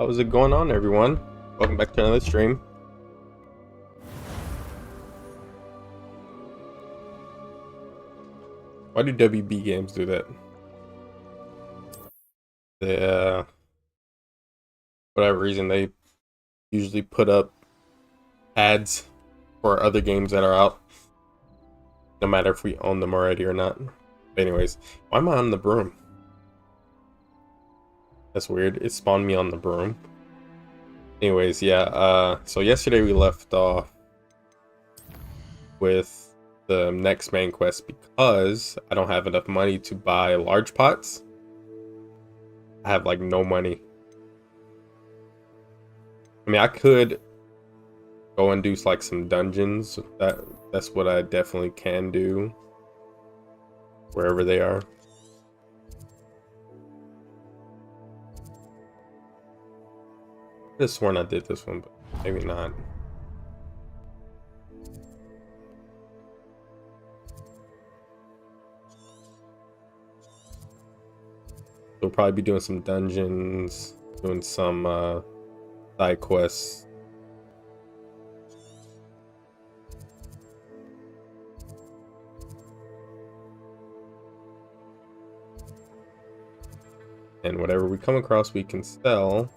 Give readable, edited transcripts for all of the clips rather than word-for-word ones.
How's it going on, everyone? Welcome back to another stream. Why do WB games do that? They, whatever reason, they usually put up ads for other games that are out, no matter if we own them already or not. But anyways, why am I on the broom? That's weird. It spawned me on the broom. Anyways, yeah, so yesterday we left off with the next main quest because I don't have enough money to buy large pots. I have like no money. I mean, I could go and do like some dungeons. That's what I definitely can do wherever they are. I could have sworn I did this one, but maybe not. We'll probably be doing some dungeons, doing some side quests. And whatever we come across, we can sell.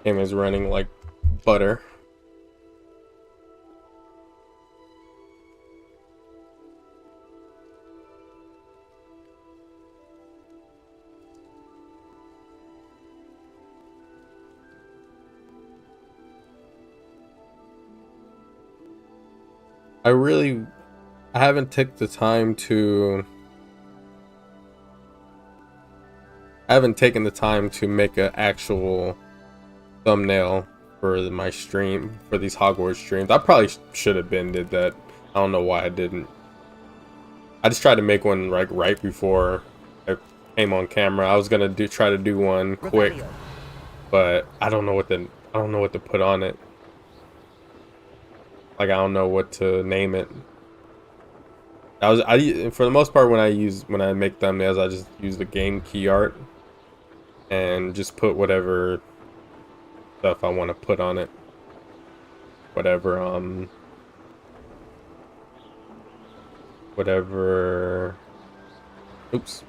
Game is running like butter. I haven't taken the time to make an actual thumbnail for my stream, for these Hogwarts streams. I probably should have did that. I don't know why I didn't. I just tried to make one like right before I came on camera. I was gonna try to do one quick, but I don't know what to put on it. Like, I don't know what to name it. For the most part, when I make thumbnails, I just use the game key art and just put whatever stuff I want to put on it. Whatever oops.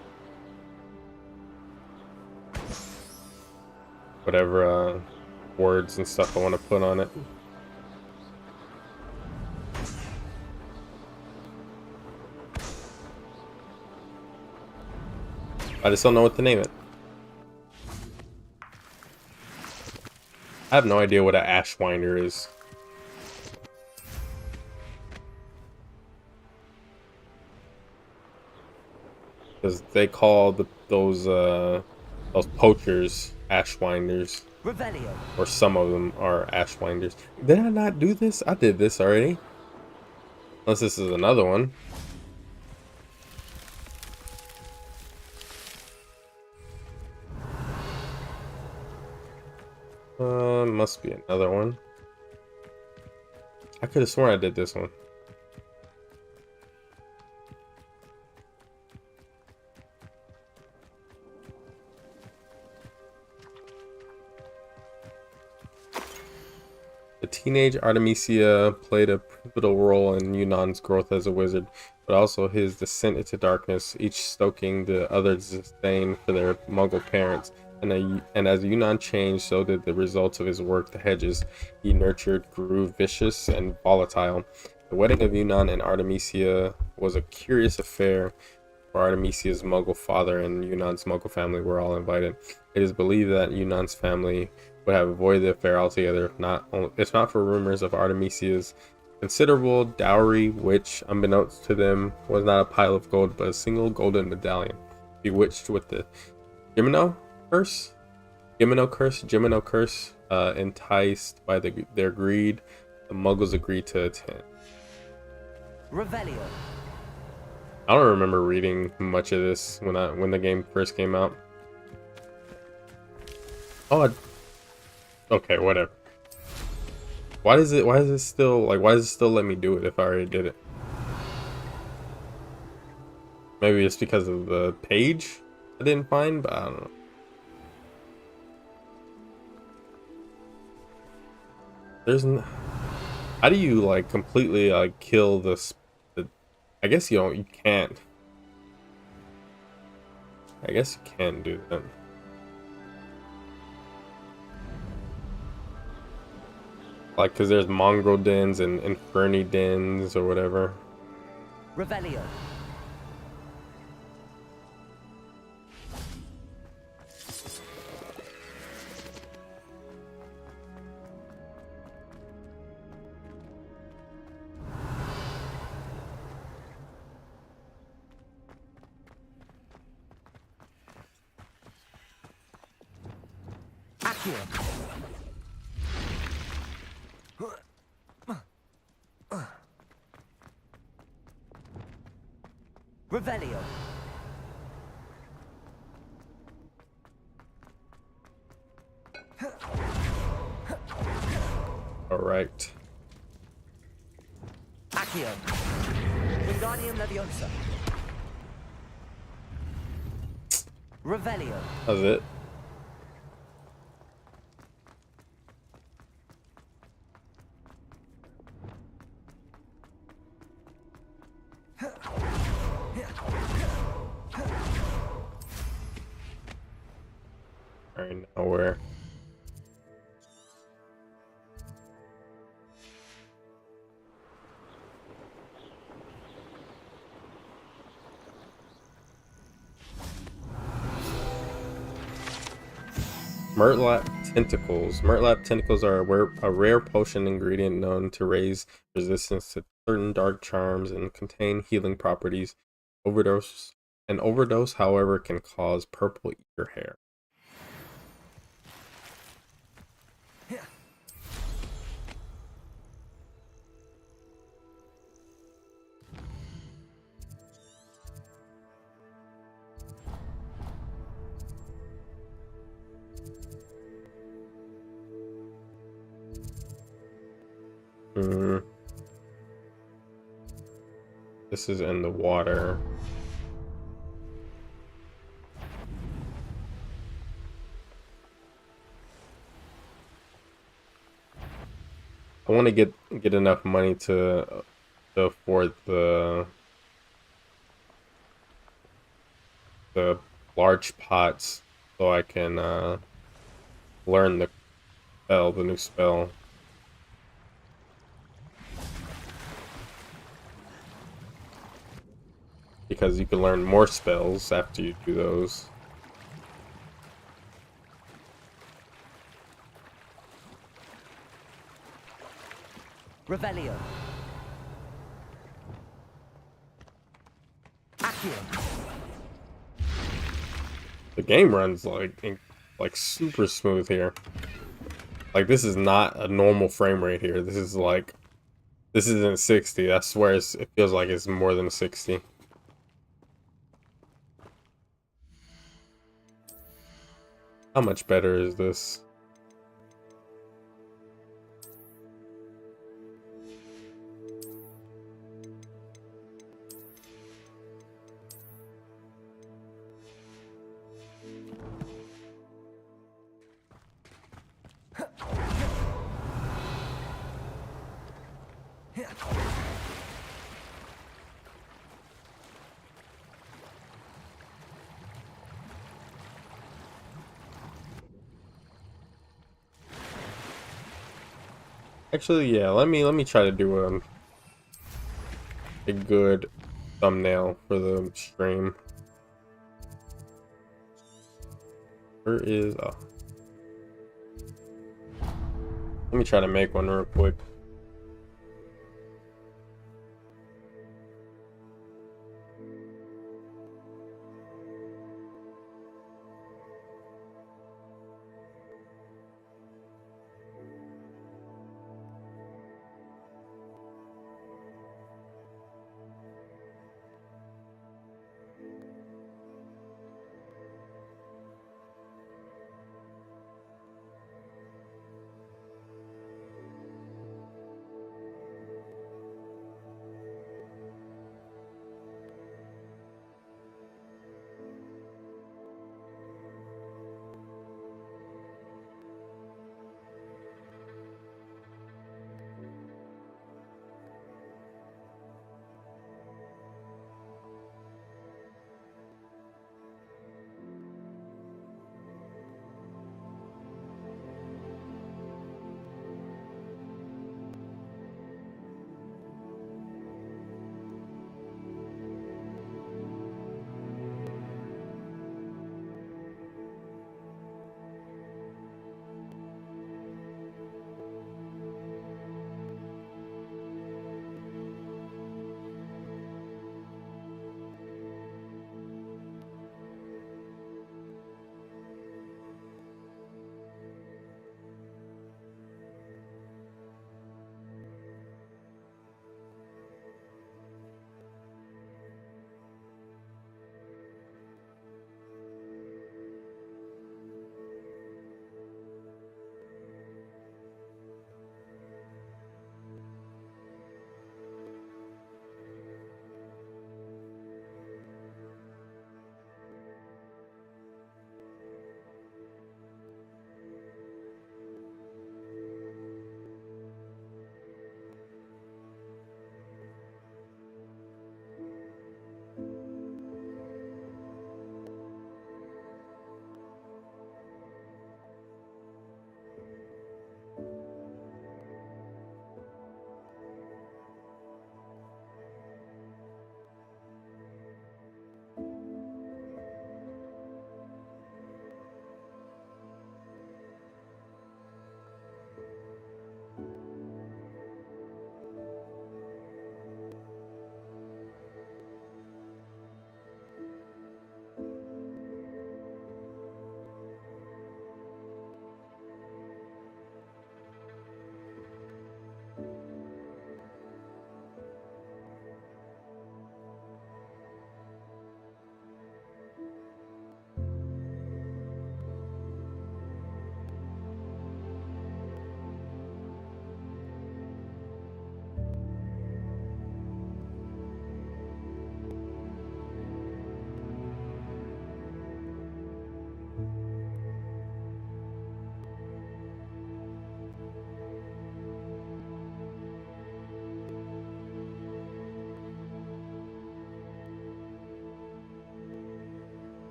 Whatever words and stuff I want to put on it. I just don't know what to name it. I have no idea what an Ashwinder is. Because they call those poachers Ashwinders. Revelio. Or some of them are Ashwinders. Did I not do this? I did this already. Unless this is another one. Must be another one. I could have sworn I did this one. The teenage Artemisia played a pivotal role in Yunan's growth as a wizard, but also his descent into darkness, each stoking the other's disdain for their Muggle parents. And as Yunnan changed, so did the results of his work. The hedges he nurtured grew vicious and volatile. The wedding of Yunnan and Artemisia was a curious affair, for Artemisia's Muggle father and Yunnan's Muggle family were all invited. It is believed that Yunnan's family would have avoided the affair altogether if not for rumors of Artemisia's considerable dowry, which, unbeknownst to them, was not a pile of gold but a single golden medallion. Bewitched with the Gimino curse, enticed by their greed, the Muggles agreed to attend. Revelio. I don't remember reading much of this when the game first came out. Oh, okay, whatever. Why does it still let me do it if I already did it? Maybe it's because of the page I didn't find, but I don't know. How do you like completely kill this? I guess you can't. I guess you can do that. Like, cause there's mongrel dens and inferni dens or whatever. Revelio. Accio. Revelio. All right. Accio. Wingardium Leviosa. Revelio. That's it. All right, now where? Murtlap tentacles. Murtlap tentacles are a rare potion ingredient known to raise resistance to certain dark charms and contain healing properties. An overdose, however, can cause purple ear hair. This is in the water. I want to get enough money to afford the large pots so I can learn the new spell. Because you can learn more spells after you do those. Revelio. Accio. The game runs like super smooth here. Like, this is not a normal frame rate here. This isn't 60. I swear it feels like it's more than 60. How much better is this? Actually, yeah, let me try to do a good thumbnail for the stream. Where is let me try to make one real quick.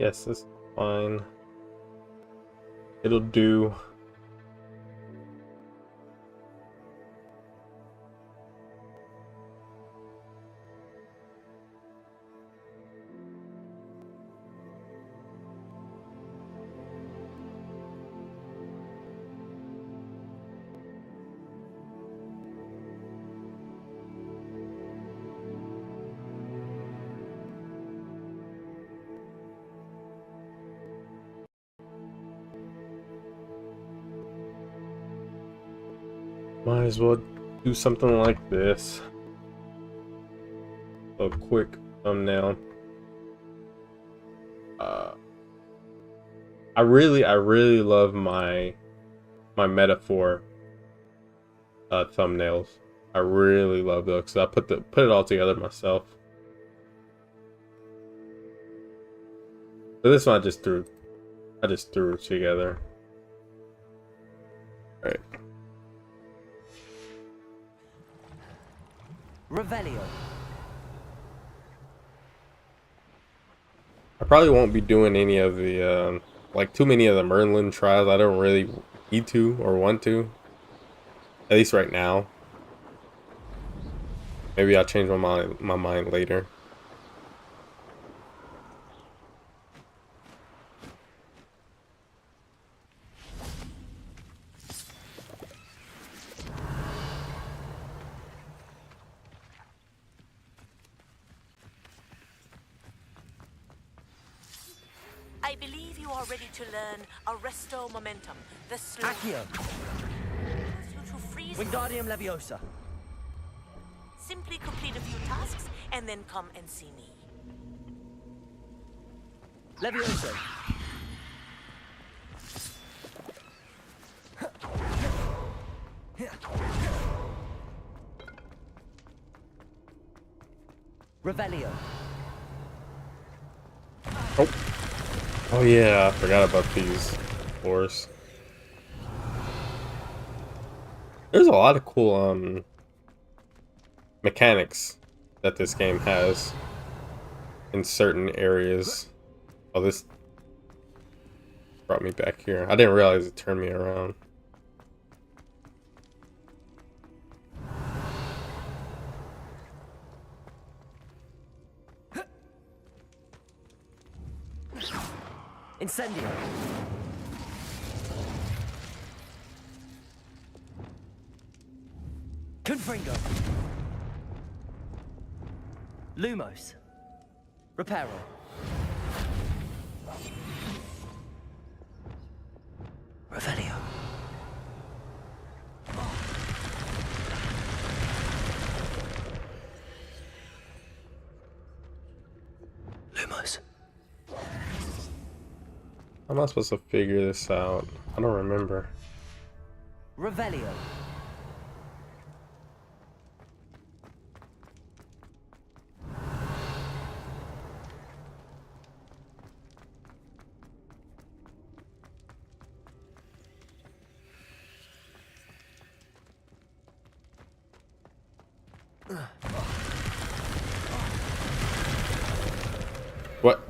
Yes, it's fine. It'll do. Might as well do something like this. A quick thumbnail. I really love my metaphor thumbnails. I really love those because I put it all together myself. But this one I just threw it together. All right. Revelio. I probably won't be doing any of the like too many of the Merlin trials. I don't really need to or want to. At least right now. Maybe I'll change my mind later. I believe you are ready to learn Arresto Momentum, the slow Accio. you to freeze. Wingardium Leviosa. Simply complete a few tasks and then come and see me. Leviosa. Revelio. Oh yeah, I forgot about these floors. There's a lot of cool mechanics that this game has in certain areas. Oh, this brought me back here. I didn't realize it turned me around. Incendio. Confringo. Lumos. Reparo. Revelio. Lumos. How am I supposed to figure this out? I don't remember. Revelio. What?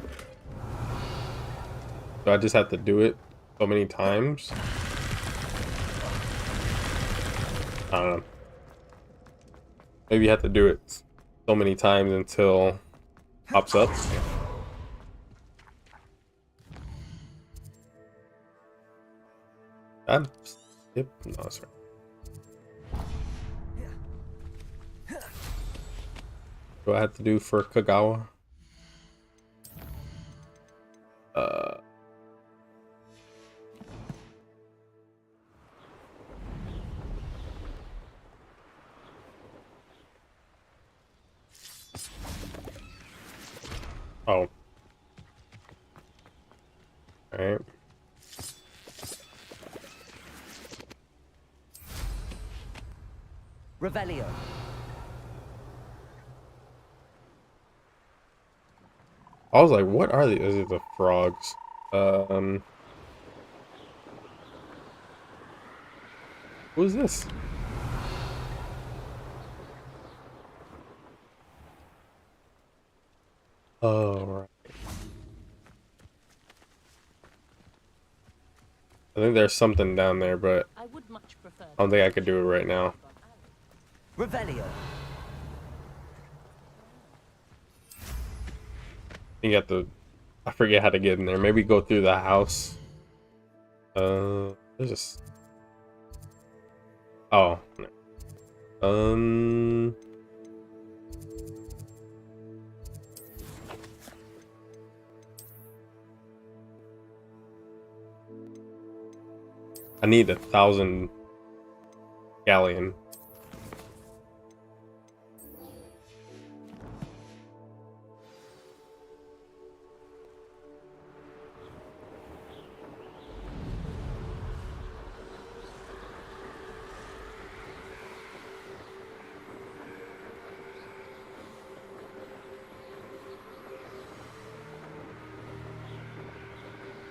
Do I just have to do it so many times? I don't know. Maybe you have to do it so many times until it pops up. I'm skip. No, that's right. What do I have to do for Kagawa? Oh. Alright. Revelio. I was like, what are these? Is it the frogs? Who is this? Oh, right. I think there's something down there, but I would much prefer. I don't think I could do it right now. Revelio. You have to. I forget how to get in there. Maybe go through the house. There's just. Oh. No. I need 1,000 galleon.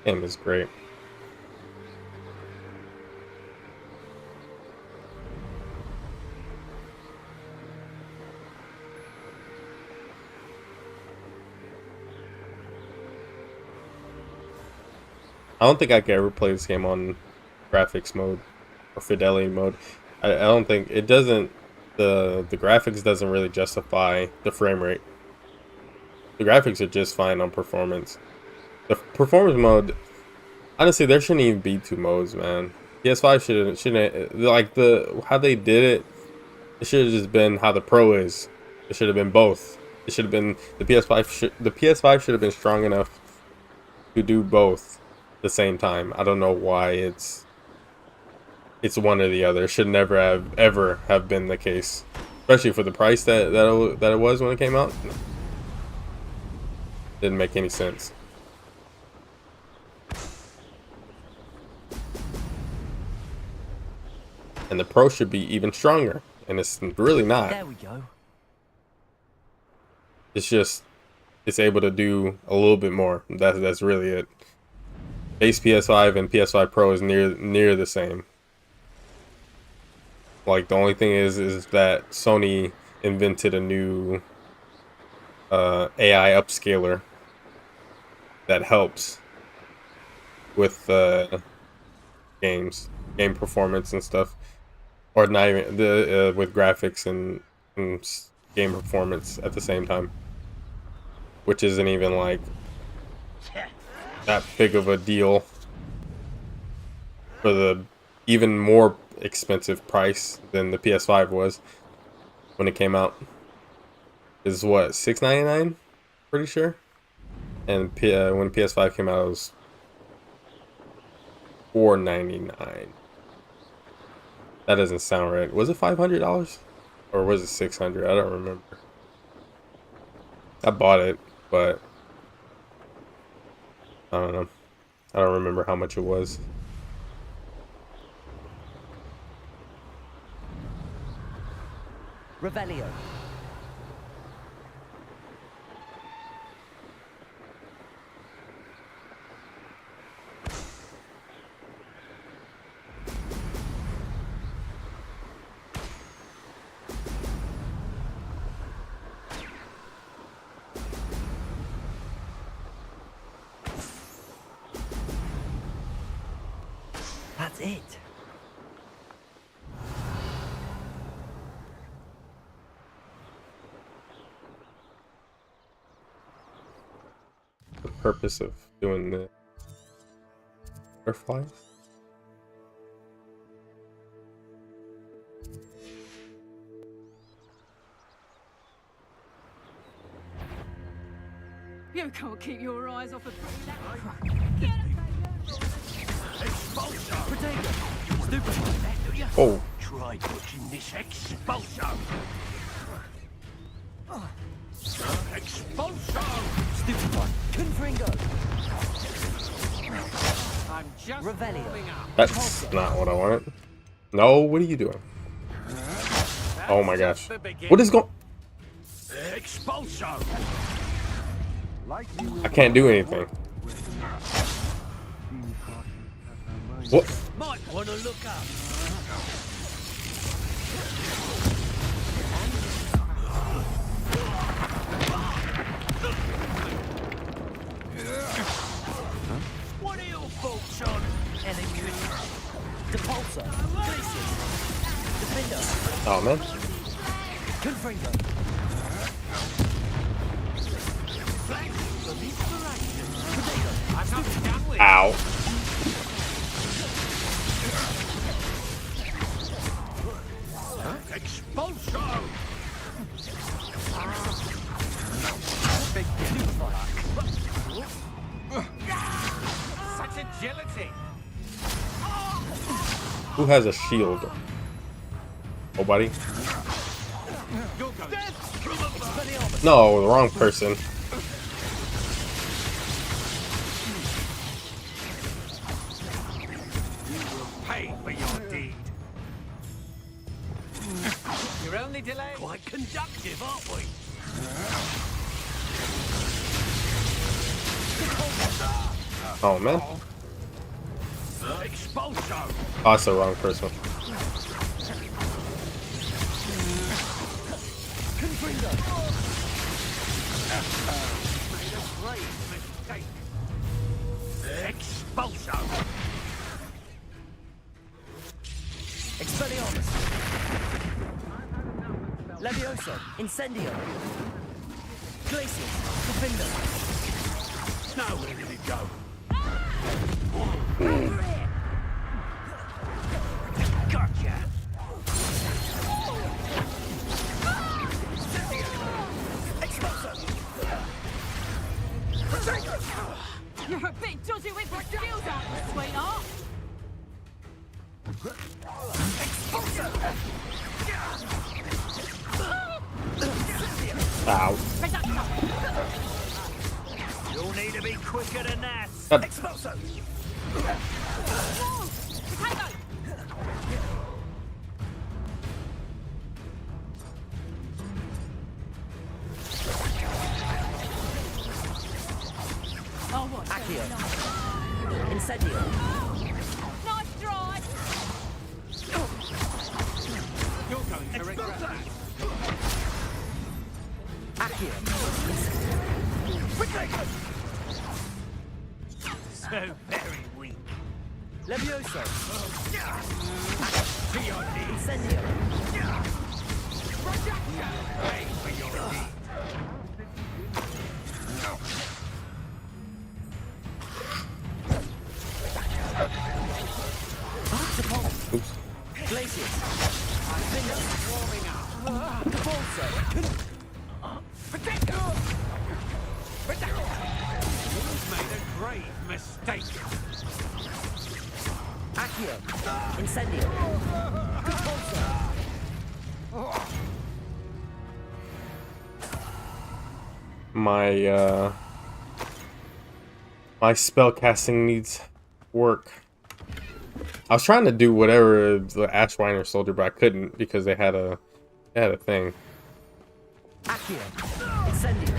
Game is great. I don't think I could ever play this game on graphics mode or fidelity mode. I don't think it doesn't. The graphics doesn't really justify the frame rate. The graphics are just fine on performance. The performance mode, honestly, there shouldn't even be two modes, man. PS5 shouldn't like how they did it. It should have just been how the Pro is. It should have been both. It should have been the PS5 should have been strong enough to do both at the same time. I don't know why it's one or the other. It should never have ever have been the case, especially for the price that it was when it came out. Didn't make any sense. And the Pro should be even stronger, and it's really not. There we go. It's just it's able to do a little bit more. That's really it. Base PS5 and PS5 Pro is near the same. Like the only thing is that Sony invented a new AI upscaler that helps with game performance and stuff, or not even with graphics and game performance at the same time, which isn't even like that big of a deal for the even more expensive price than the PS5 was when it came out. Is what, $699? Pretty sure. And when PS5 came out, it was $499. That doesn't sound right. Was it $500 or was it $600? I don't remember. I bought it, but I don't know. I don't remember how much it was. Revelio. That's it. The purpose of doing the butterflies? You can't keep your eyes off a pretty Potato. Stupid. Oh, Try touching this expulso! Expulso! Stupid one. Confringo. I'm just Revelio. warming up. that's not what I wanted. No, what are you doing? Oh my gosh. The beginning. What is going? Expulso! I can't do anything. What? Might want to look up. What What are your thoughts on electricity? Depulsor. Glacius. Defender. Oh man. Confringo. Flash of inspiration. I'm not done with. Ow. Expulso! Big super. Such agility! Who has a shield? Nobody? You're going Expelliarmus. No, the wrong person. pay for your deed. You're only delayed. Quite conductive, aren't we? Oh man. Expulso! Oh, that's the wrong person. Confringo. Made a grave mistake. Expulso! Expelliarmus. Levioso. Incendio. Glacius. Defender. Now where did it go? Gotcha! You're a bit dodgy with your skills, aren't you, sweetheart? Ow. You'll need to be quicker than that. Expulso. Potato! Oh, what? Accio. Incendio. Nice try! You're going to regret that. Accio. So very weak. Levioso. To your knees. Incendio. Pay for your deed. Oops. Glacius. Defender. Depulso. You've made a grave mistake. Accio. Incendio. Depulso. My spell casting needs work. I was trying to do whatever the Ashwiner soldier, but I couldn't because they had a thing. Accio. Incendio.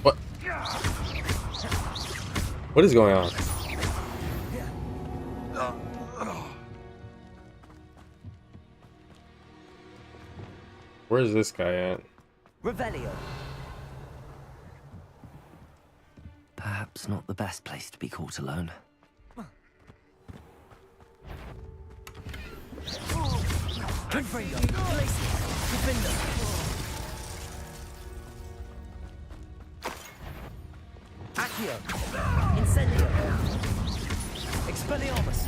What? What is going on? Where's this guy at? Revelio. Perhaps not the best place to be caught alone. Confringo. Glacius. Defender. Accio. Incendio. Expelliarmus.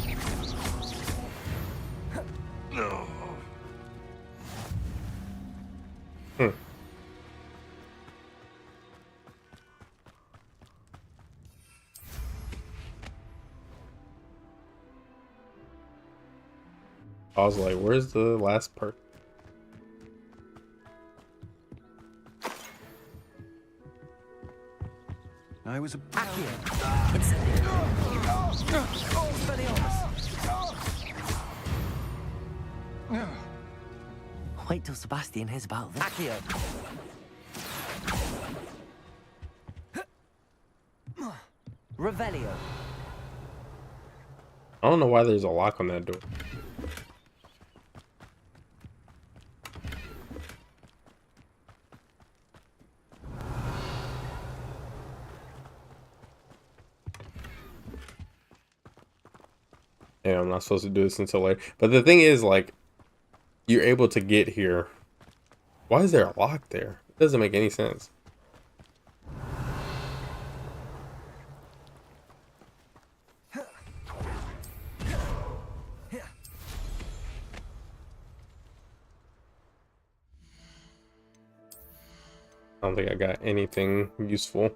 I was like, where's the last part? I was a Accio. Incendio. Expelliarmus. Wait till Sebastian hears about this. Accio. Revelio. I don't know why there's a lock on that door. Yeah, I'm not supposed to do this until later. But the thing is, like, you're able to get here. Why is there a lock there? It doesn't make any sense. I don't think I got anything useful.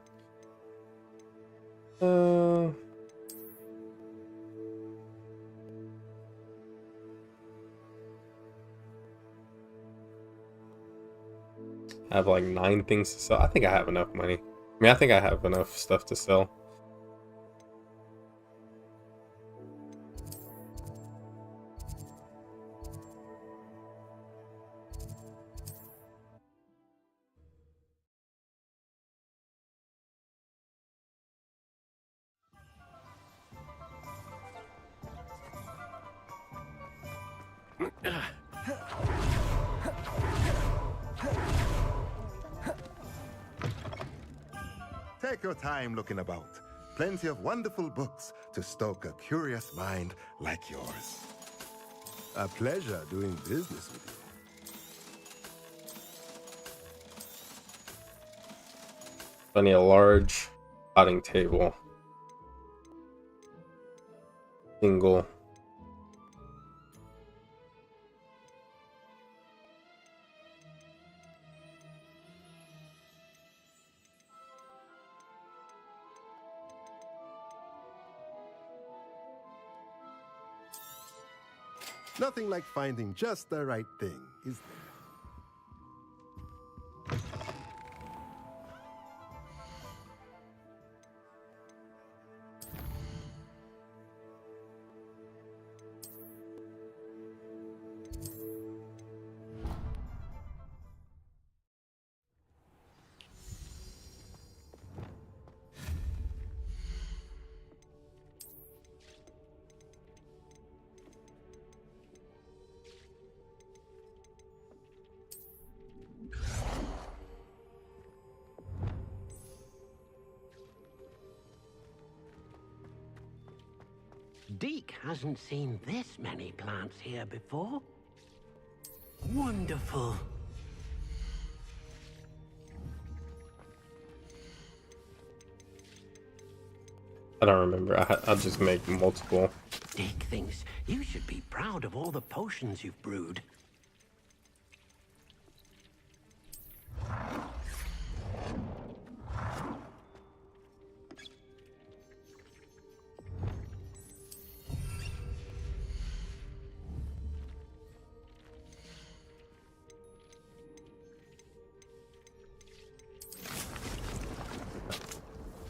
I have like 9 things to sell. I think I have enough money. I mean, I think I have enough stuff to sell. Take your time looking about. Plenty of wonderful books to stoke a curious mind like yours. A pleasure doing business with you. I need a large potting table. Single. Nothing like finding just the right thing, is there? Deke hasn't seen this many plants here before. Wonderful. I don't remember. I'll just make multiple. Deke thinks you should be proud of all the potions you've brewed.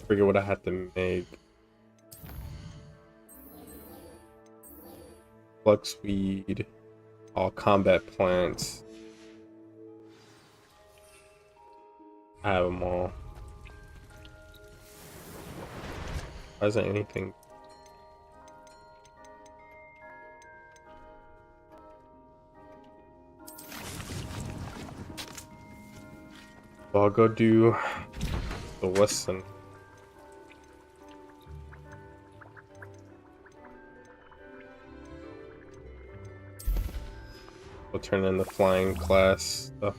Forget what I had to make. Fluxweed, all combat plants. I have them all. Why isn't anything? Well, I'll go do the Western. We'll turn in the flying class stuff.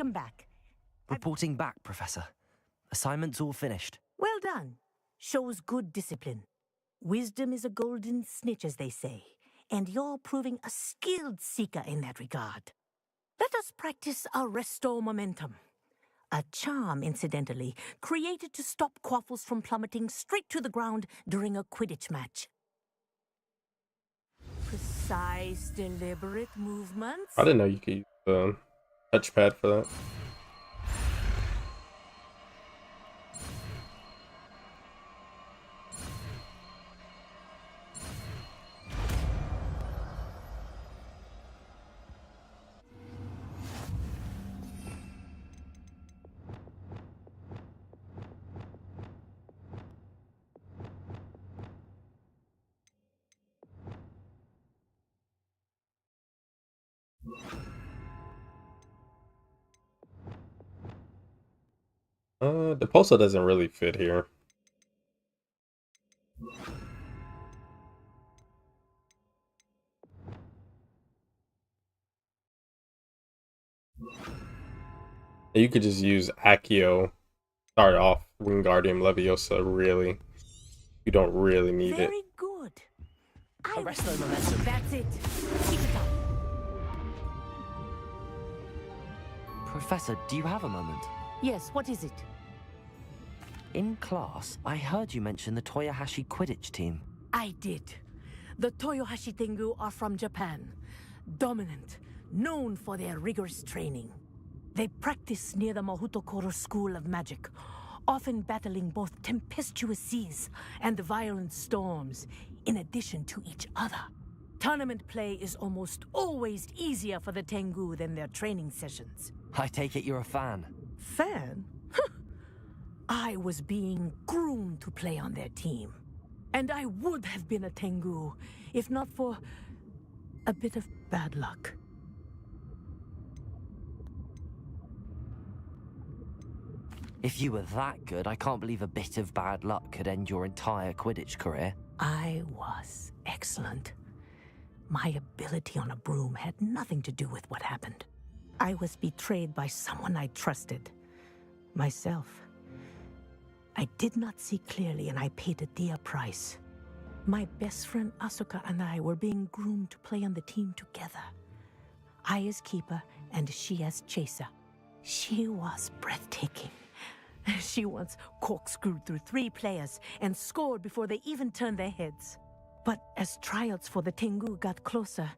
Welcome back. Reporting back, Professor. Assignment's all finished. Well done. Shows good discipline. Wisdom is a golden snitch, as they say, and you're proving a skilled seeker in that regard. Let us practice Arresto Momentum. A charm, incidentally, created to stop quaffles from plummeting straight to the ground during a Quidditch match. Precise, deliberate movements. I didn't know you could use the touchpad for that. The pulsar doesn't really fit here. You could just use Accio, start off Wingardium Leviosa, really. You don't really need it. Very good. Arresto Momentum. That's it. Keep it up. Professor, do you have a moment? Yes, what is it? In class, I heard you mention the Toyohashi Quidditch team. I did. The Toyohashi Tengu are from Japan. Dominant, known for their rigorous training. They practice near the Mahutokoro School of Magic, often battling both tempestuous seas and violent storms, in addition to each other. Tournament play is almost always easier for the Tengu than their training sessions. I take it you're a fan. Fan? I was being groomed to play on their team. And I would have been a Tengu, if not for a bit of bad luck. If you were that good, I can't believe a bit of bad luck could end your entire Quidditch career. I was excellent. My ability on a broom had nothing to do with what happened. I was betrayed by someone I trusted. Myself. I did not see clearly, and I paid a dear price. My best friend Asuka and I were being groomed to play on the team together. I as keeper, and she as chaser. She was breathtaking. She once corkscrewed through 3 players and scored before they even turned their heads. But as tryouts for the Tengu got closer,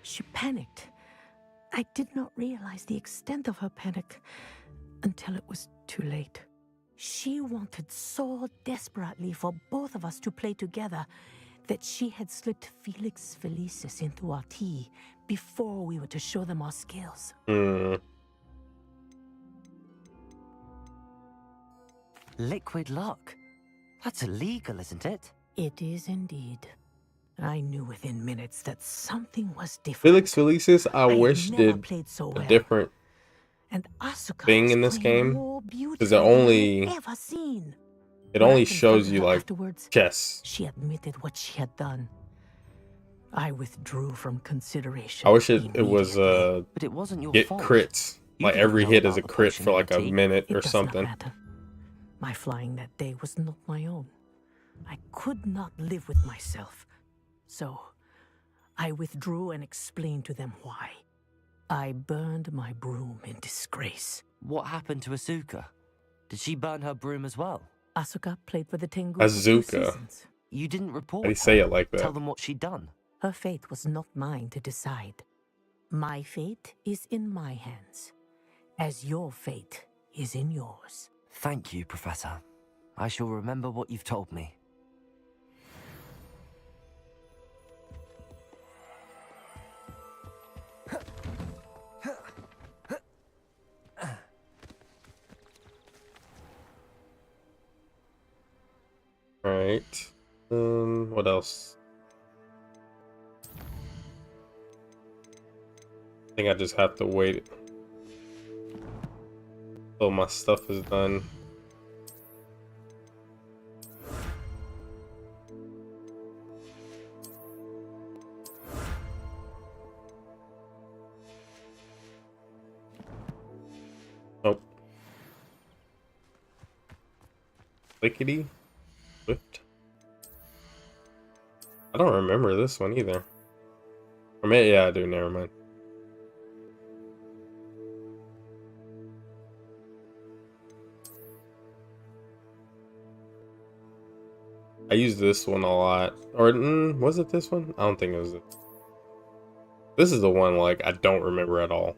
she panicked. I did not realize the extent of her panic until it was too late. She wanted so desperately for both of us to play together that she had slipped Felix Felicis into our tea before we were to show them our skills. Liquid luck? That's illegal, isn't it? It is indeed. I knew within minutes that something was different. Felix Felicis, I had wish never did played so a well. different And Asuka thing was in this playing game, more 'cause beautifully it only- than I've ever seen. it When I only shows confronted you her like afterwards, chess. she admitted what she had done. I withdrew from consideration. I wish it was immediately. But it wasn't your get fault. crits. You Like didn't every know hit is about a the crit for like a functionality. minute It or does something. not matter. My flying that day was not my own. I could not live with myself. So, I withdrew and explained to them why. I burned my broom in disgrace. What happened to Asuka? Did she burn her broom as well? Asuka played for the Tengu for 2 Azuka. seasons. You didn't report How do you say her? it like Tell that? them what she'd done. Her fate was not mine to decide. My fate is in my hands, as your fate is in yours. Thank you, Professor. I shall remember what you've told me. Right. What else? I think I just have to wait till my stuff is done. Lickety Swift. I don't remember this one either. Or maybe, yeah, I do. Never mind. I used this one a lot. Or was it this one? I don't think it was it. This is the one like I don't remember at all.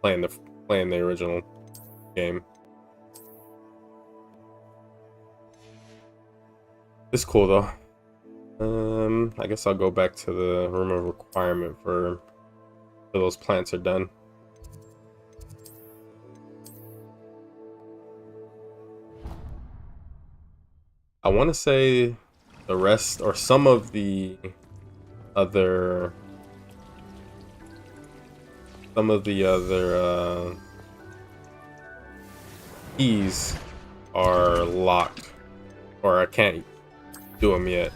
Playing the original game. It's cool though. I guess I'll go back to the room of requirement for those plants are done. I want to say the rest or some of the other keys are locked, or I can't do them yet.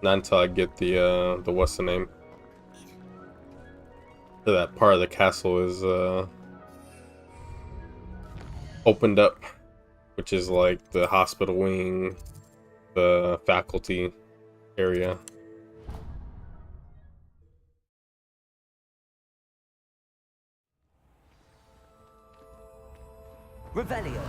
Not until I get the what's the name? That part of the castle is opened up, which is like the hospital wing, the faculty area. Revelio.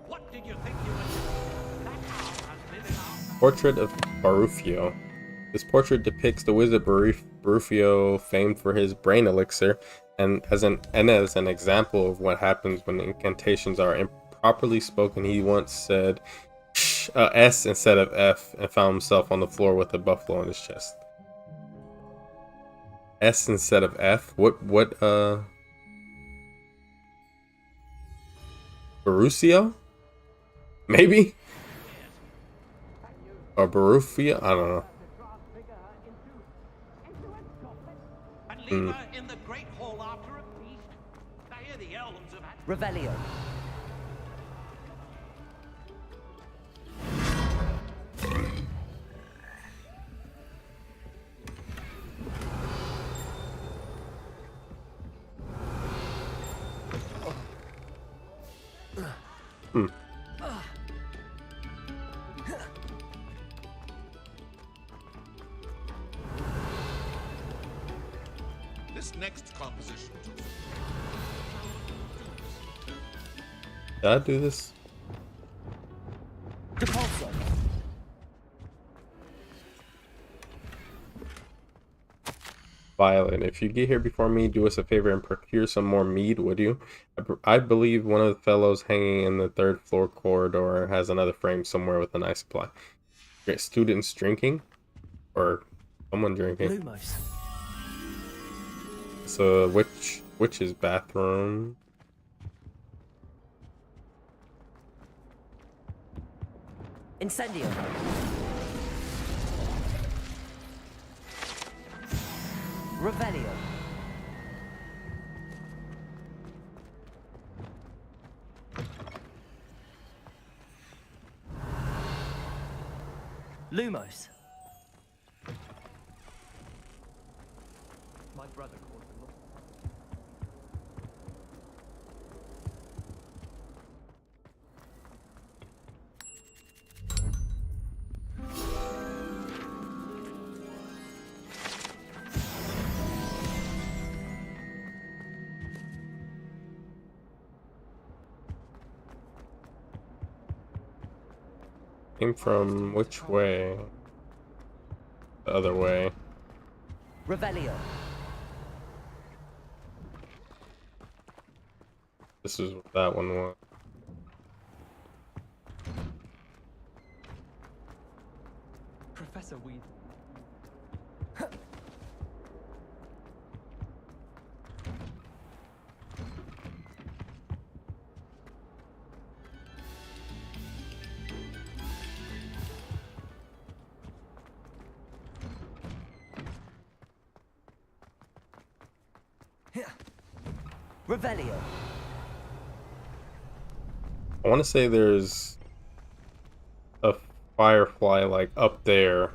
What did you think you were doing? That owl has been in our... Portrait of Barufio. This portrait depicts the wizard Barufio, famed for his brain elixir, and as an example of what happens when incantations are improperly spoken. He once said S instead of F and found himself on the floor with a buffalo on his chest. S instead of F? What Barusio? Maybe? Or Barufia? I don't know. And leave her in the great hall after a feast. I hear the elves have had... Revelio. This next composition. Did I do this? Depulso. Violet, if you get here before me, do us a favor and procure some more mead, would you? I believe one of the fellows hanging in the third floor corridor has another frame somewhere with a nice supply. Great. Students drinking? Or someone drinking? Lumos. So, witch's bathroom. Incendio. Revelio. Lumos. My brother called them. Came from which way? The other way. Revelio. This is what that one was. Professor Weed. Revelio. I want to say there's a firefly like up there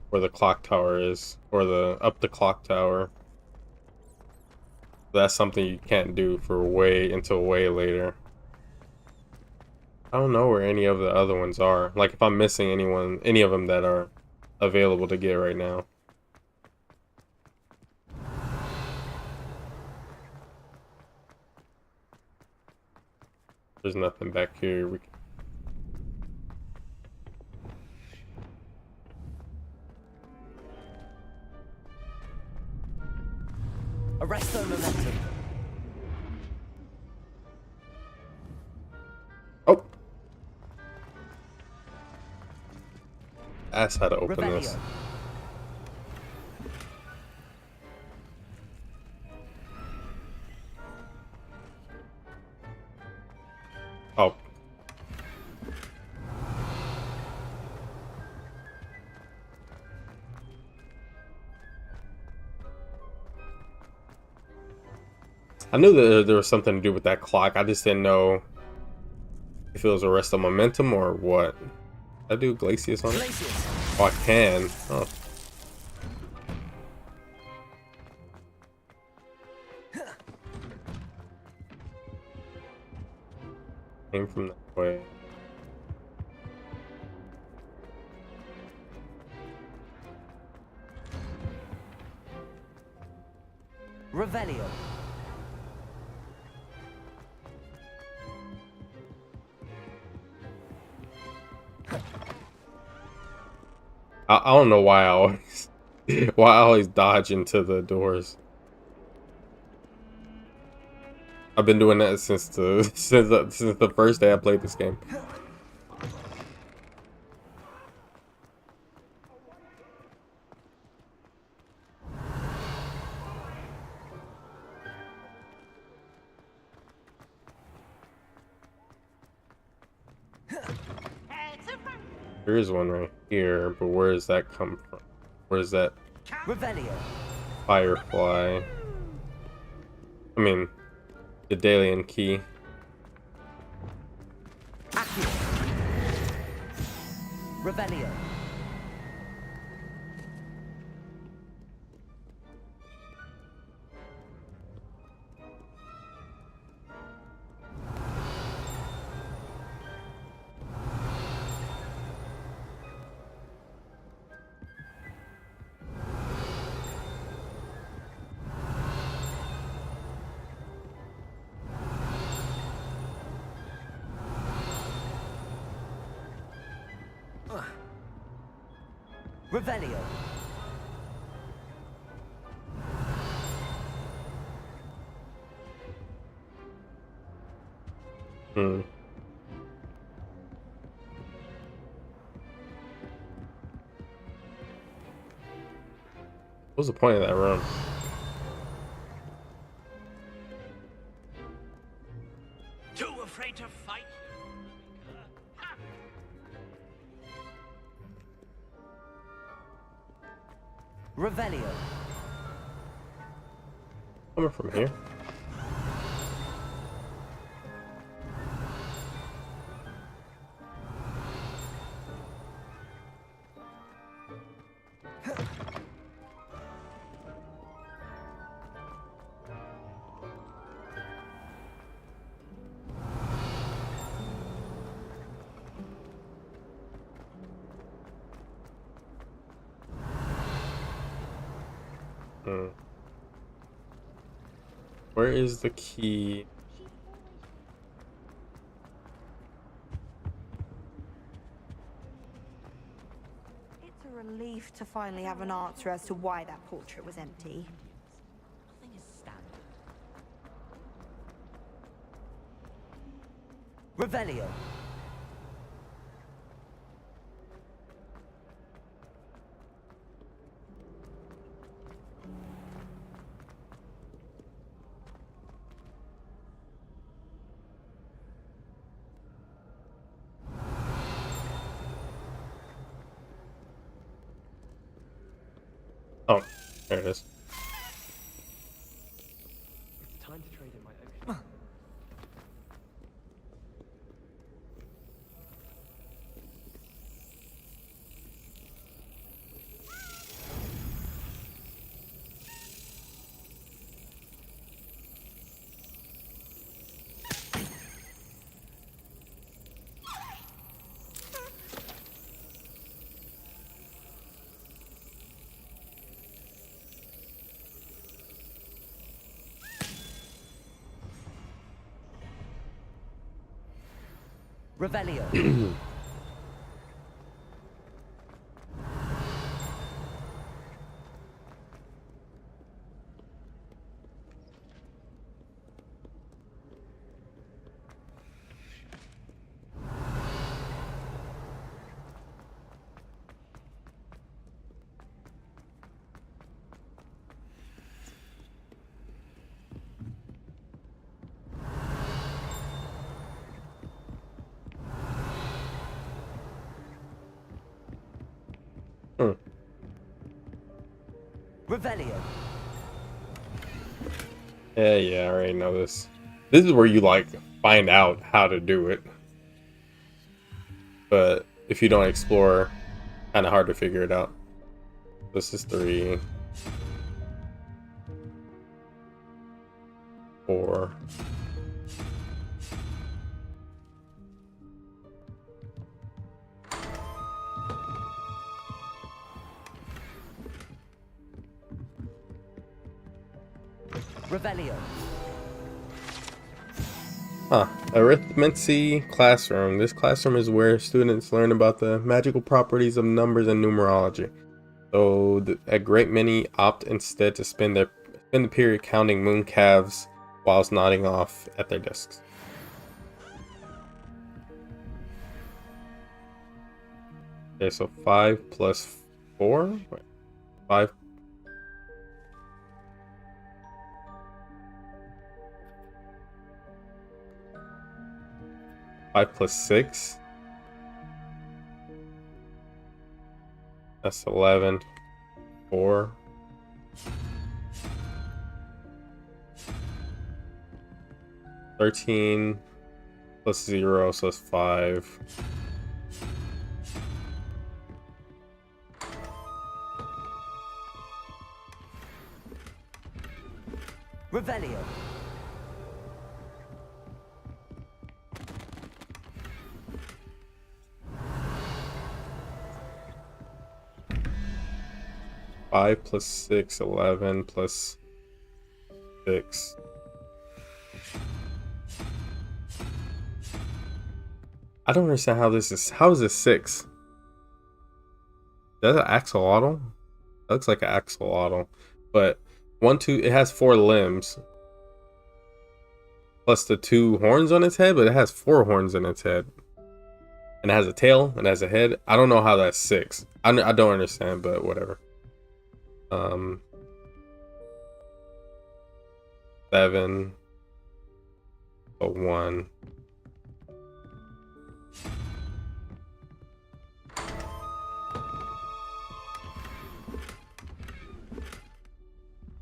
where the clock tower is, or up the clock tower. That's something you can't do for until way later. I don't know where any of the other ones are. Like if I'm missing any of them that are available to get right now. There's nothing back here. Arresto momentum. Oh! That's how to open Revelio. this. Oh. I knew that there was something to do with that clock. I just didn't know if it was arrest of momentum or what. I do Glacius on it? Glacius. Oh, I can. Oh. Came from that way. Revelio. I don't know why why I always dodge into the doors. I've been doing that since the first day I played this game. There is one right here, but where does that come from? Where is that Revelio. firefly? I mean, the Dalian key. Accio. Revelio. Revelio. Hmm. What's the point of that room? Too afraid to fight? Revelio. Coming from here. Hmm. Where is the key? It's a relief to finally have an answer as to why that portrait was empty. Nothing is standard. Revelio. Oh, there it is. It's time Revelio. Revelio. Yeah, I already know this. This is where you like find out how to do it. But if you don't explore, kind of hard to figure it out. This is 3, 4. Revelio. Arithmancy classroom. This classroom is where students learn about the magical properties of numbers and numerology. So a great many opt instead to spend the period counting moon calves whilst nodding off at their desks. Okay, so 5 plus 4? Wait, 5. Five plus 6. That's 11. 4. 13 plus 0, so that's 5. Revelio. Five plus 6, 11 plus 6. I don't understand how this is. How is this 6? That's an axolotl? That looks like an axolotl. But 1, 2, it has 4 limbs. Plus the 2 horns on its head, but it has 4 horns in its head. And it has a tail, and it has a head. I don't know how that's 6. I don't understand, but whatever. 7. 1.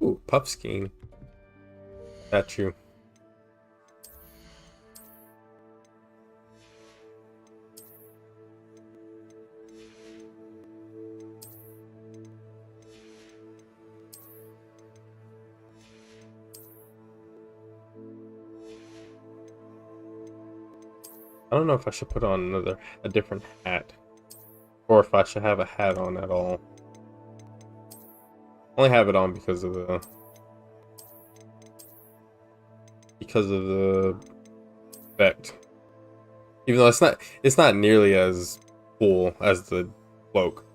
Ooh, Puffskein. Statue. I don't know if I should put on a different hat, or if I should have a hat on at all. Only have it on because of the effect. Even though it's not nearly as cool as the cloak.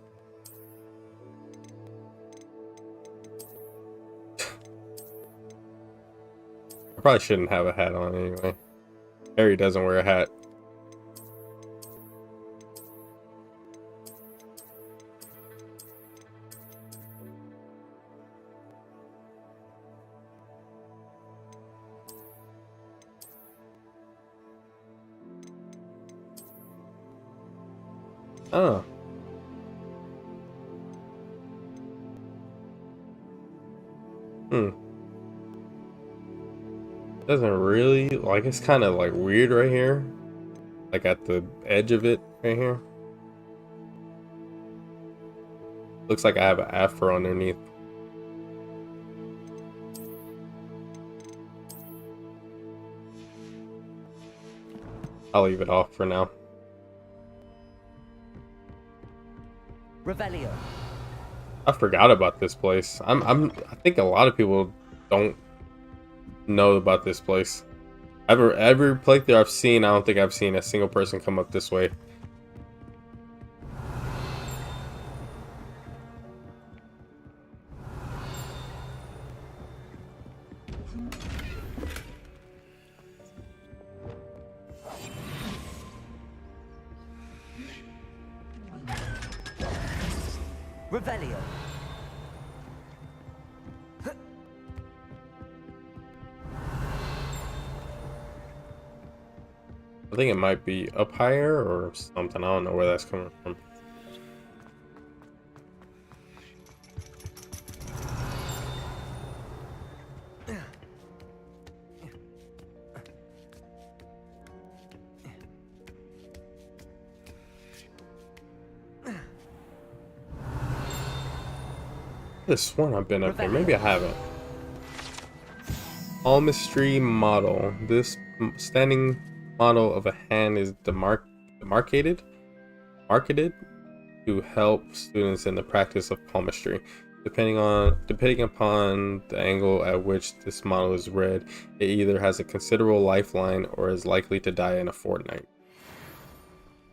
I probably shouldn't have a hat on anyway. Harry doesn't wear a hat. Oh. Doesn't really, like, it's kind of like weird right here. Like at the edge of it right here. Looks like I have an afro underneath. I'll leave it off for now. Revelio. I forgot about this place. I think a lot of people don't know about this place. Every playthrough I've seen, I don't think I've seen a single person come up this way. Revelio. I think it might be up higher or something. I don't know where that's coming from. I could have sworn I've been up here. Maybe I haven't. Palmistry model. This standing model of a hand is marketed to help students in the practice of palmistry. Depending upon the angle at which this model is read, it either has a considerable lifeline or is likely to die in a fortnight.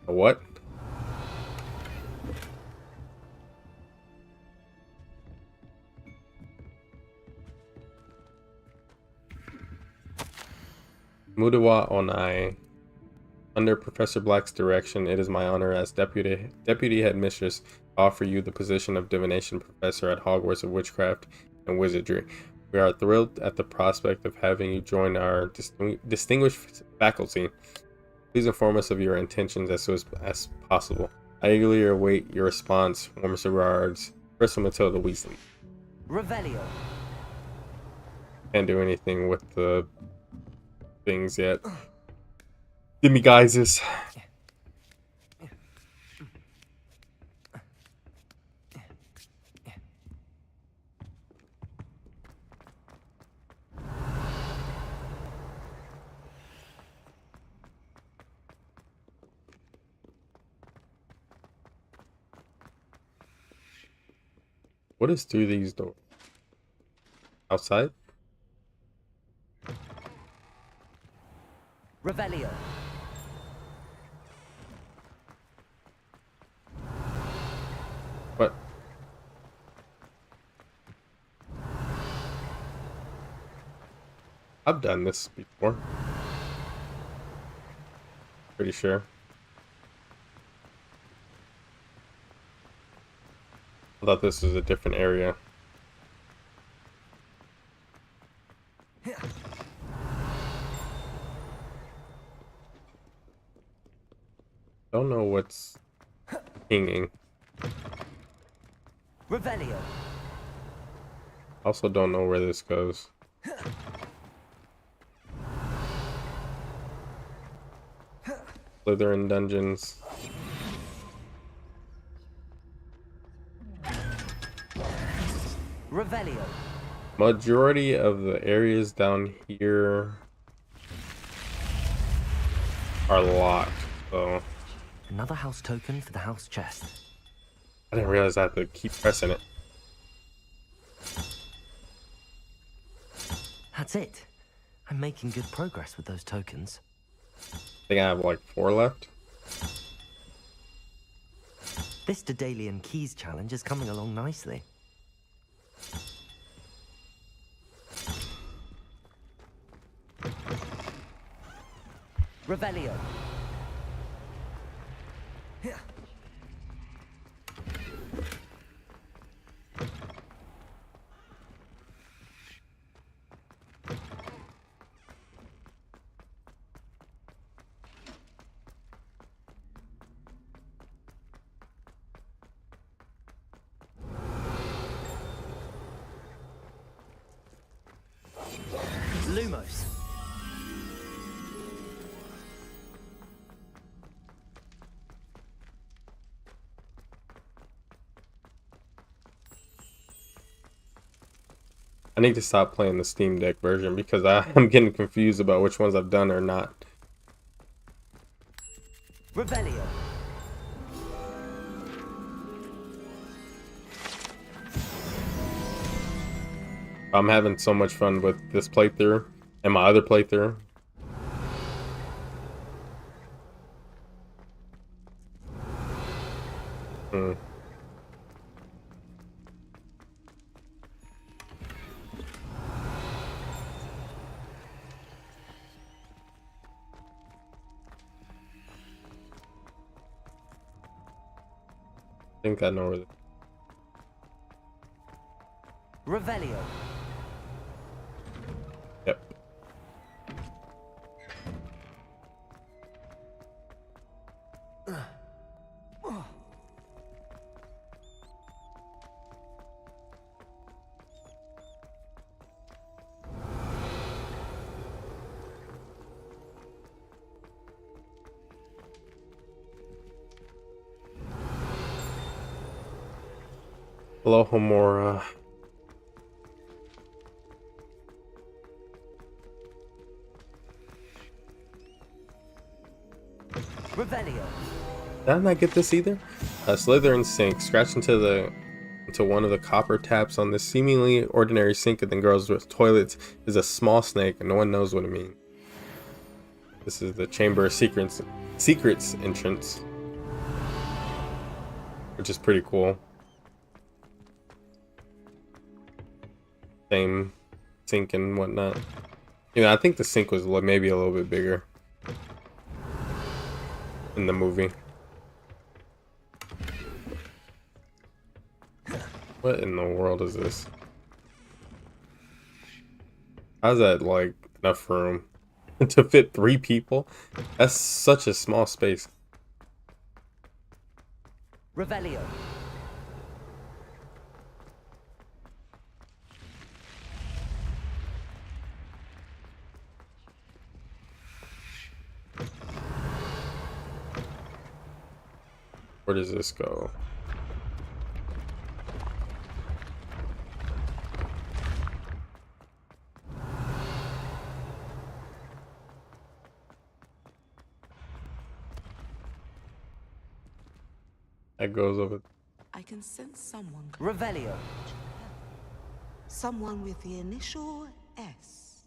A what? Mudawa Onai. Under Professor Black's direction, it is my honor as deputy headmistress to offer you the position of divination professor at Hogwarts of Witchcraft and Wizardry. We are thrilled at the prospect of having you join our distinguished faculty. Please inform us of your intentions as soon as possible. I eagerly await your response. Warmest regards, Crystal Matilda Weasley. Revelio. Can't do anything with the things yet. Give me guises. What is through these doors? Outside? Revelio. What? I've done this before. Pretty sure. I thought this was a different area. Don't know what's pinging. Revelio. Also don't know where this goes. Slytherin dungeons. Revelio. Majority of the areas down here are locked, so Another house token for the house chest. I didn't realize I had to keep pressing it. That's it. I'm making good progress with those tokens. I think I have like 4 left. This Daedalian Keys challenge is coming along nicely. Revelio. Lumos. I need to stop playing the Steam Deck version because I'm getting confused about which ones I've done or not. Revelio. I'm having so much fun with this playthrough and my other playthrough. Hmm. I think I know where. Revelio. Yep. Hello, Homora. Revelio. Did I not get this either? Slytherin sink. Scratch into one of the copper taps on this seemingly ordinary sink in the girls' toilets is a small snake, and no one knows what it means. This is the Chamber of Secrets entrance, which is pretty cool. Same sink and whatnot. You know, I think the sink was maybe a little bit bigger in the movie. What in the world is this? How's that like enough room to fit 3 people? That's such a small space. Revelio. Where does this go? That goes over. I can sense someone. Revelio. Someone with the initial S.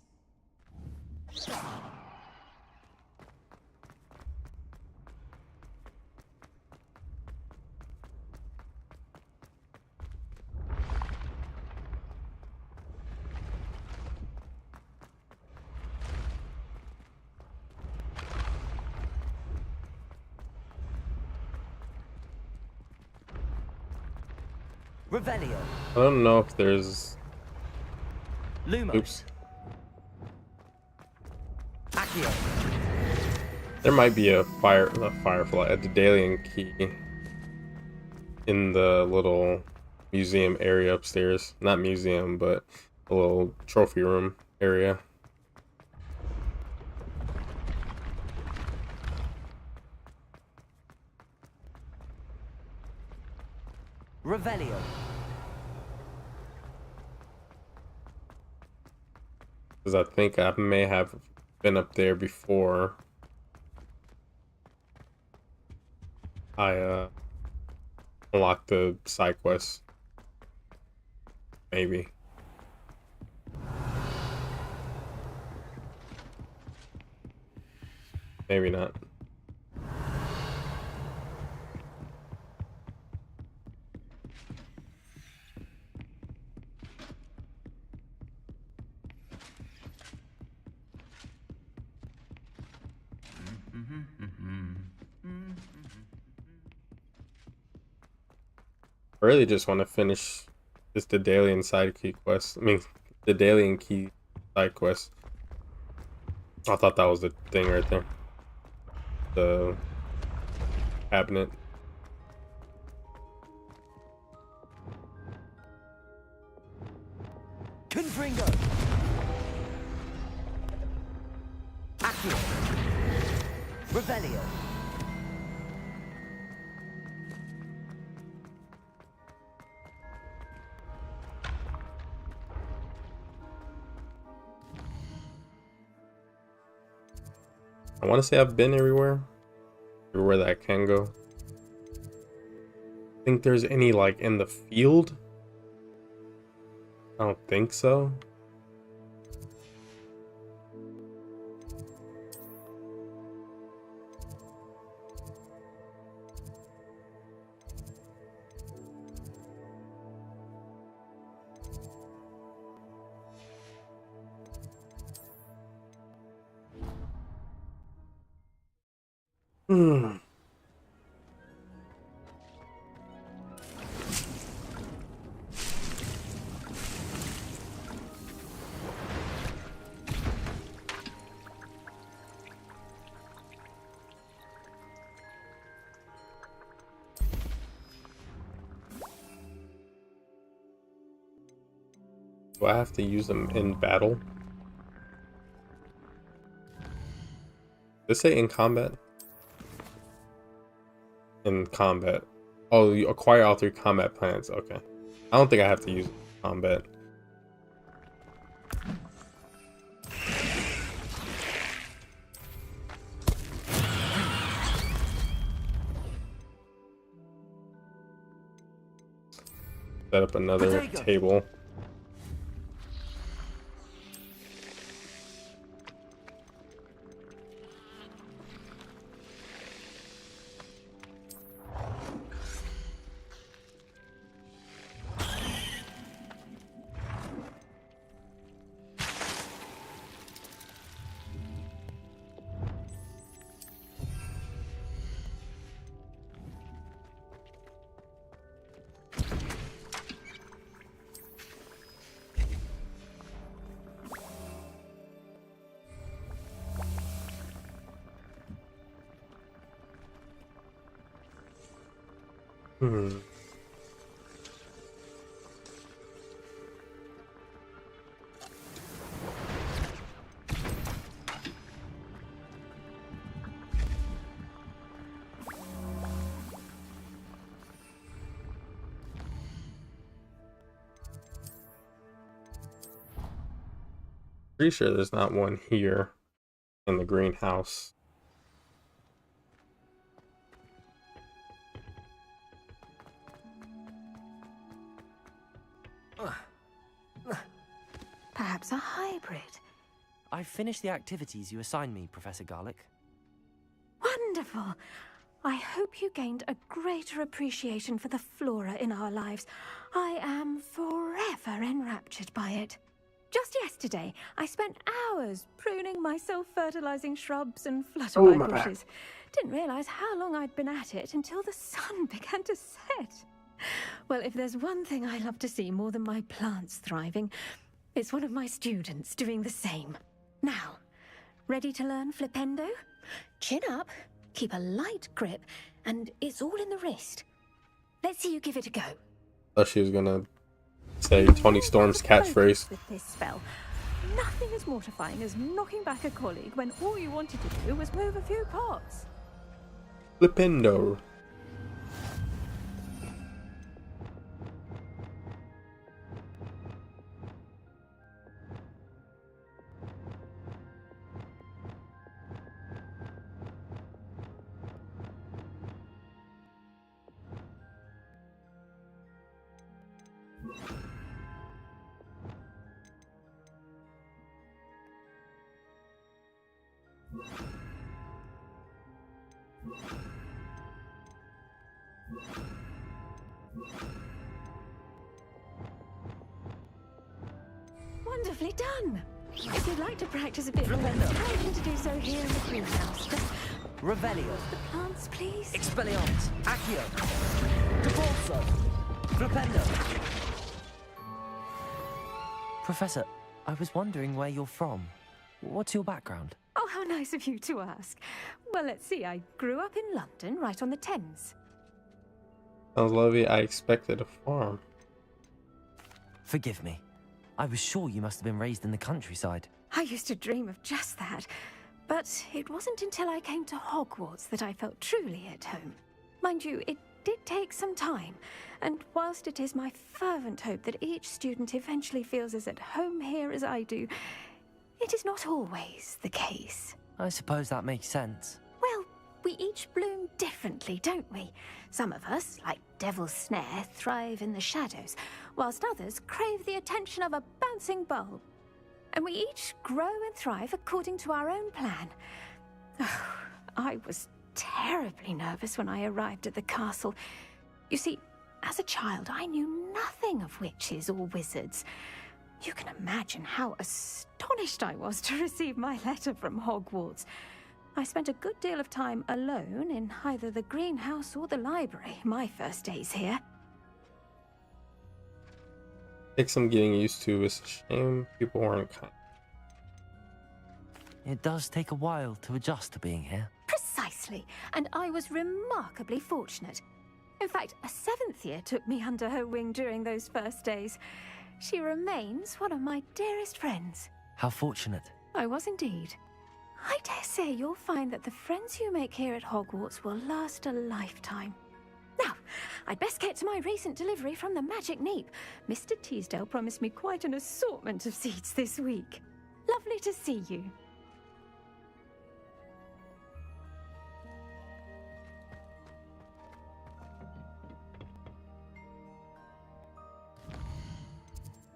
Revelio. I don't know if there's. Lumos. Oops. Accio. There might be a firefly, a Daedalian key in the little museum area upstairs. Not museum, but a little trophy room area. Revelio. Because I think I may have been up there before I unlocked the side quest. Maybe. Maybe not. I really just want to finish this Daedalian side key quest. I mean, the Daedalian key side quest. I thought that was the thing right there. The cabinet. Confringo. Accio. Revelio. I want to say I've been everywhere that I can go. Think there's any like in the field? I don't think so. Hmm. Do I have to use them in battle? Does it say in combat? In combat. Oh, you acquire all 3 combat plans. Okay. I don't think I have to use combat. Set up another table. Hmm. Pretty sure there's not one here in the greenhouse. Perhaps a hybrid. I've finished the activities you assigned me, Professor Garlick. Wonderful. I hope you gained a greater appreciation for the flora in our lives. I am forever enraptured by it. Just yesterday, I spent hours pruning my self-fertilizing shrubs and flutterby bushes. Didn't realize how long I'd been at it until the sun began to set. Well, if there's one thing I love to see more than my plants thriving, it's one of my students doing the same. Now, ready to learn Flipendo? Chin up, keep a light grip, and it's all in the wrist. Let's see you give it a go. Thought she was gonna say Tony Storm's catchphrase. With this spell, nothing as mortifying as knocking back a colleague when all you wanted to do was move a few pots. Flipendo. Wonderfully done. If you'd like to practice a bit more, I'm welcome to do so here in the greenhouse. Just Revelio. the plants, please. Expelliarmus. Accio. Capulso. Flipendo. Professor, I was wondering where you're from. What's your background? Oh, how nice of you to ask. Well, let's see. I grew up in London, right on the Thames. Sounds lovely. I expected a farm. Forgive me. I was sure you must have been raised in the countryside. I used to dream of just that. But it wasn't until I came to Hogwarts that I felt truly at home. Mind you, it did take some time. And whilst it is my fervent hope that each student eventually feels as at home here as I do, it is not always the case. I suppose that makes sense. Well, we each bloom differently, don't we? Some of us, like Devil's Snare, thrive in the shadows, whilst others crave the attention of a bouncing bulb. And we each grow and thrive according to our own plan. Oh, I was terribly nervous when I arrived at the castle. You see, as a child, I knew nothing of witches or wizards. You can imagine how astonished I was to receive my letter from Hogwarts. I spent a good deal of time alone in either the greenhouse or the library my first days here. Takes some getting used to. It's a shame people weren't kind. It does take a while to adjust to being here. Precisely, and I was remarkably fortunate. In fact, a 7th year took me under her wing during those first days. She remains one of my dearest friends. How fortunate. I was indeed. I dare say you'll find that the friends you make here at Hogwarts will last a lifetime. Now, I'd best get to my recent delivery from the Magic Neep. Mr. Teasdale promised me quite an assortment of seeds this week. Lovely to see you.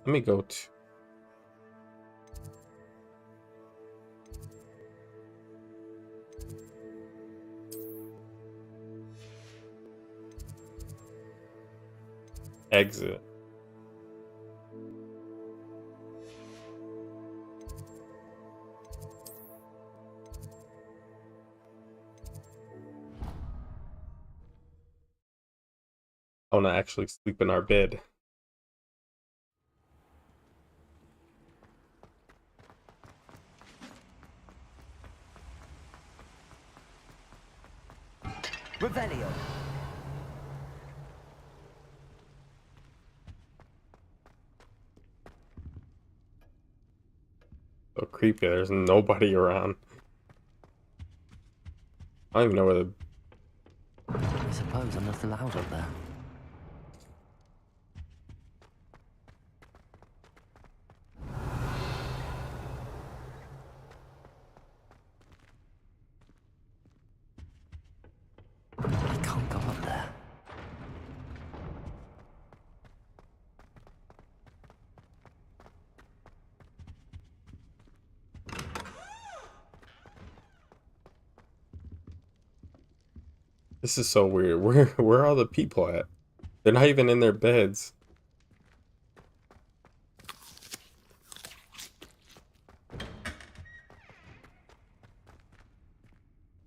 Let me go to. Exit. I want to actually sleep in our bed. Revelio. So creepy. There's nobody around. I don't even know where the. I suppose I'm not allowed up there. I can't go up there. This is so weird. Where are all the people at? They're not even in their beds.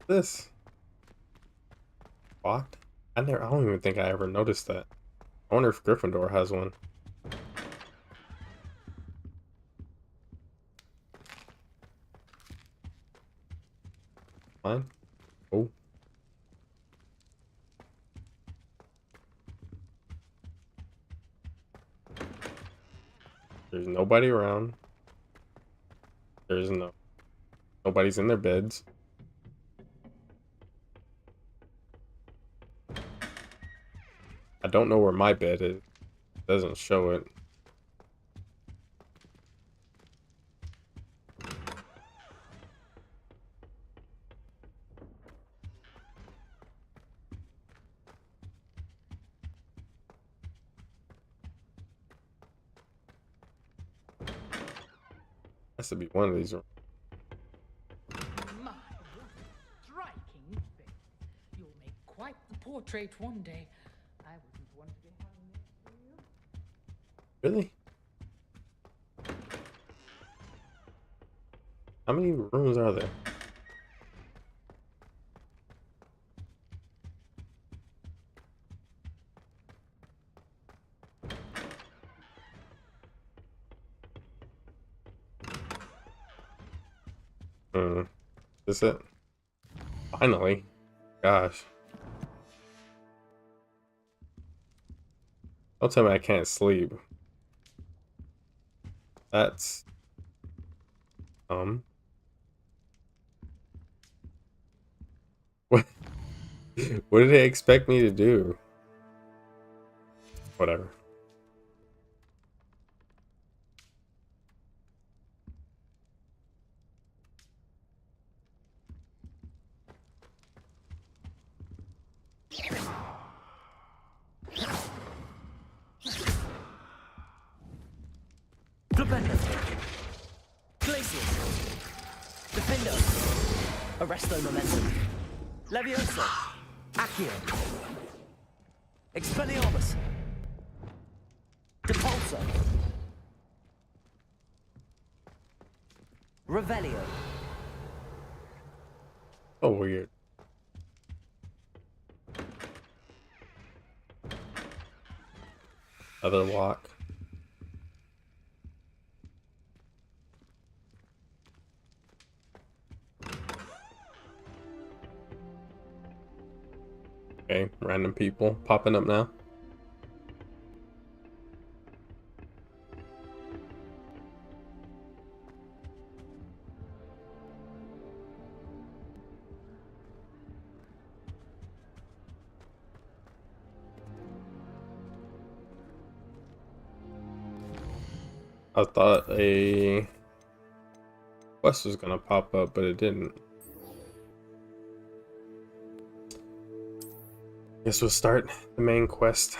This. What? I don't even think I ever noticed that. I wonder if Gryffindor has one. Fine. Oh. There's nobody around. There's nobody's in their beds. I don't know where my bed is. It doesn't show it. Has to be one of these rooms. My, striking face. You'll make quite the portrait one day. I wouldn't want to be having this for you. Really? How many rooms are there? Is it? Finally. Gosh. Don't tell me I can't sleep. That's... What? What did they expect me to do? Whatever. Arresto momentum. Levioso. Accio. Expelliarmus. Depulso. Revelio. Oh, weird. Other lock. Okay, random people popping up now. I thought a quest was gonna pop up, but it didn't. Guess we'll start the main quest.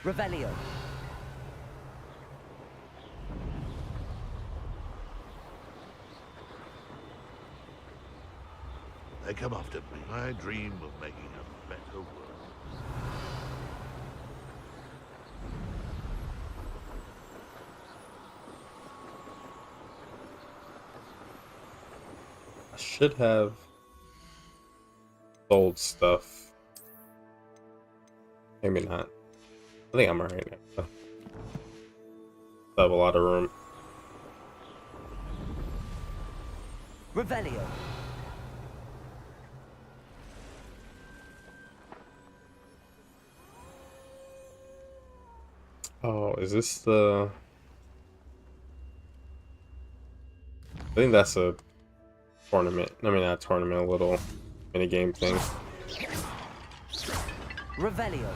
Revelio. They come after me. I dream of making a better world. I should have sold stuff. Maybe not. I think I'm alright now. I have a lot of room. Revelio. Oh, is this the... I think that's a tournament. I mean, not a tournament, a little mini-game thing. Revelio.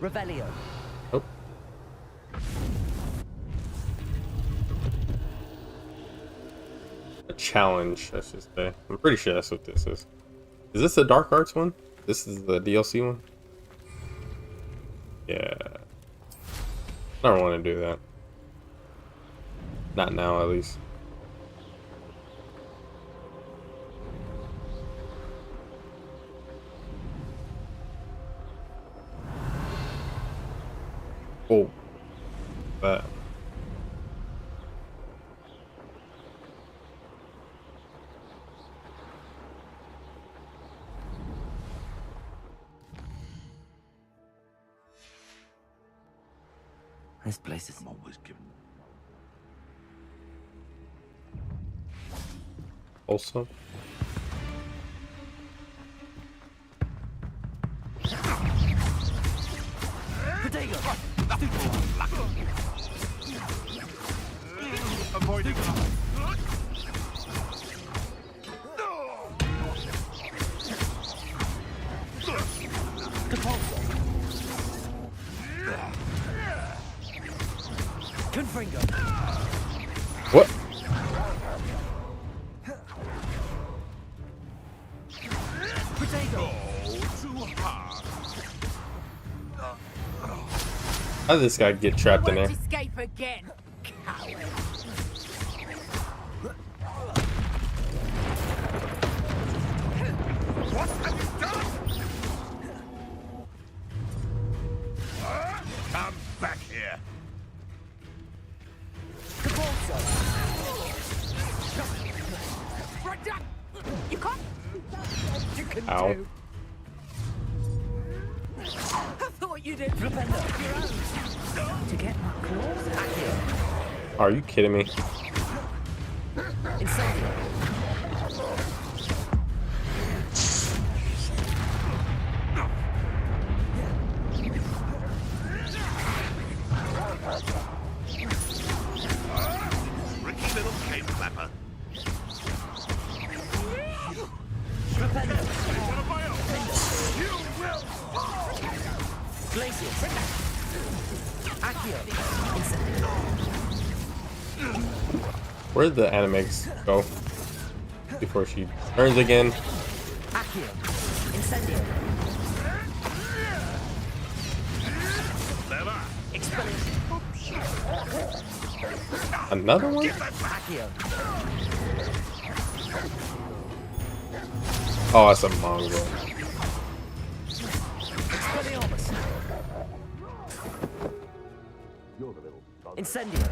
Revelio. Oh. A challenge, I should say. I'm pretty sure that's what this is. Is this the Dark Arts one? This is the DLC one? Yeah. I don't want to do that. Not now, at least. Oh. That. This place is... I'm always given. Also. Avoiding. What? How did this guy get trapped in there? Escape again, coward. What have you done? Come back here. You can't. You can Ow. do. I thought you did. Your own. To get my claws out. Are you kidding me? Ricky little cave clapper. You will fall. Glacier. Accio. Where'd the animax go? Before she turns again. Accio. Incendio. Another one? Accio. Oh, it's a mongrel. Expelliarmus. Incendio.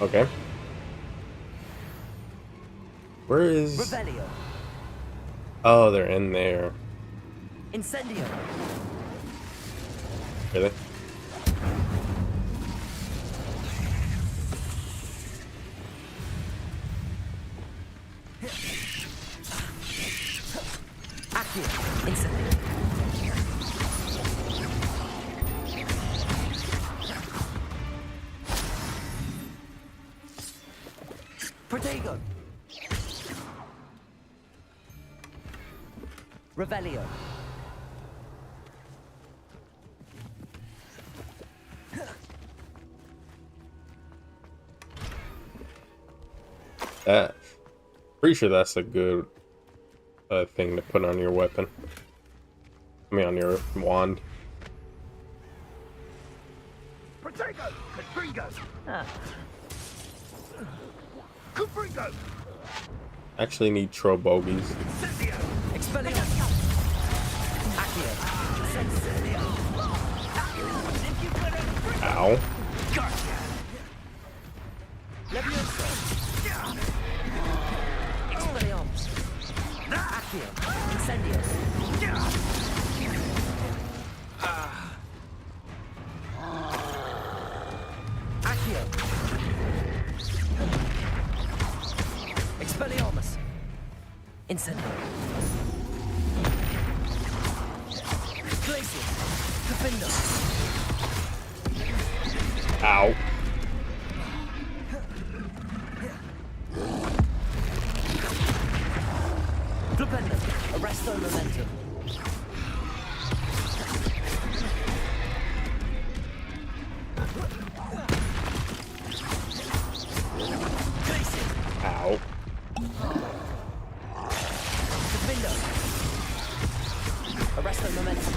Okay. Where is... Revelio. Oh, they're in there. Incendio. Really? Accio. Incendio. Protego. Revelio. Pretty sure that's a good thing to put on your weapon. I mean, on your wand. Protego! Confringo! Confringo! Actually need Trobogies. Expelliarmus. Accio. Incendio. Ow. Levioso. Expelliarmus. Accio. Incendio. Accio. Expelliarmus. Incendio. Glacius. Defender. Ow. Flipendo. Arresto momentum. Glacius. Ow. Defender. Arresto momentum.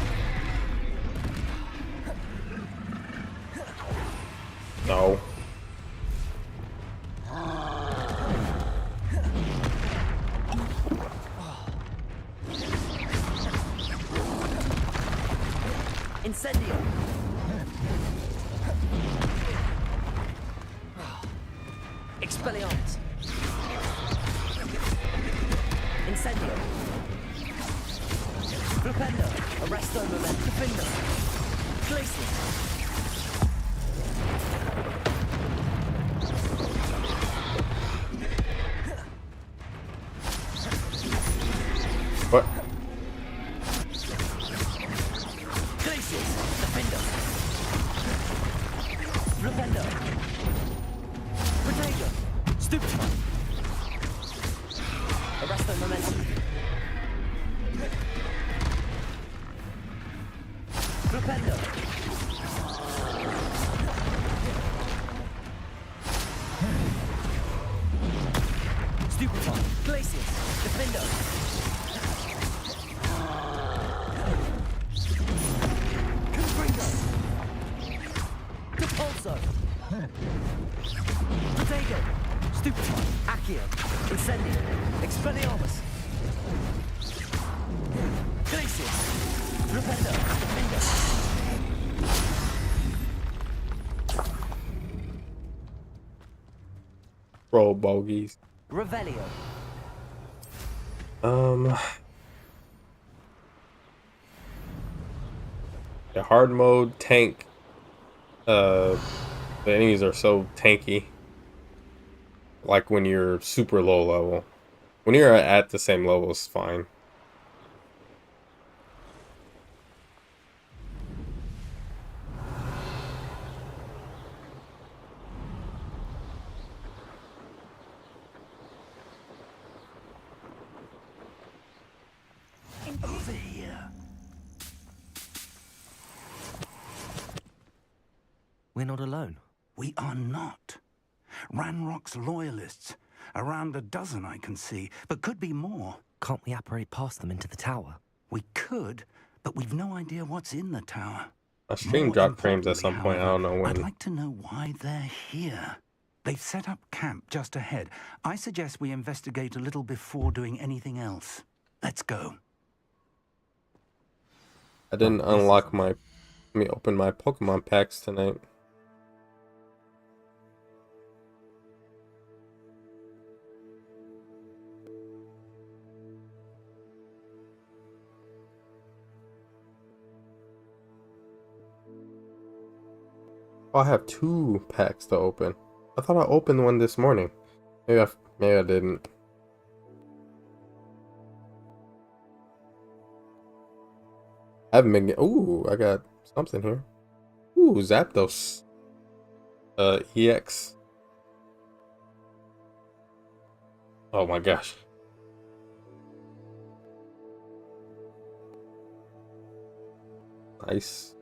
No. Incendio. Expelliarmus. Incendio. Flipendo. Arresto momentum. Defender. Glacius. What? Glacius. Defender. Flipendo. Protego. Stupefy. Arresto momentum. Flipendo. Stupefy. Glacius. Defender. Confringo. Repulso. Protego. Stupefy. Accio. Incendio. Expelliarmus. Glacius. Rependo. Defender. Roll bogeys. Revelio. The hard mode tank. The enemies are so tanky. Like when you're super low level. When you're at the same level, it's fine. Over here. We're not alone. We are not. Ranrock's loyalists. Around a dozen I can see, but could be more. Can't we apparate past them into the tower? We could, but we've no idea what's in the tower. A stream drop frames at some point. I don't know when. I'd like to know why they're here. They've set up camp just ahead. I suggest we investigate a little before doing anything else. Let's go. I didn't unlock my... Let me open my Pokemon packs tonight. Oh, I have 2 packs to open. I thought I opened one this morning. Maybe I didn't. I haven't been. Ooh, I got something here. Ooh, Zapdos. EX. Oh my gosh. Nice.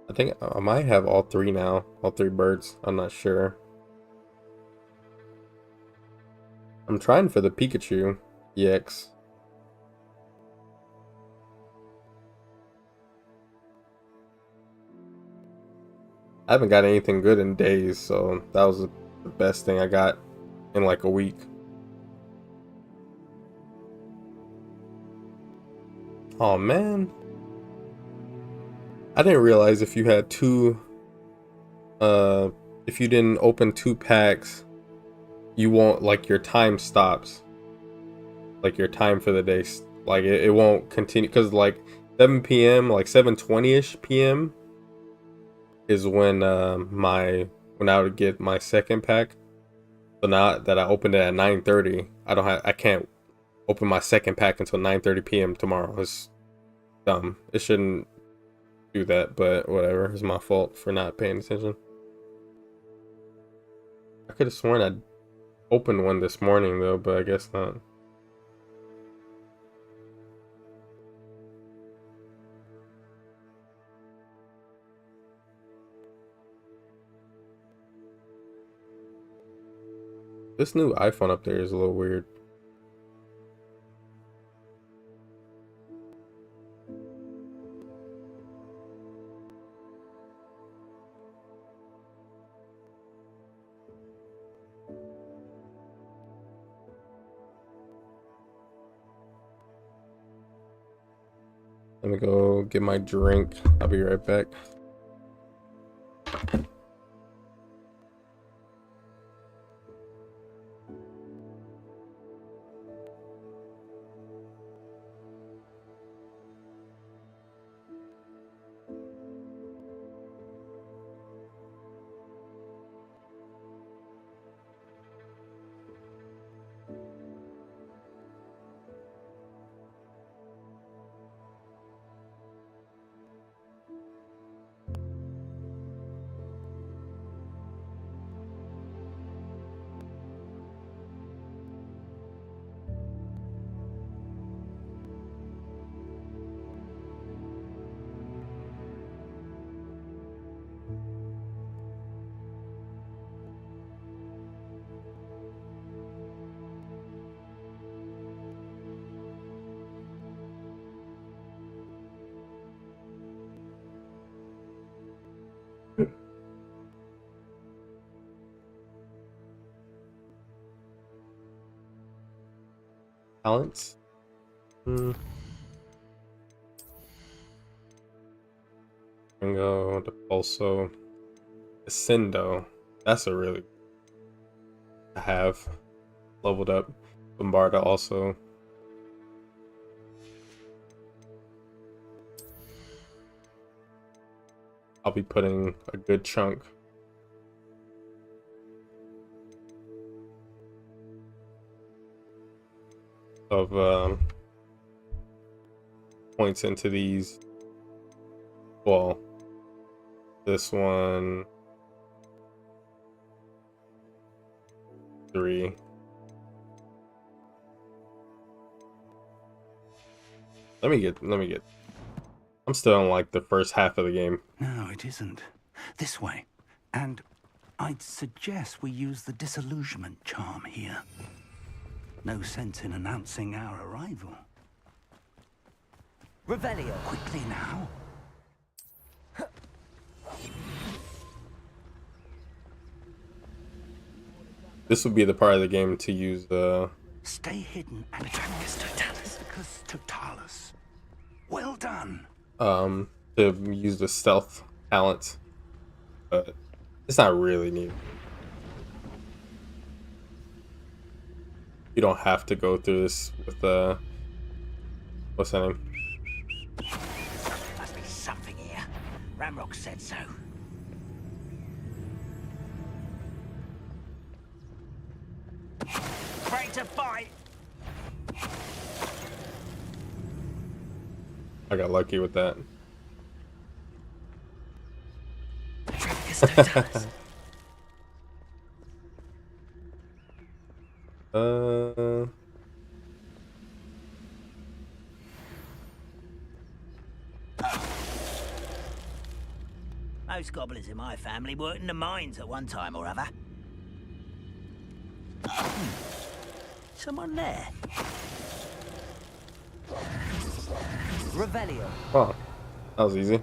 I think I might have all 3 now. All 3 birds. I'm not sure. I'm trying for the Pikachu EX. I haven't got anything good in days, so that was the best thing I got in like a week. Oh man. I didn't realize if you had 2 if you didn't open 2 packs, you won't, like, your time stops. Like your time for the day, like it won't continue, because like 7 p.m. like 7:20ish p.m. is when when I would get my second pack. So now that I opened it at 9:30, I can't open my second pack until 9:30 p.m. tomorrow. It's dumb. It shouldn't do that, but whatever. It's my fault for not paying attention. I could have sworn I opened one this morning though, but I guess not. This new iPhone up there is a little weird. Let me go get my drink. I'll be right back. Talents. And go to also Ascendo. That's a really I have leveled up. Bombarda also. I'll be putting a good chunk of points into these. Well, this one 3. Let me get I'm still in like the first half of the game. No, it isn't. This way. And I'd suggest we use the disillusionment charm here. No sense in announcing our arrival. Revelio. Quickly now. This would be the part of the game to use the. Stay hidden and Totalis. Well done. To use the stealth talent, but it's not really needed. You don't have to go through this with what's that name? Must be something here. Ramrock said so. Ready to fight. I got lucky with that. Most goblins in my family worked in the mines at one time or other. Someone there. Revelio. Oh, that was easy.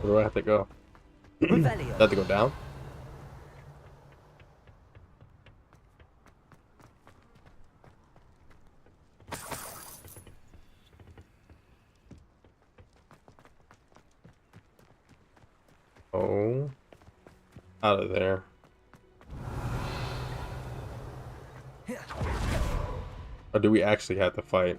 Where do I have to go? I have to go down? Oh. Out of there. Or do we actually have to fight?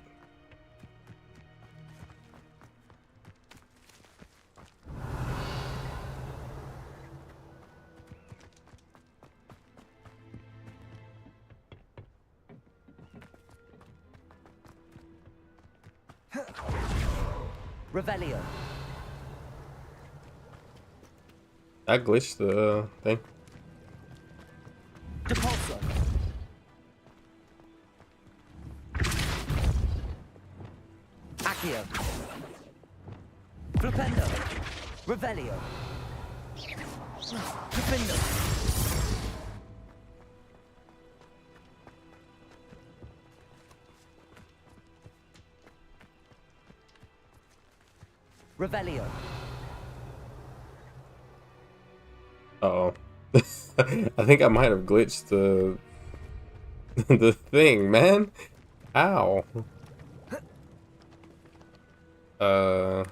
Revelio. That glitched the thing. Depulso. Accio. Flipendo. Revelio. Flipendo. Revelio. Uh-oh. I think I might have glitched the the thing, man. Ow. It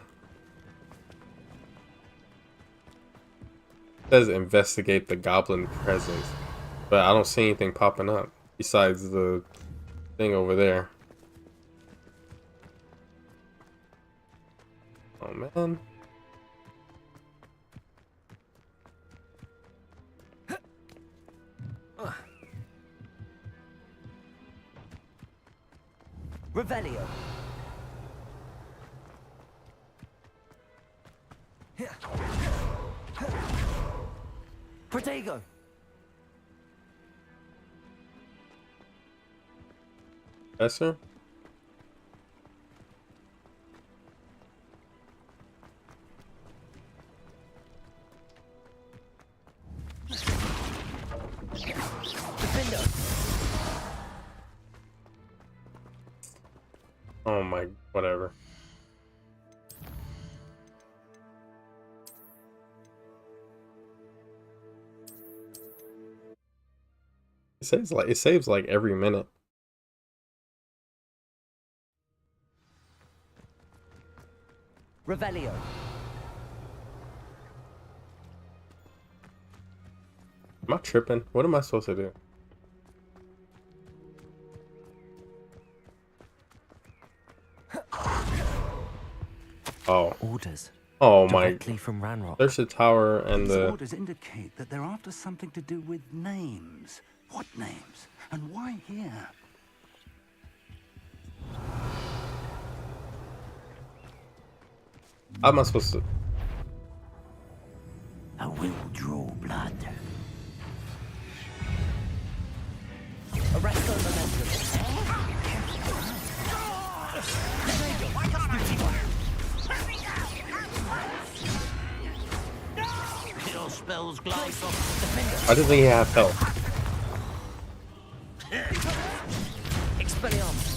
says investigate the goblin presence, but I don't see anything popping up besides the thing over there. Oh man. Revelio. Protego. Professor? Oh my, whatever. It saves like every minute. Revelio. Am I tripping? What am I supposed to do? Oh. Orders. Oh my. Directly from Ranrock. There's the tower and These the. orders indicate that they're after something to do with names. What names? And why here? How am I supposed to? I will draw blood. Arrest on momentum. Your spells glide off. I didn't think he had health. Expelliarmus.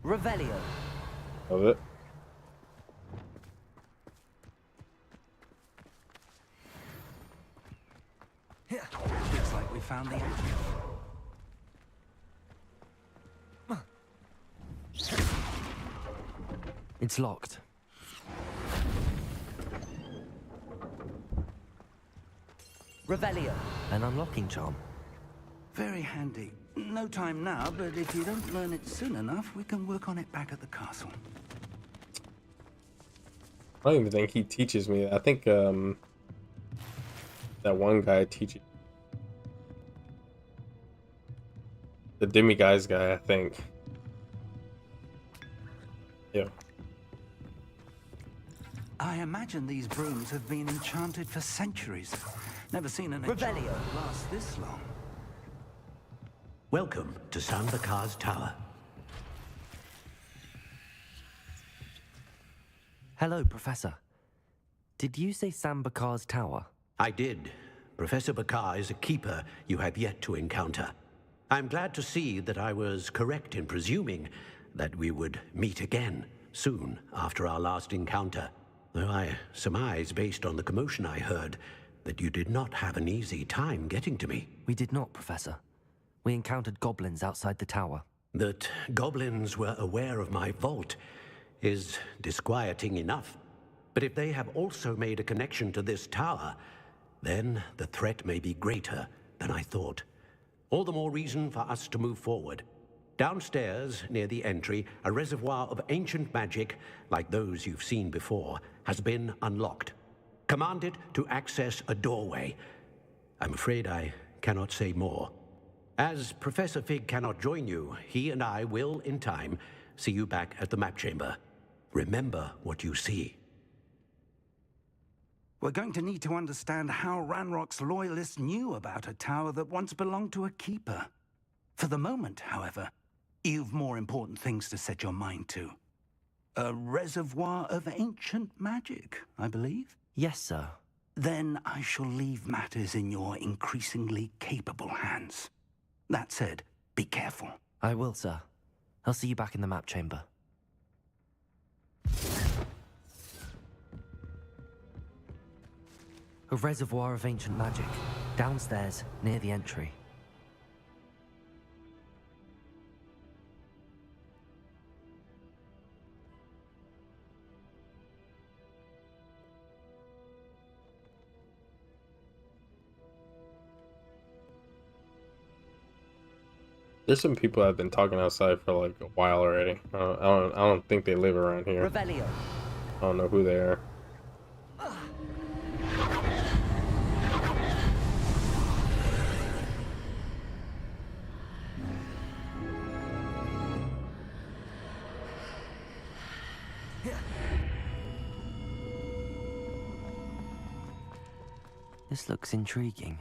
Revelio. Of it. Looks like we found the entrance. It's locked. Revelio. An unlocking charm. Very handy. No time now, but if you don't learn it soon enough, we can work on it back at the castle. I don't even think he teaches me. I think that one guy teaches. The demiguise guy, I think. Yeah. I imagine these brooms have been enchanted for centuries. Never seen an enchantment last this long. Welcome to Sambakar's Tower. Hello, Professor. Did you say Sambakar's Tower? I did. Professor Bakar is a keeper you have yet to encounter. I'm glad to see that I was correct in presuming that we would meet again soon after our last encounter, though I surmise, based on the commotion I heard, that you did not have an easy time getting to me. We did not, Professor. We encountered goblins outside the tower. That goblins were aware of my vault is disquieting enough. But if they have also made a connection to this tower, then the threat may be greater than I thought. All the more reason for us to move forward. Downstairs, near the entry, a reservoir of ancient magic, like those you've seen before, has been unlocked. Command it to access a doorway. I'm afraid I cannot say more. As Professor Fig cannot join you, he and I will, in time, see you back at the map chamber. Remember what you see. We're going to need to understand how Ranrock's loyalists knew about a tower that once belonged to a keeper. For the moment, however, you've more important things to set your mind to. A reservoir of ancient magic, I believe? Yes, sir. Then I shall leave matters in your increasingly capable hands. That said, be careful. I will, sir. I'll see you back in the map chamber. A reservoir of ancient magic. Downstairs, near the entry. There's some people that have been talking outside for like a while already. I don't think they live around here. Revelio. I don't know who they are. This looks intriguing.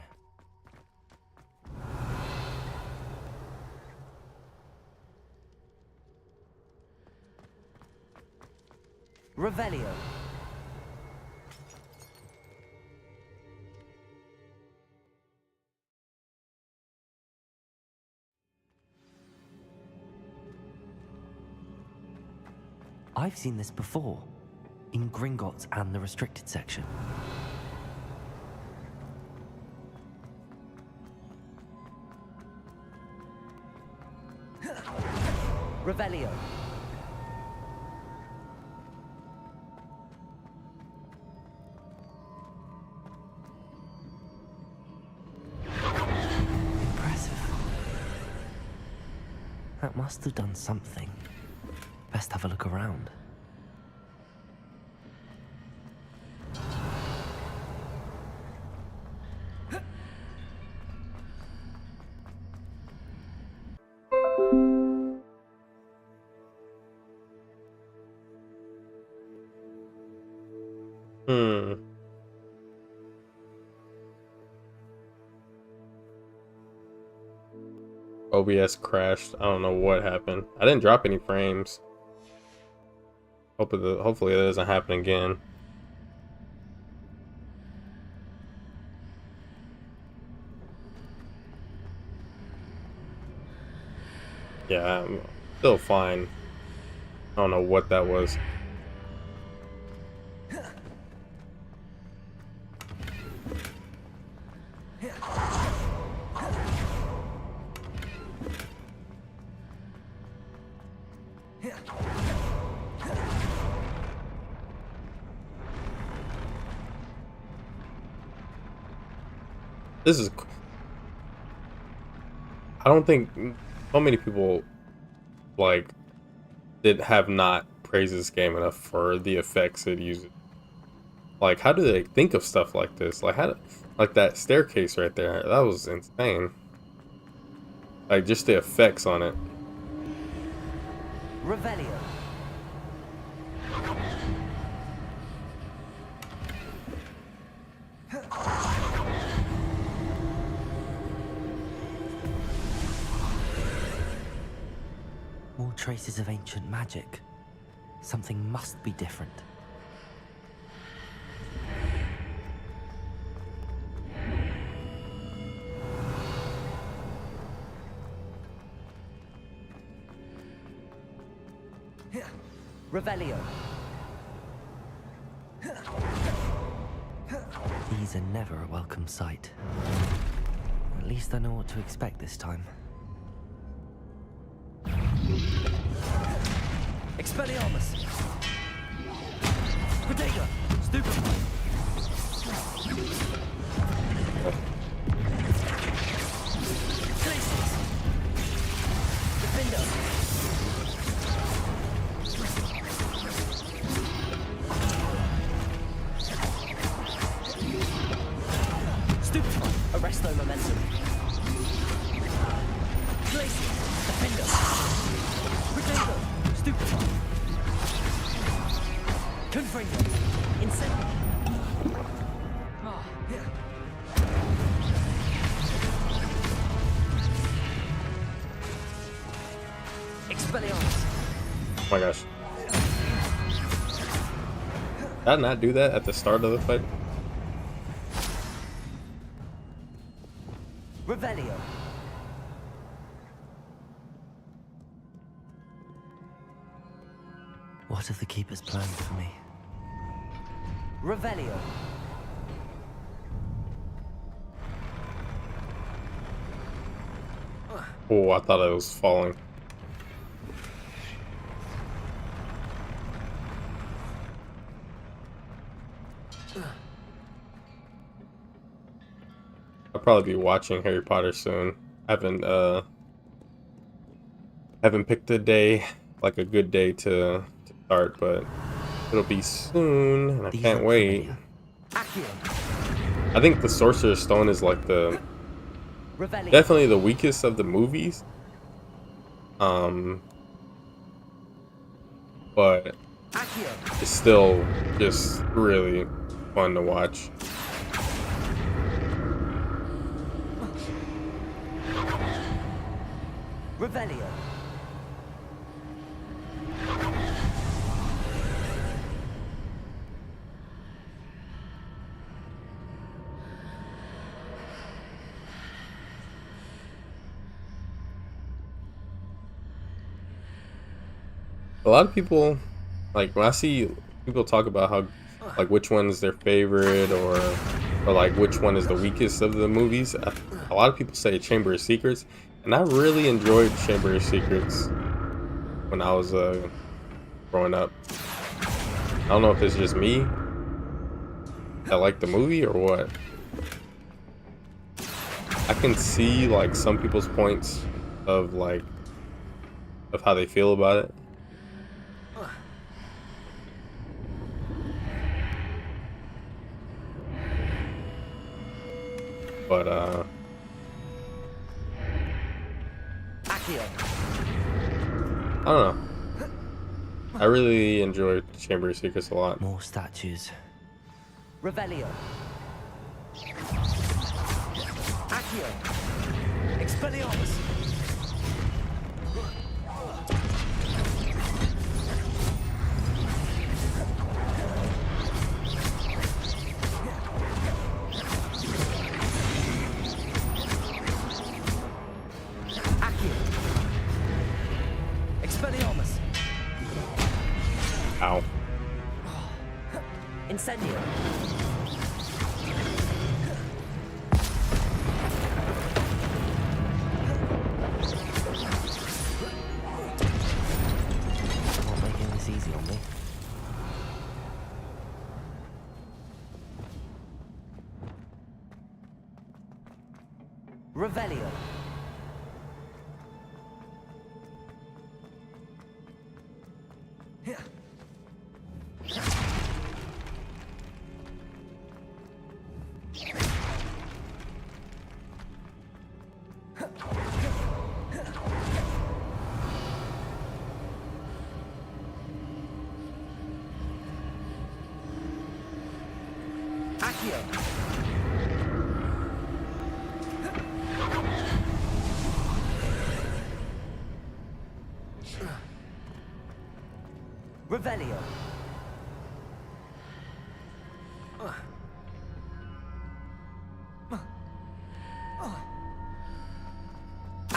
Revelio. I've seen this before, in Gringotts and the restricted section. Revelio. must have done something. Best have a look around. OBS crashed. I don't know what happened. I didn't drop any frames. Hopefully that doesn't happen again. Yeah, I'm still fine. I don't know what that was. This is... I don't think so many people like have not praised this game enough for the effects it uses. Like, how do they think of stuff like this? Like, like that staircase right there, that was insane. Like, just the effects on it. Revelio. More traces of ancient magic. Something must be different. Revelio. These are never a welcome sight. At least I know what to expect this time. Expelliarmus! Protego! Stupefy! Glacius! Defender! Stupefy! Arresto momentum! Glacius! Defender! Protego! Stupefy! Confringo! Incendio! Expelliarmus! Oh my gosh. Did I not do that at the start of the fight? Revelio! What have the Keepers planned for me? Revelio! Oh, I thought I was falling. I'll probably be watching Harry Potter soon. I haven't picked a day, like a good day to start, but it'll be soon, and I can't wait. I think the Sorcerer's Stone is like definitely the weakest of the movies. But it's still just really fun to watch. Revelio. A lot of people, like, when I see people talk about how, like, which one is their favorite, or like which one is the weakest of the movies, a lot of people say Chamber of Secrets, and I really enjoyed Chamber of Secrets when I was growing up. I don't know if it's just me that like the movie or what. I can see like some people's points of like of how they feel about it. But I don't know. I really enjoyed Chamber of Secrets a lot. More statues. Revelio. Accio. Expelliarmus. Accio. Expelliarmus. Ow. Incendio. Not making this easy on me. Revelio. Accio. Revelio.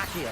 Accio.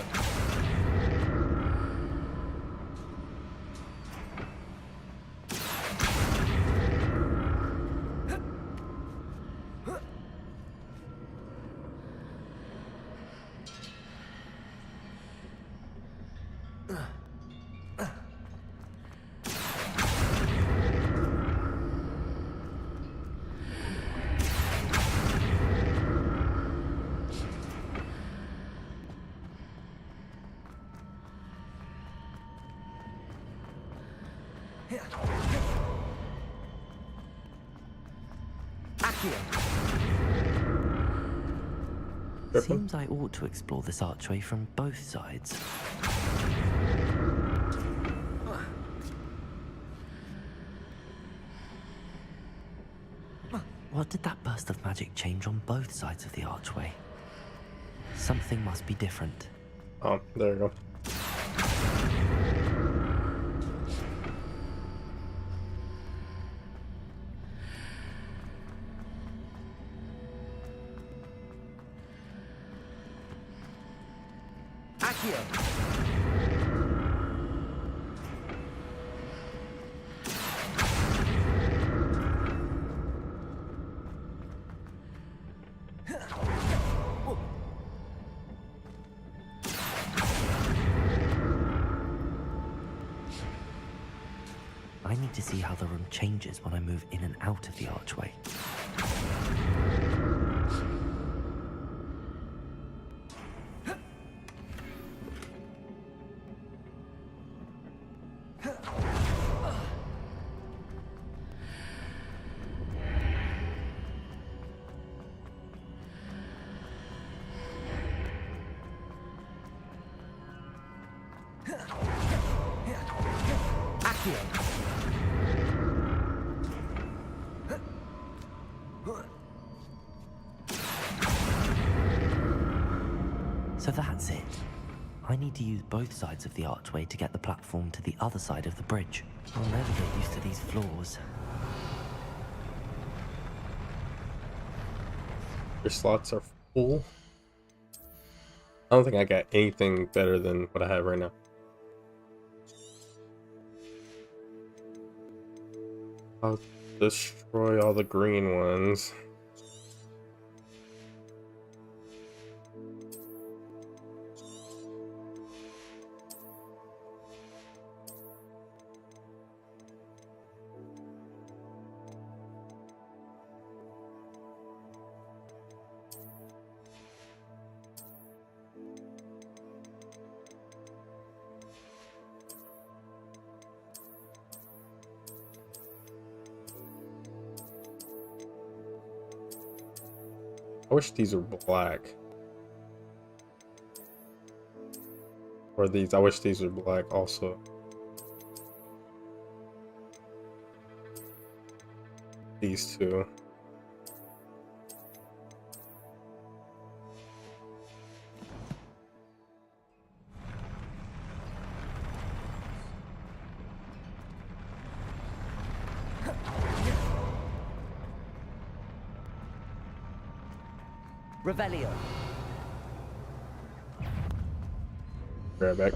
Seems I ought to explore this archway from both sides. What did that burst of magic change on both sides of the archway? Something must be different. Oh, there you go. I need to see how the room changes when I move in and out of the archway. So that's it. I need to use both sides of the archway to get the platform to the other side of the bridge. I'll never get used to these floors. Your slots are full. I don't think I got anything better than what I have right now. I'll destroy all the green ones. I wish these were black. Or these, I wish these were black also. These two. Revelio. Right back.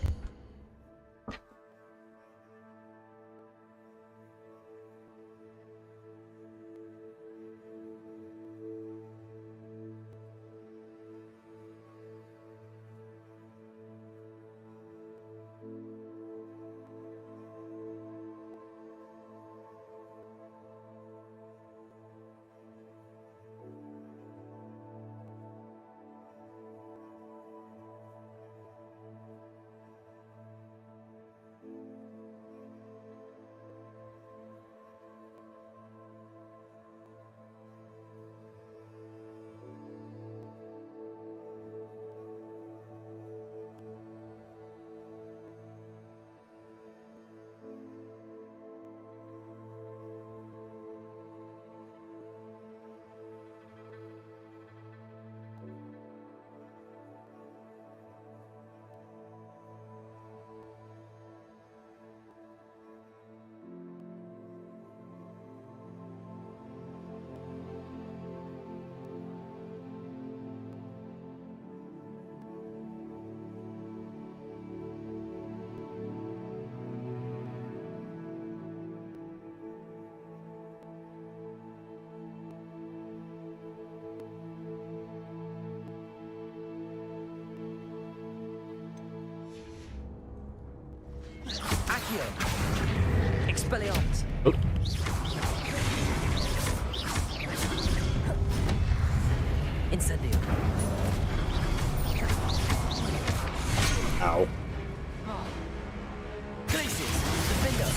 Accio. Expelliarmus. Oh. Incendio. Ow. Glacius. Defender.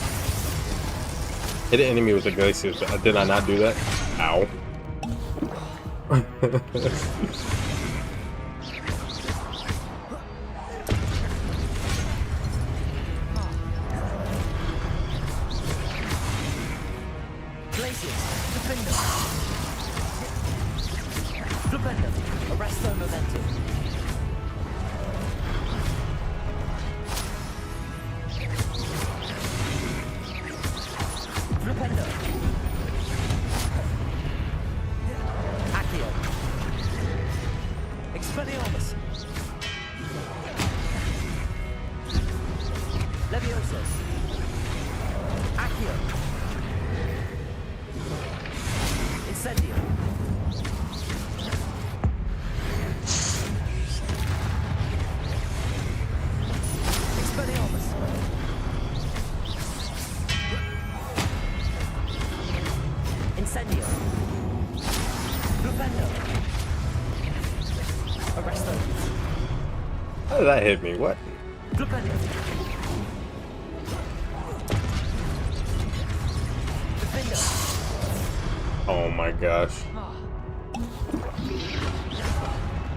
Hit an enemy with a Glacius. Did I not do that? Ow. Glacius. Defender. Flipendo. Arresto momentum. Flipendo. Accio. Expelliarmus. Leviosus. Accio. Incendio. Expelliarmus. Incendio. Flipendo. Arresto. How did that hit me? What? Flipendo. Defender. Oh my gosh.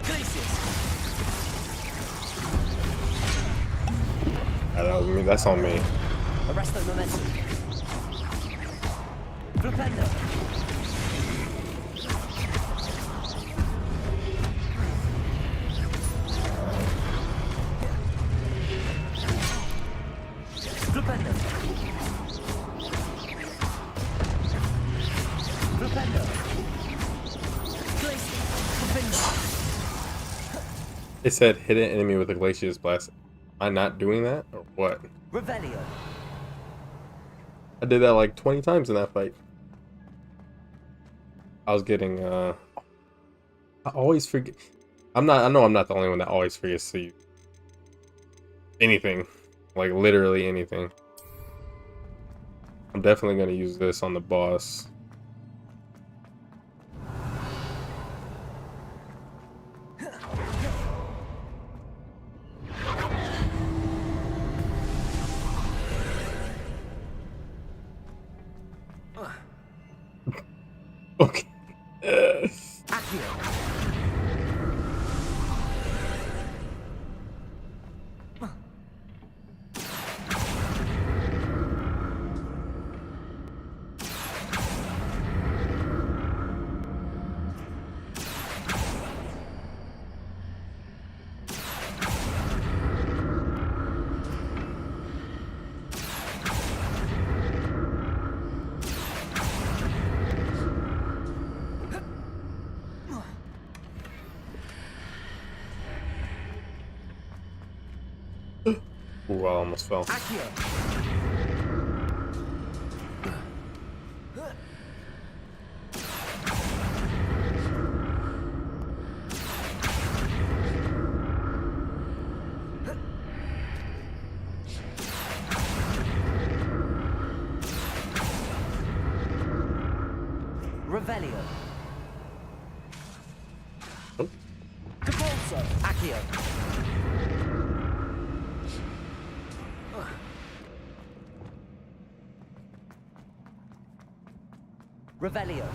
Glacius. That was me. That's on me. Arresto momentum. Flipendo. Flipendo. Flipendo. Glacius. Defender. It said hit an enemy with a Glacius Blast. Am I not doing that? Or what? Revelio. I did that like 20 times in that fight. I was getting I always forget. I know I'm not the only one that always forgets to use anything. Like literally anything. I'm definitely gonna use this on the boss. Okay. Accio. Ooh, I almost fell. Revelio. Oh. Depulso. Accio. Revelio.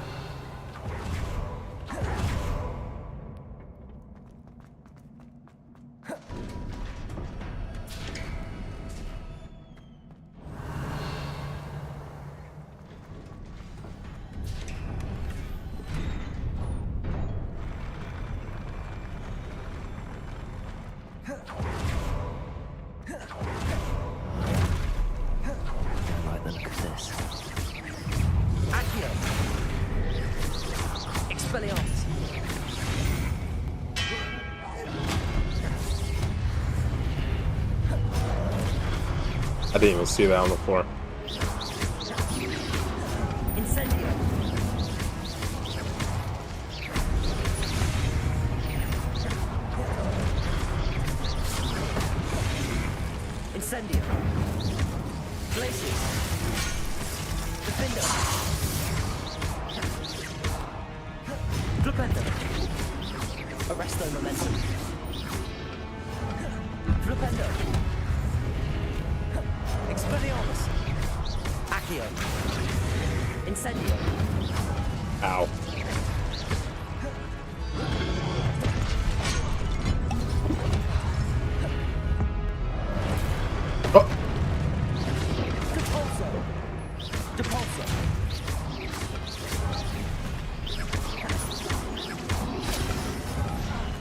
I like the look of this. Accio. Expelliarmus. I didn't even see that on the floor. Incendio. Incendio. Glacius. Defender. Flipendo. Arresto momentum. Flipendo. Expelliarmus. Accio. Incendio. Ow. Oh. Depulso. Depulso.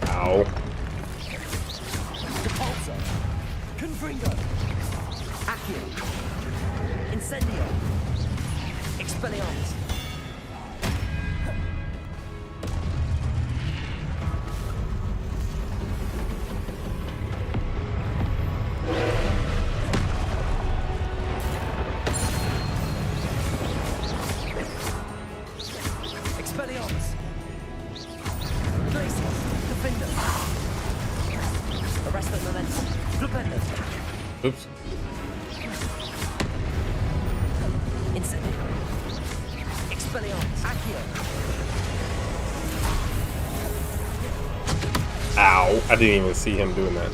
Ow. Depulso. Confringo. Accio. Incendio. Expelliarmus. Expelliarmus. Glacius. Defender. Arresto momentum. Flipendo. Oops. Incendio. Expelliarmus. Accio. Ow. I didn't even see him doing that.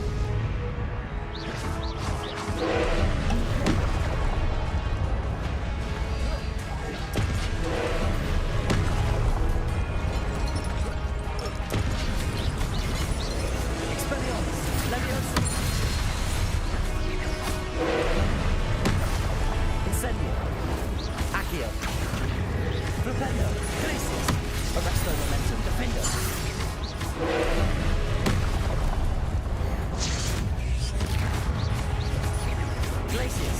Expelliarmus. Leviosa. Incendio. Accio. Flipendo. Glacius. Arresto momentum. Defender. Glacius.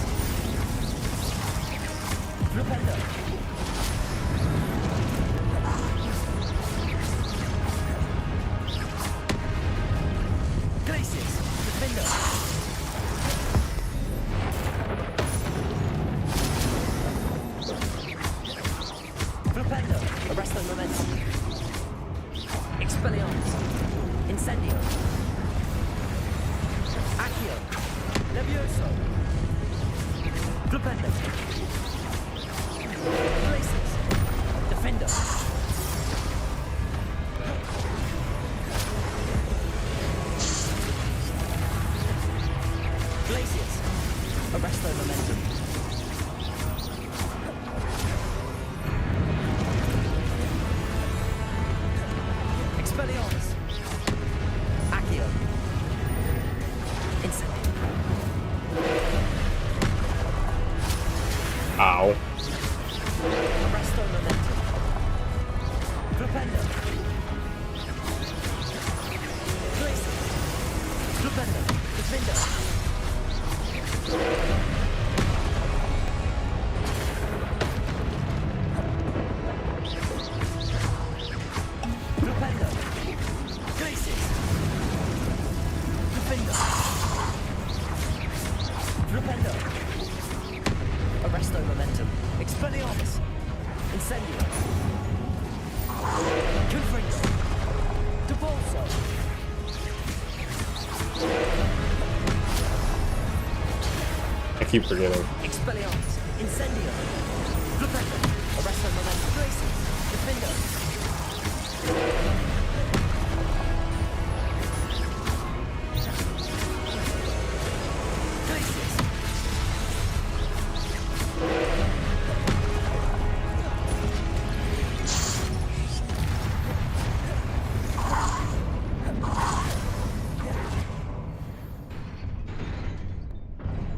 Flipendo. Glacius. Defender. Flipendo. Arresto momentum. Expelliarmus. Incendio. Accio. Levioso. Flipendo. Glacius. Defender. Glacius. Arresto momentum. Expelliarmus. Accio. Incendio. Ow. Arresto momentum. Flipendo. Glacius. Flipendo. Defender. Flipendo. Glacius. Defender. Incendio. Confringo. Depulso. I keep forgetting. Expelliarmus. Incendio. Flipendo. Arresto momentum. Graces. Defendo.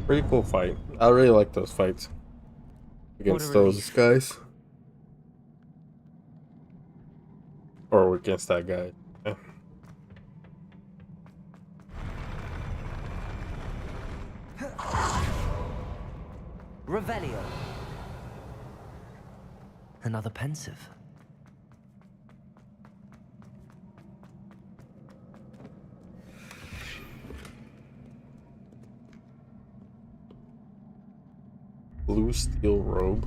Pretty cool fight. I really like those fights against those guys. Or against that guy. Yeah. Revelio. Another pensive. Blue steel robe.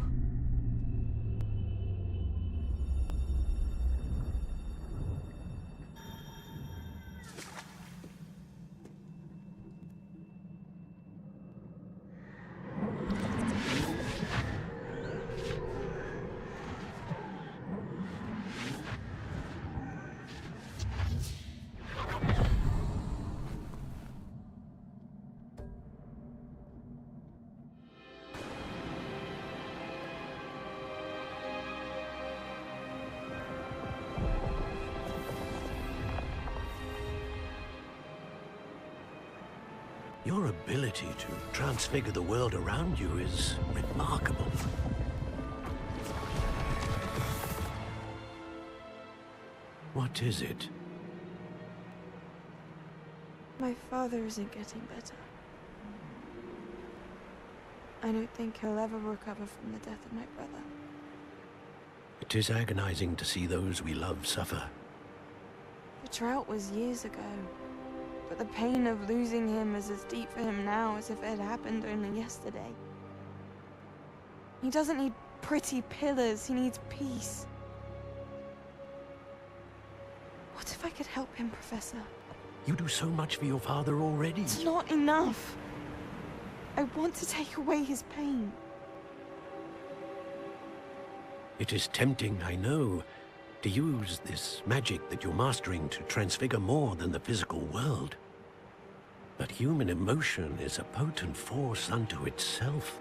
Your ability to transfigure the world around you is remarkable. What is it? My father isn't getting better. I don't think he'll ever recover from the death of my brother. It is agonizing to see those we love suffer. The drought was years ago, but the pain of losing him is as deep for him now as if it had happened only yesterday. He doesn't need pretty pillars, he needs peace. What if I could help him, Professor? You do so much for your father already. It's not enough. I want to take away his pain. It is tempting, I know, to use this magic that you're mastering to transfigure more than the physical world. But human emotion is a potent force unto itself.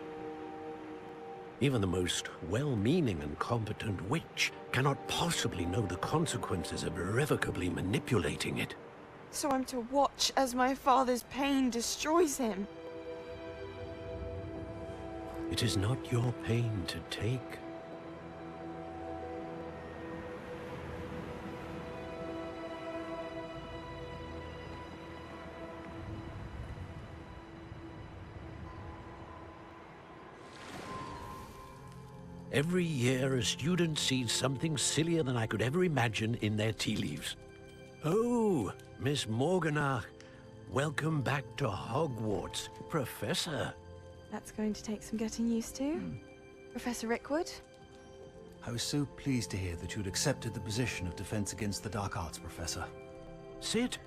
Even the most well-meaning and competent witch cannot possibly know the consequences of irrevocably manipulating it. So I'm to watch as my father's pain destroys him. It is not your pain to take. Every year, a student sees something sillier than I could ever imagine in their tea leaves. Oh, Miss Morganach, welcome back to Hogwarts, Professor. That's going to take some getting used to. Professor Rickwood? I was so pleased to hear that you'd accepted the position of Defense Against the Dark Arts, Professor. Sit,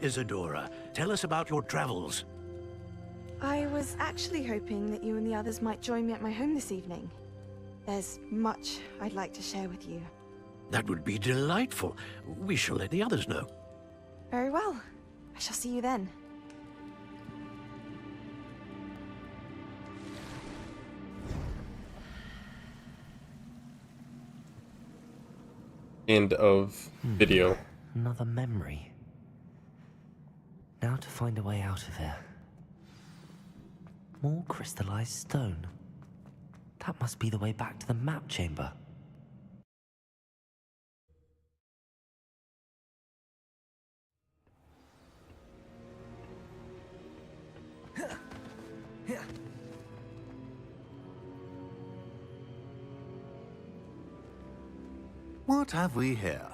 Isadora. Tell us about your travels. I was actually hoping that you and the others might join me at my home this evening. There's much I'd like to share with you. That would be delightful. We shall let the others know. Very well. I shall see you then. End of video. Another memory. Now to find a way out of here. More crystallized stone. That must be the way back to the map chamber. What have we here?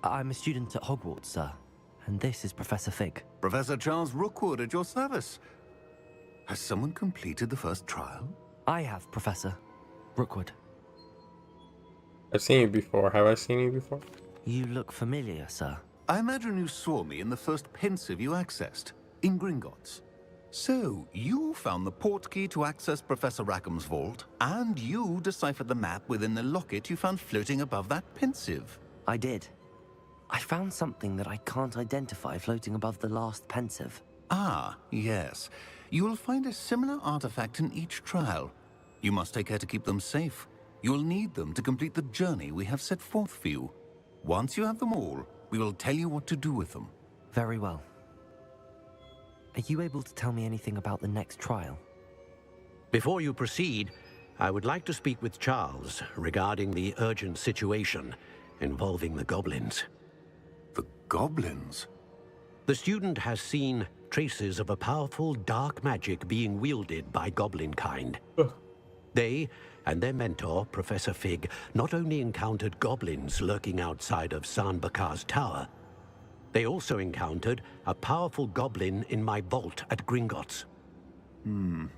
I'm a student at Hogwarts, sir. And this is Professor Fig. Professor Charles Rookwood at your service. Has someone completed the first trial? I have, Professor Rookwood. I've seen you before. Have I seen you before? You look familiar, sir. I imagine you saw me in the first pensive you accessed, in Gringotts. So, you found the portkey to access Professor Rackham's vault, and you deciphered the map within the locket you found floating above that pensive. I did. I found something that I can't identify floating above the last pensive. Ah, yes. You will find a similar artifact in each trial. You must take care to keep them safe. You will need them to complete the journey we have set forth for you. Once you have them all, we will tell you what to do with them. Very well. Are you able to tell me anything about the next trial? Before you proceed, I would like to speak with Charles regarding the urgent situation involving the goblins. The goblins? The student has seen traces of a powerful dark magic being wielded by goblin kind. They and their mentor, Professor Fig, not only encountered goblins lurking outside of San Bakar's tower, they also encountered a powerful goblin in my vault at Gringotts. I'm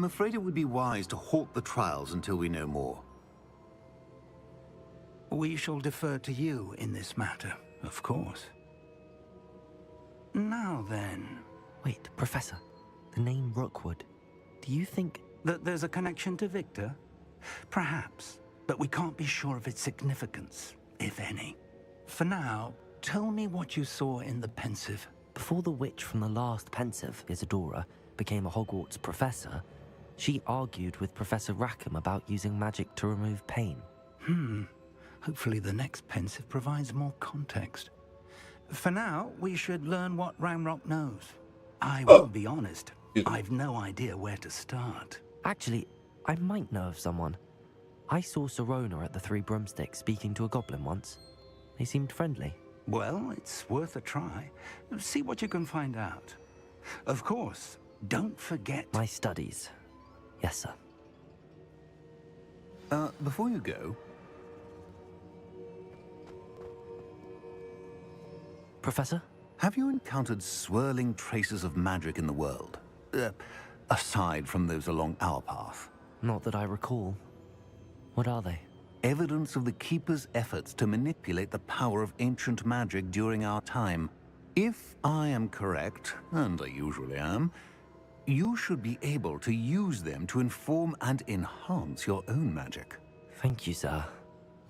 afraid it would be wise to halt the trials until we know more. We shall defer to you in this matter, of course. Now then... Wait, Professor. The name Rookwood. Do you think... that there's a connection to Victor? Perhaps, but we can't be sure of its significance, if any. For now, tell me what you saw in the pensive. Before the witch from the last pensive, Isadora, became a Hogwarts professor, she argued with Professor Rackham about using magic to remove pain. Hopefully the next pensive provides more context. For now, we should learn what Ranrock knows. I will be honest, I've no idea where to start. Actually, I might know of someone. I saw Sirona at the Three Broomsticks speaking to a goblin once. They seemed friendly. Well, it's worth a try. See what you can find out. Of course, don't forget... my studies. Yes, sir. Before you go... Professor? Have you encountered swirling traces of magic in the world? Aside from those along our path? Not that I recall. What are they? Evidence of the Keeper's efforts to manipulate the power of ancient magic during our time. If I am correct, and I usually am, you should be able to use them to inform and enhance your own magic. Thank you, sir.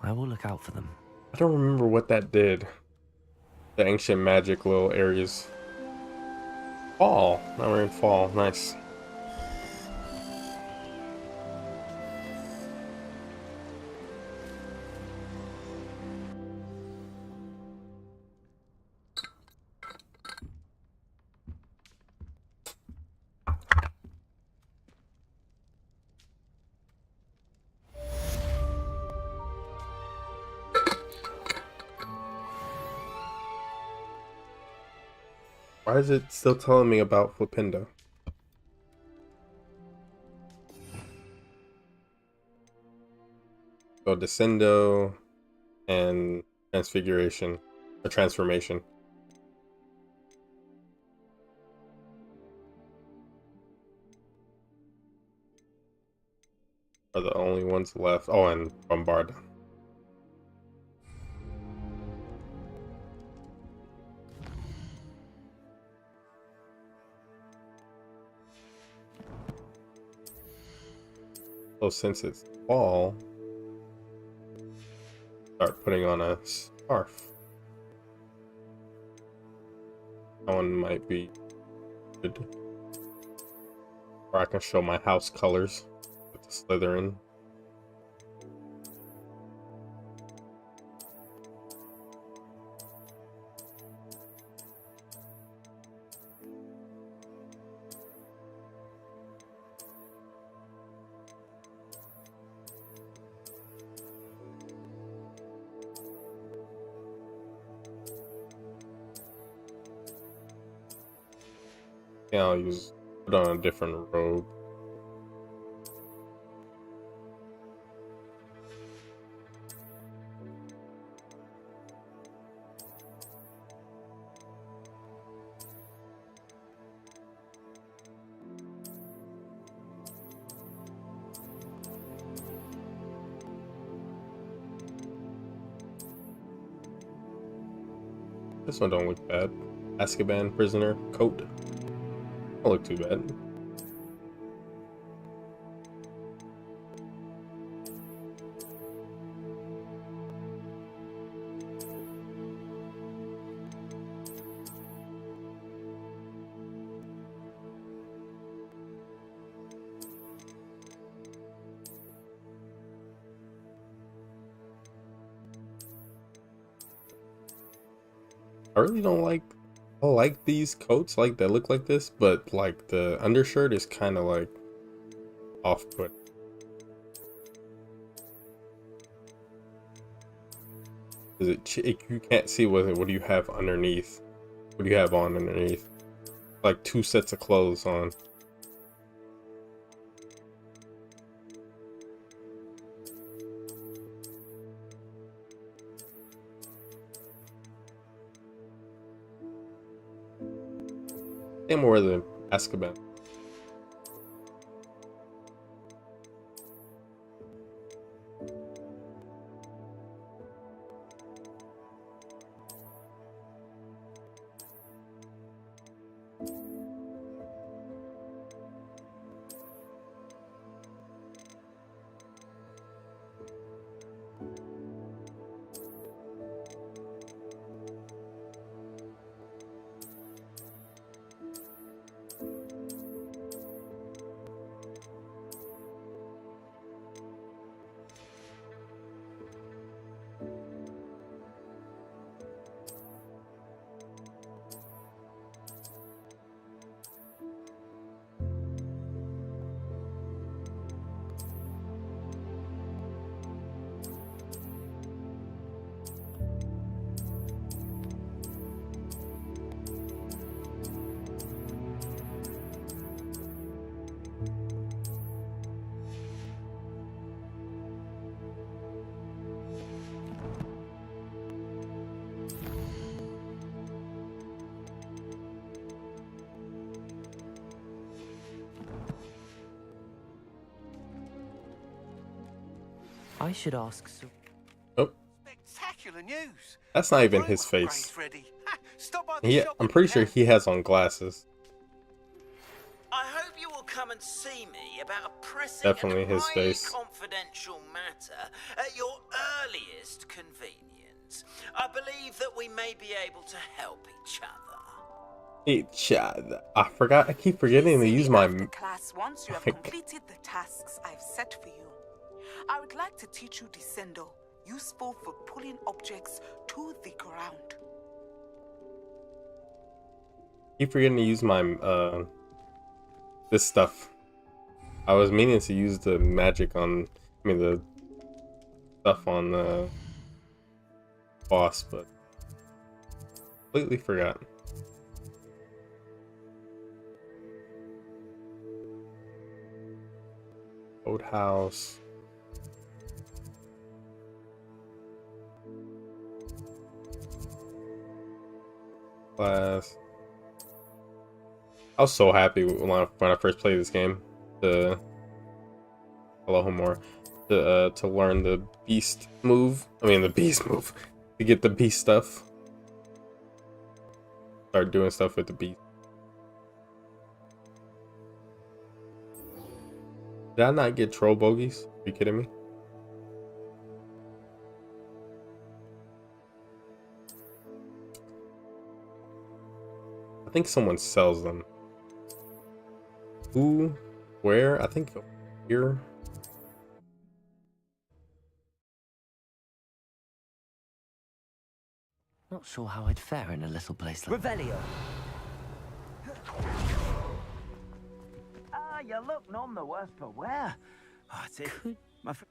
I will look out for them. I don't remember what that did. The ancient magic little areas. Fall. Now we're in fall. Nice. Why is it still telling me about Flipendo? So Descendo and Transfiguration, or Transformation. Are the only ones left. Oh, and Bombard. So since it's fall, start putting on a scarf. That one might be good. Or I can show my house colors with the Slytherin. Yeah, I'll put on a different robe. This one don't look bad. Azkaban prisoner coat. Don't look too bad. I really don't like. I like these coats like that look like this, but like the undershirt is kind of like off-put. You can't see what do you have underneath. What do you have on underneath? Like two sets of clothes on. Same more than Azkaban. I should ask. Oh, Spectacular news! that's not even his face. I'm pretty sure he has on glasses. I hope you will come and see me about a pressing Definitely and his highly face. confidential matter at your earliest convenience. I believe that we may be able to help each other. I forgot. I keep forgetting to use my. Class, once you have completed the tasks I've set for you, I would like to teach you Descendo, useful for pulling objects to the ground. Keep forgetting to use my this stuff. I was meaning to use the magic on. I mean the stuff on the boss, but completely forgot. Boathouse. Class. I was so happy when I first played this game. Hello more. To learn the beast move. I mean the beast move. To get the beast stuff. Start doing stuff with the beast. Did I not get troll bogeys? Are you kidding me? I think someone sells them. Who? Where? I think here. Not sure how I'd fare in a little place like Revelio. Ah, you look none the worse for wear. Oh, it's it. My friend.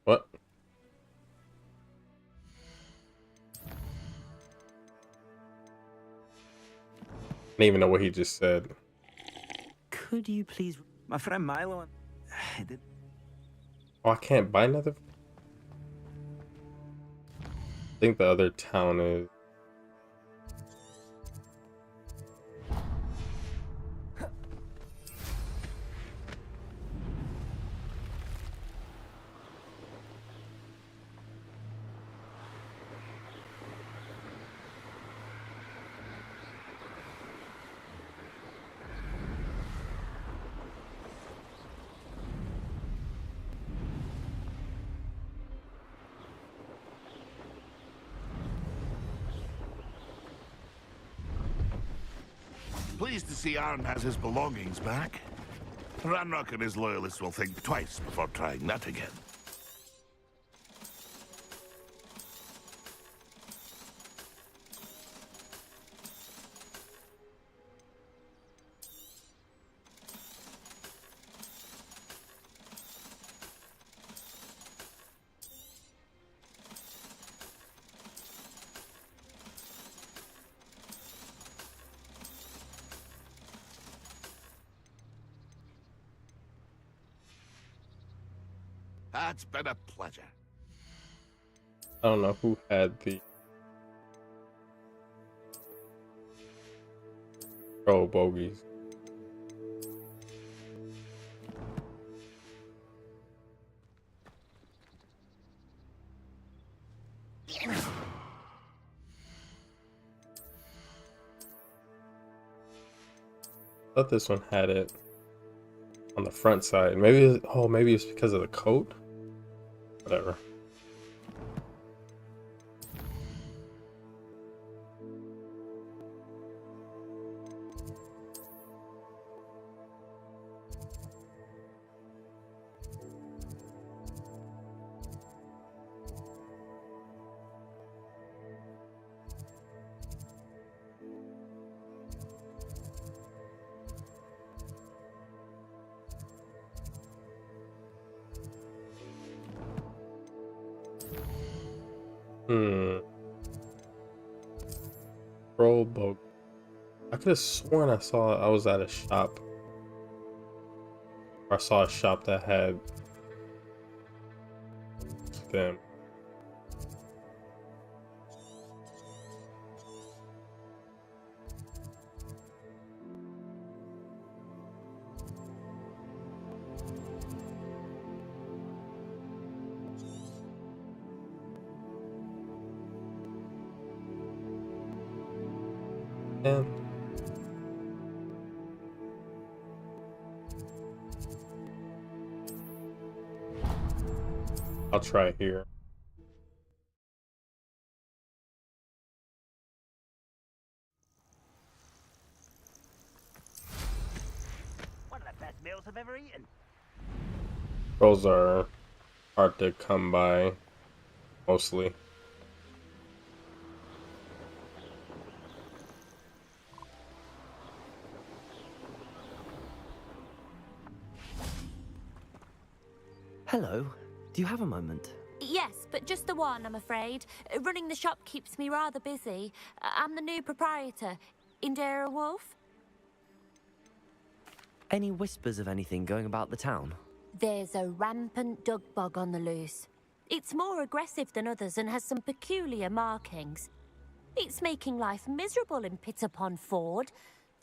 What? I didn't even know what he just said. Could you please? My friend Milo. Oh, I can't buy another. I think the other town is. pleased to see Arn has his belongings back. Ranrock and his loyalists will think twice before trying that again. It's been a pleasure. I don't know who had the bogeys. I thought this one had it on the front side. Maybe, oh, maybe it's because of the coat. Whatever. Troll boat. I could have sworn I was at a shop. Or I saw a shop that had them. Yeah. I'll try here. One of the best meals I've ever eaten. Trolls are hard to come by, mostly. Hello. Do you have a moment? Yes, but just the one, I'm afraid. Running the shop keeps me rather busy. I'm the new proprietor, Indira Wolf. Any whispers of anything going about the town? There's a rampant dug bug on the loose. It's more aggressive than others and has some peculiar markings. It's making life miserable in Pitterpond Ford.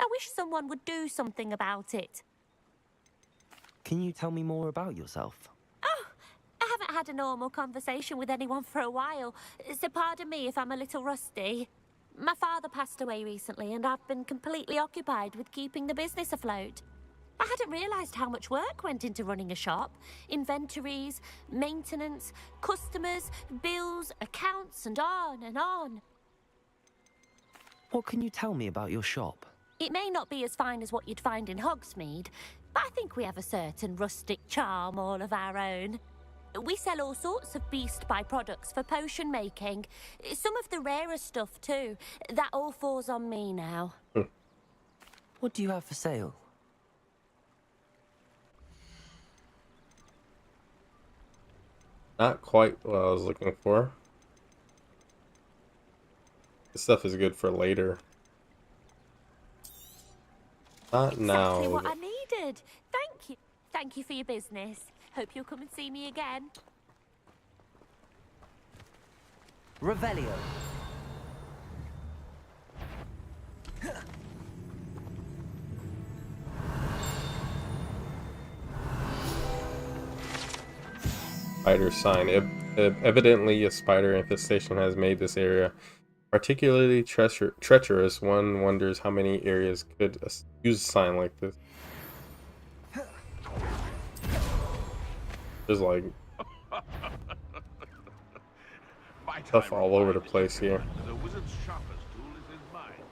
I wish someone would do something about it. Can you tell me more about yourself? I haven't had a normal conversation with anyone for a while, so pardon me if I'm a little rusty. My father passed away recently, and I've been completely occupied with keeping the business afloat. I hadn't realised how much work went into running a shop. Inventories, maintenance, customers, bills, accounts, and on and on. What can you tell me about your shop? It may not be as fine as what you'd find in Hogsmeade, but I think we have a certain rustic charm all of our own. We sell all sorts of beast byproducts for potion making. Some of the rarer stuff too. That all falls on me now. What do you have for sale? Not quite what I was looking for. This stuff is good for later. Not now. Exactly what I needed. Thank you. Thank you for your business. Hope you'll come and see me again. Revelio. Spider sign. Evidently, a spider infestation has made this area particularly treacherous. One wonders how many areas could use a sign like this. There's like stuff all over the place here. The wizard's sharpest tool is his mind.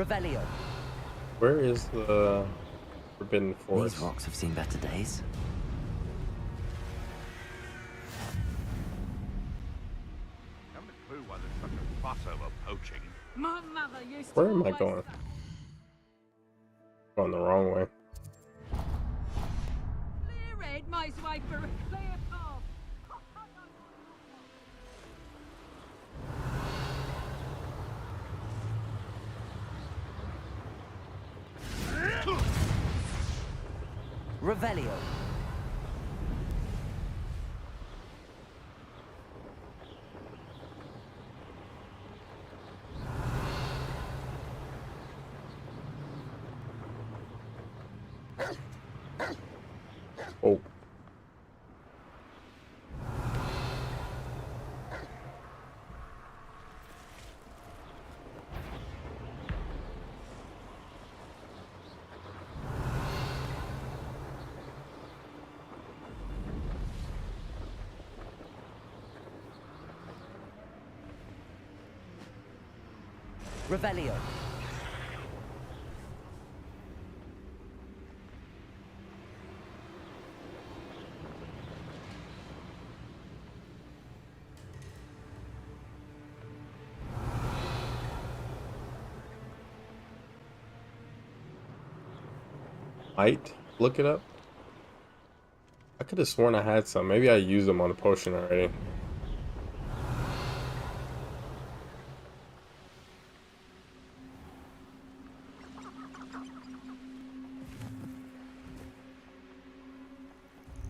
Revelio. Where is the Forbidden Forest? These rocks have seen better days. Haven't a clue why there's such a fuss over poaching. My mother used Where to am I always going? Going the wrong way. clear Ed Maze way for a clear path. Revelio. Oh. Revelio. Might look it up. I could have sworn I had some. Maybe I used them on a potion already.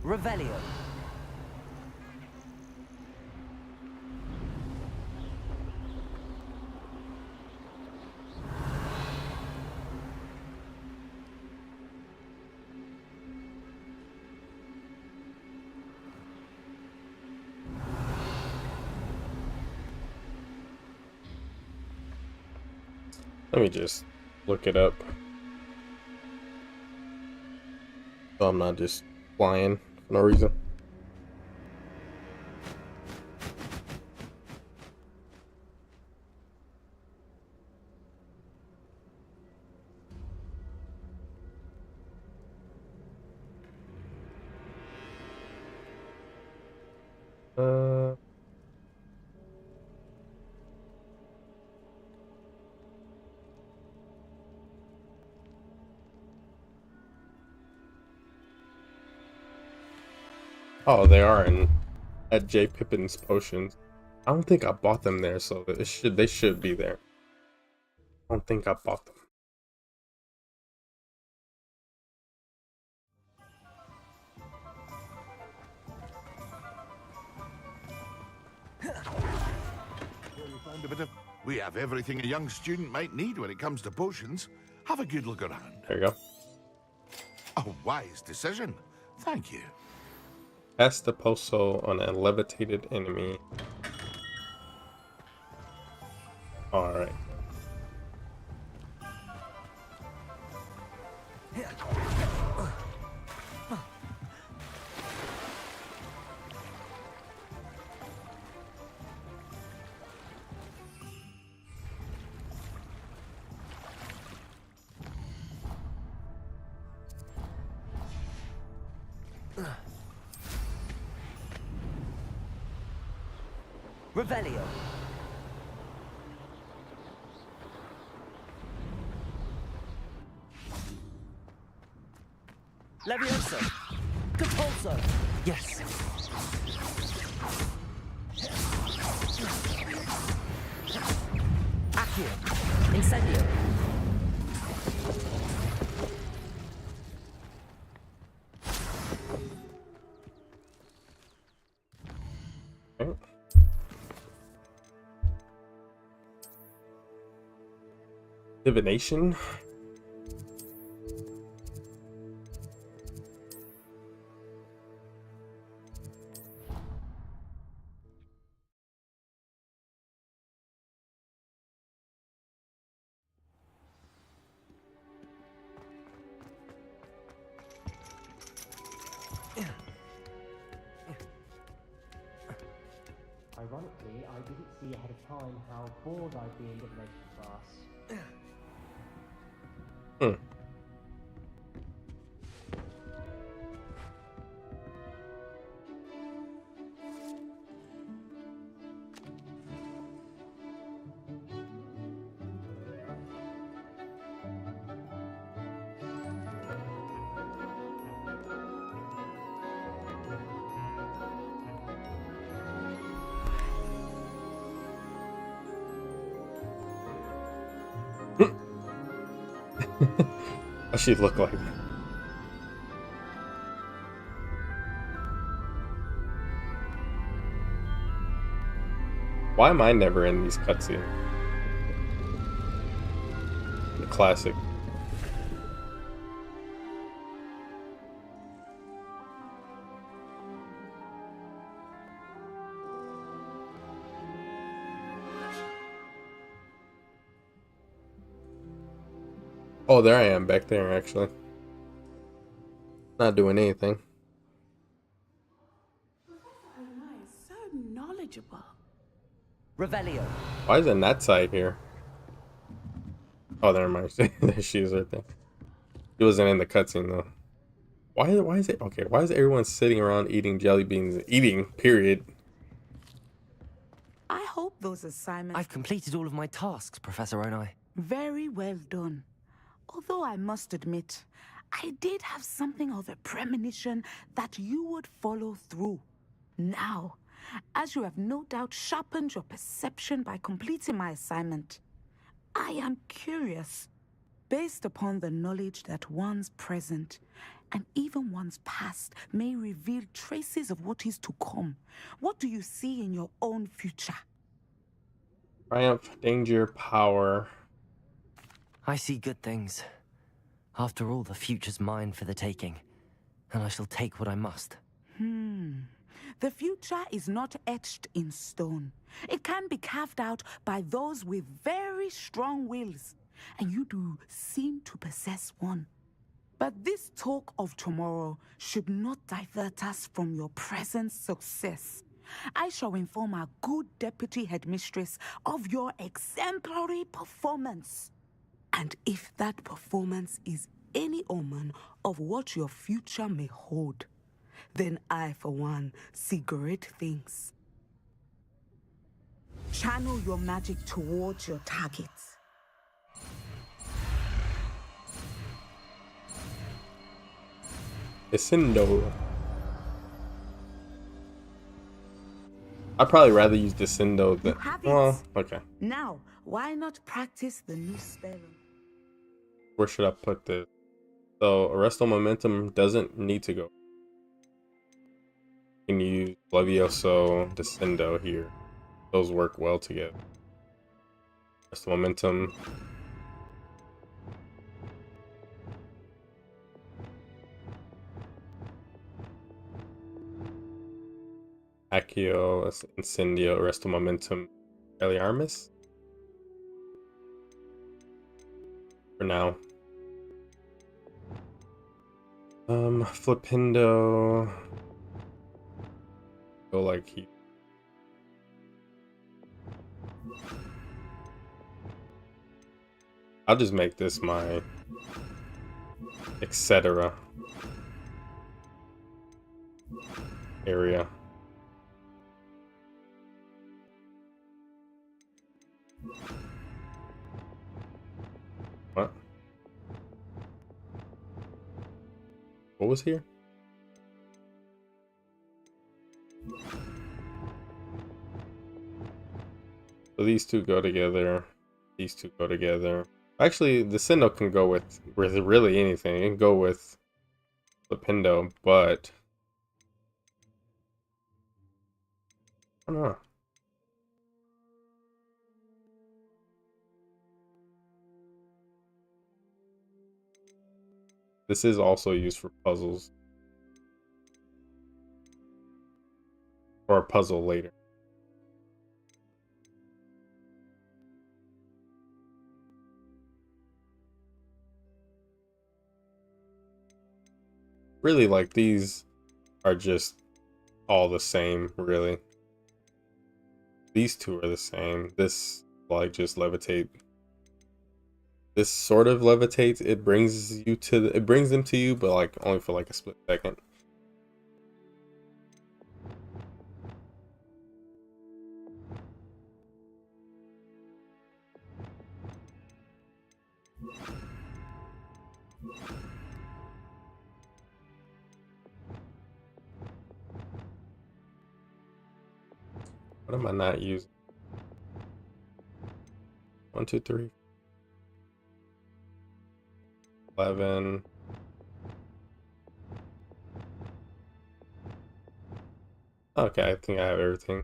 Revelio. Let me just look it up. So I'm not just flying for no reason. Oh, they are in at J. Pippin's Potions. I don't think I bought them there, so they should be there. I don't think I bought them. Found a bit of... We have everything a young student might need when it comes to potions. Have a good look around. There you go. A wise decision. Thank you. Cast the poso on a levitated enemy. Alright. Revelio. Levioso. Compulso. Yes. Accio. Incendio. Okay. Divination. Ironically, I didn't see ahead of time how bored I'd be in divination class. Hmm. What she look like? Why am I never in these cutscenes? The classic. Oh, there I am back there, actually. Not doing anything. So knowledgeable. Revelio. Why is it that side here? Oh, never mind. There she is right there. It wasn't in the cutscene though. Why is it okay? Why is everyone sitting around eating jelly beans? Eating, period. I hope those assignments... I've completed all of my tasks, Professor Onai. Very well done. Although I must admit, I did have something of a premonition that you would follow through. Now, as you have no doubt sharpened your perception by completing my assignment, I am curious, based upon the knowledge that one's present and even one's past may reveal traces of what is to come. What do you see in your own future? Triumph, danger, power. I see good things. After all, the future's mine for the taking, and I shall take what I must. The future is not etched in stone. It can be carved out by those with very strong wills, and you do seem to possess one. But this talk of tomorrow should not divert us from your present success. I shall inform our good deputy headmistress of your exemplary performance. And if that performance is any omen of what your future may hold, then I, for one, see great things. Channel your magic towards your targets. Descendo. I'd probably rather use Descendo than... Well, okay. Now, why not practice the new spell? Where should I put this? So, Arresto Momentum doesn't need to go. You can use Levioso, Descendo here. Those work well together. Arresto Momentum. Accio, Incendio, Arresto Momentum, Eliarmis. For now. Flipindo. Go like he. I'll just make this my etc. area. What? What was here? So these two go together. These two go together. Actually, the Sindo can go with really anything. It can go with the Pindo, but I don't know. This is also used for puzzles. Or a puzzle later. Really, like, these are just all the same, really. These two are the same. This, like, just levitate. this sort of levitates. It brings you to it brings them to you, but like only for like a split second. What am I not using? 1, 2, 3, 11. Okay, I think I have everything.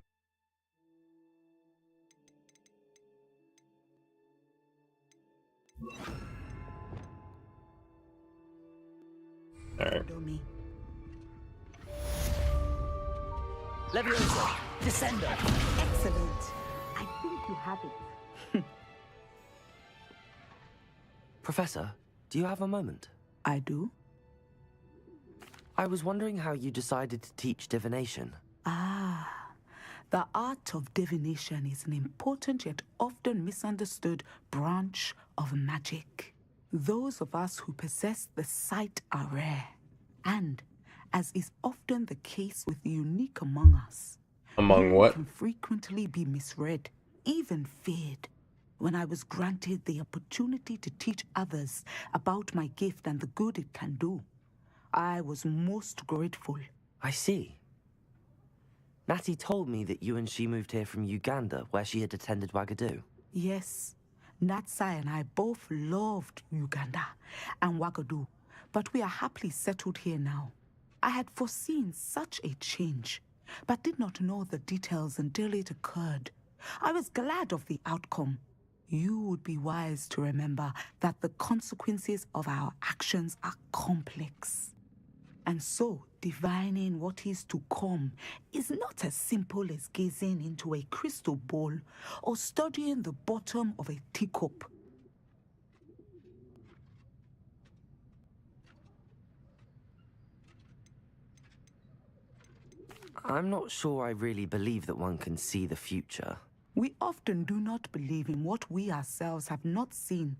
Alright. Levioso, Descender. Excellent. I think you have it. Professor, do you have a moment? I do. I was wondering how you decided to teach divination. Ah, the art of divination is an important yet often misunderstood branch of magic. Those of us who possess the sight are rare, and, as is often the case with the unique among us, Among you what? can frequently be misread, even feared. When I was granted the opportunity to teach others about my gift and the good it can do, I was most grateful. I see. Natty told me that you and she moved here from Uganda, where she had attended Wagadu. Yes, Natsai and I both loved Uganda and Wagadu, but we are happily settled here now. I had foreseen such a change, but did not know the details until it occurred. I was glad of the outcome. You would be wise to remember that the consequences of our actions are complex. And so, divining what is to come is not as simple as gazing into a crystal ball or studying the bottom of a teacup. I'm not sure I really believe that one can see the future. We often do not believe in what we ourselves have not seen.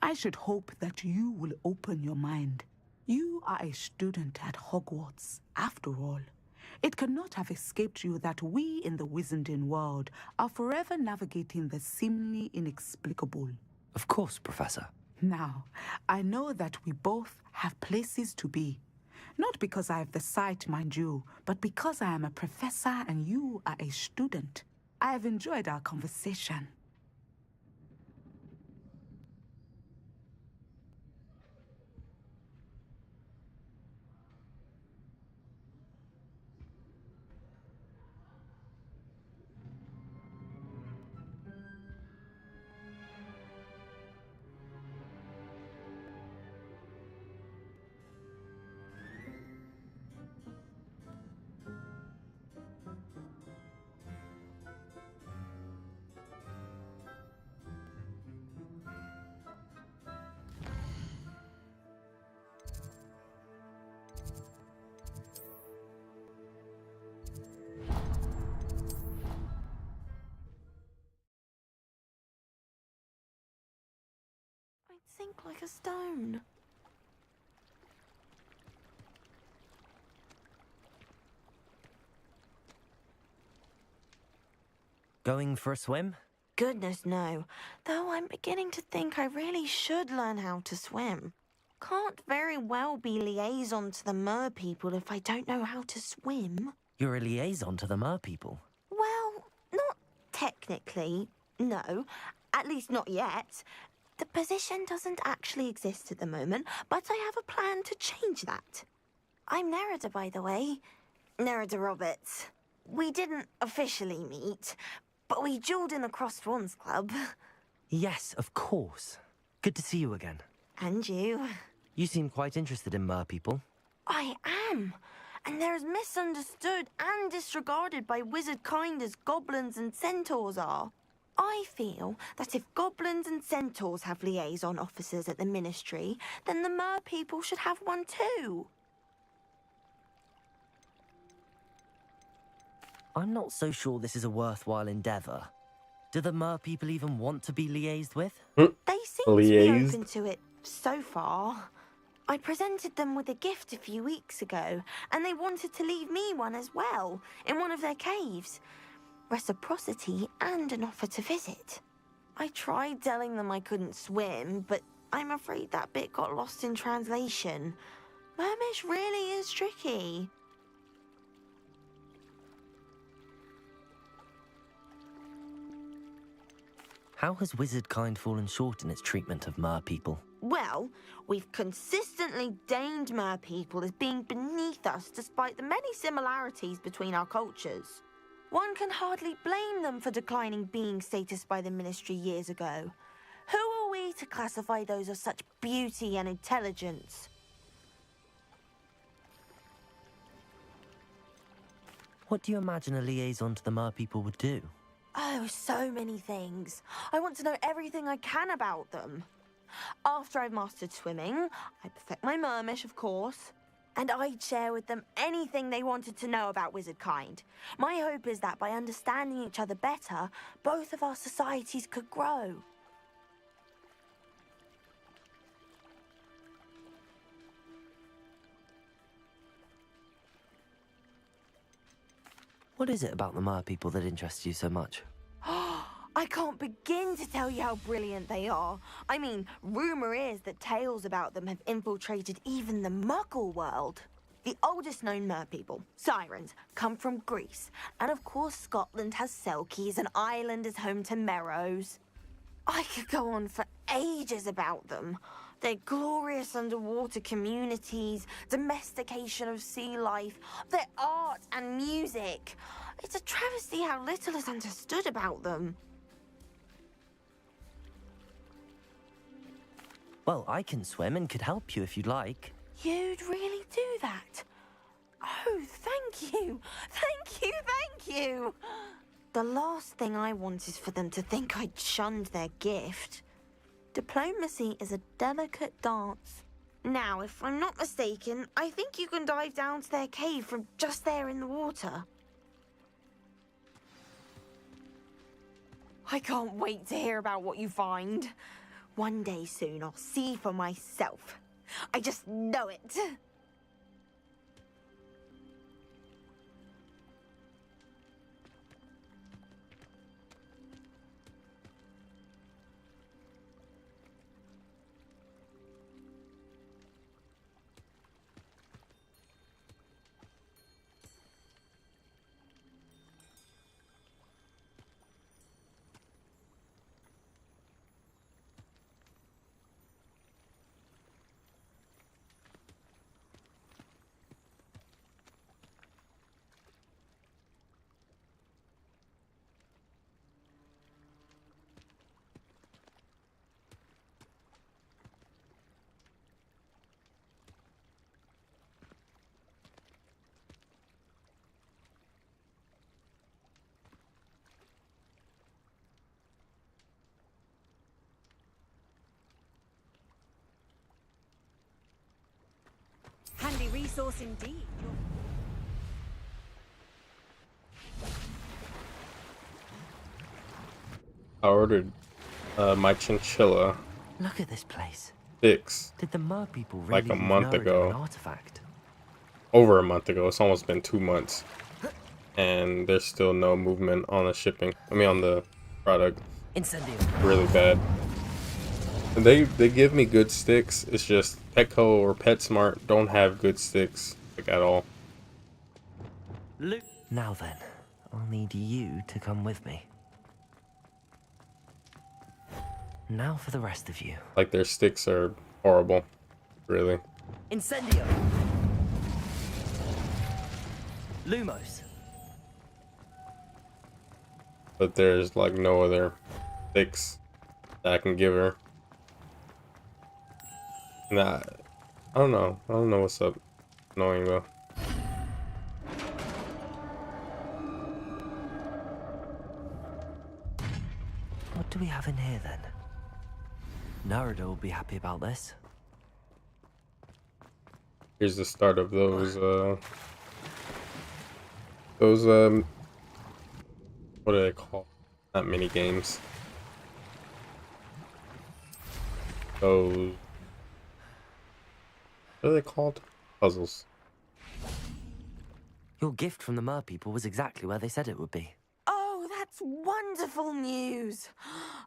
I should hope that you will open your mind. You are a student at Hogwarts, after all. It cannot have escaped you that we in the Wizarding world are forever navigating the seemingly inexplicable. Of course, Professor. Now, I know that we both have places to be. Not because I have the sight, mind you, but because I am a professor and you are a student. I have enjoyed our conversation. I'd sink like a stone. Going for a swim? Goodness, no. Though I'm beginning to think I really should learn how to swim. Can't very well be liaison to the mer people if I don't know how to swim. You're a liaison to the mer people. Well, not technically, no. At least not yet. The position doesn't actually exist at the moment, but I have a plan to change that. I'm Nerida, by the way. Nerida Roberts. We didn't officially meet, but we duelled in the Crossed Swans Club. Yes, of course. Good to see you again. And you. You seem quite interested in mer people. I am. And they're as misunderstood and disregarded by wizard kind as goblins and centaurs are. I feel that if goblins and centaurs have liaison officers at the Ministry, then the mer people should have one too. I'm not so sure this is a worthwhile endeavor. Do the mer people even want to be liaised with? They seem to be Liaised. open to it so far. I presented them with a gift a few weeks ago, and they wanted to leave me one as well, in one of their caves. Reciprocity and an offer to visit. I tried telling them I couldn't swim, but I'm afraid that bit got lost in translation. Mermish really is tricky. How has wizardkind fallen short in its treatment of mer people? Well, we've consistently deemed mer people as being beneath us despite the many similarities between our cultures. One can hardly blame them for declining being status by the Ministry years ago. Who are we to classify those of such beauty and intelligence? What do you imagine a liaison to the mer people would do? Oh, so many things. I want to know everything I can about them. After I've mastered swimming, I perfect my mermish, of course, and I'd share with them anything they wanted to know about wizardkind. My hope is that by understanding each other better, both of our societies could grow. What is it about the mer people that interests you so much? I can't begin to tell you how brilliant they are. I mean, rumor is that tales about them have infiltrated even the Muggle world. The oldest known mer people, Sirens, come from Greece. And of course, Scotland has Selkies and Ireland is home to Merrows. I could go on for ages about them. Their glorious underwater communities, domestication of sea life, their art and music. It's a travesty how little is understood about them. Well, I can swim and could help you if you'd like. You'd really do that? Oh, thank you! Thank you, thank you! The last thing I want is for them to think I'd shunned their gift. Diplomacy is a delicate dance. Now, if I'm not mistaken, I think you can dive down to their cave from just there in the water. I can't wait to hear about what you find. One day soon, I'll see for myself. I just know it. Handy resource indeed. I ordered my chinchilla Look at this place. fix Did the mer people really like a month leave Nerida ago. an artifact? Over a month ago. It's almost been 2 months. And there's still no movement on the shipping. I mean on the product. Incendio. Really bad. And they give me good sticks. It's just Petco or PetSmart don't have good sticks like at all. Now then, I'll need you to come with me. Now for the rest of you. Like their sticks are horrible. Really. Incendio. Lumos. But there's like no other sticks that I can give her. Nah, I don't know. I don't know what's up. Annoying though. What do we have in here then? Nerida will be happy about this. Here's the start of those what are they called? Not mini games. Those. What are they called? Puzzles. Your gift from the mer people was exactly where they said it would be. Oh, that's wonderful news.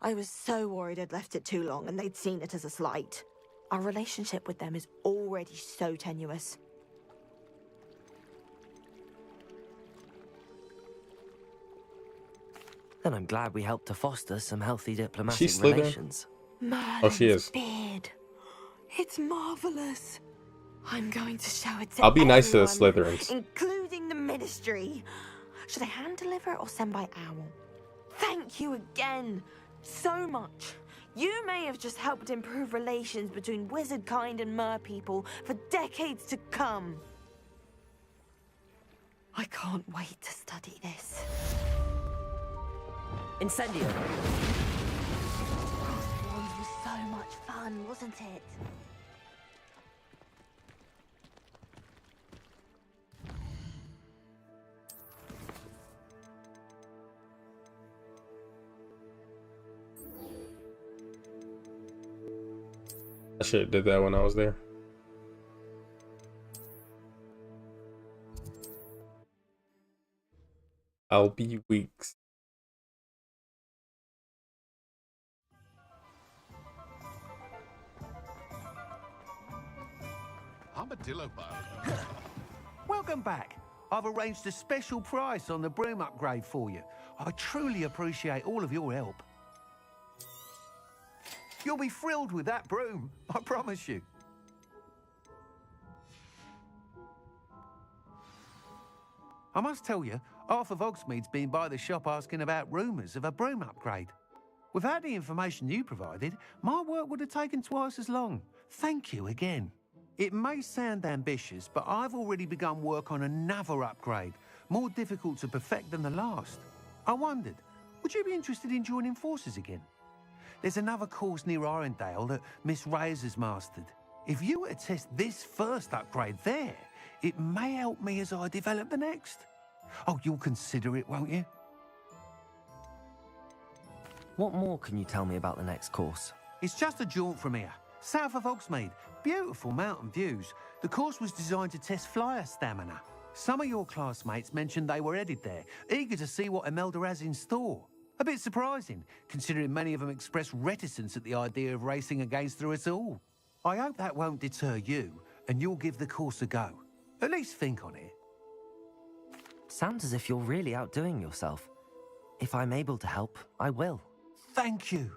I was so worried I'd left it too long and they'd seen it as a slight. Our relationship with them is already so tenuous. Then I'm glad we helped to foster some healthy diplomatic She's Slytherin? relations. Oh, she is. Beard. It's marvelous. I'm going to show it to I'll be nice to the everyone, Slytherins. including the Ministry. Should I hand deliver or send by owl? Thank you again so much. You may have just helped improve relations between wizard kind and mer people for decades to come. I can't wait to study this. Incendio. It was so much fun, wasn't it? I should have did that when I was there. I'll be weeks. Armadillo bug. Welcome back. I've arranged a special price on the broom upgrade for you. I truly appreciate all of your help. You'll be thrilled with that broom, I promise you. I must tell you, half of Hogsmeade's been by the shop asking about rumours of a broom upgrade. Without the information you provided, my work would have taken twice as long. Thank you again. It may sound ambitious, but I've already begun work on another upgrade, more difficult to perfect than the last. I wondered, would you be interested in joining forces again? There's another course near Arendelle that Miss Reyes has mastered. If you were to test this first upgrade there, it may help me as I develop the next. Oh, you'll consider it, won't you? What more can you tell me about the next course? It's just a jaunt from here, south of Hogsmeade. Beautiful mountain views. The course was designed to test flyer stamina. Some of your classmates mentioned they were headed there, eager to see what Imelda has in store. A bit surprising, considering many of them expressed reticence at the idea of racing against her at all. I hope that won't deter you, and you'll give the course a go. At least think on it. Sounds as if you're really outdoing yourself. If I'm able to help, I will. Thank you.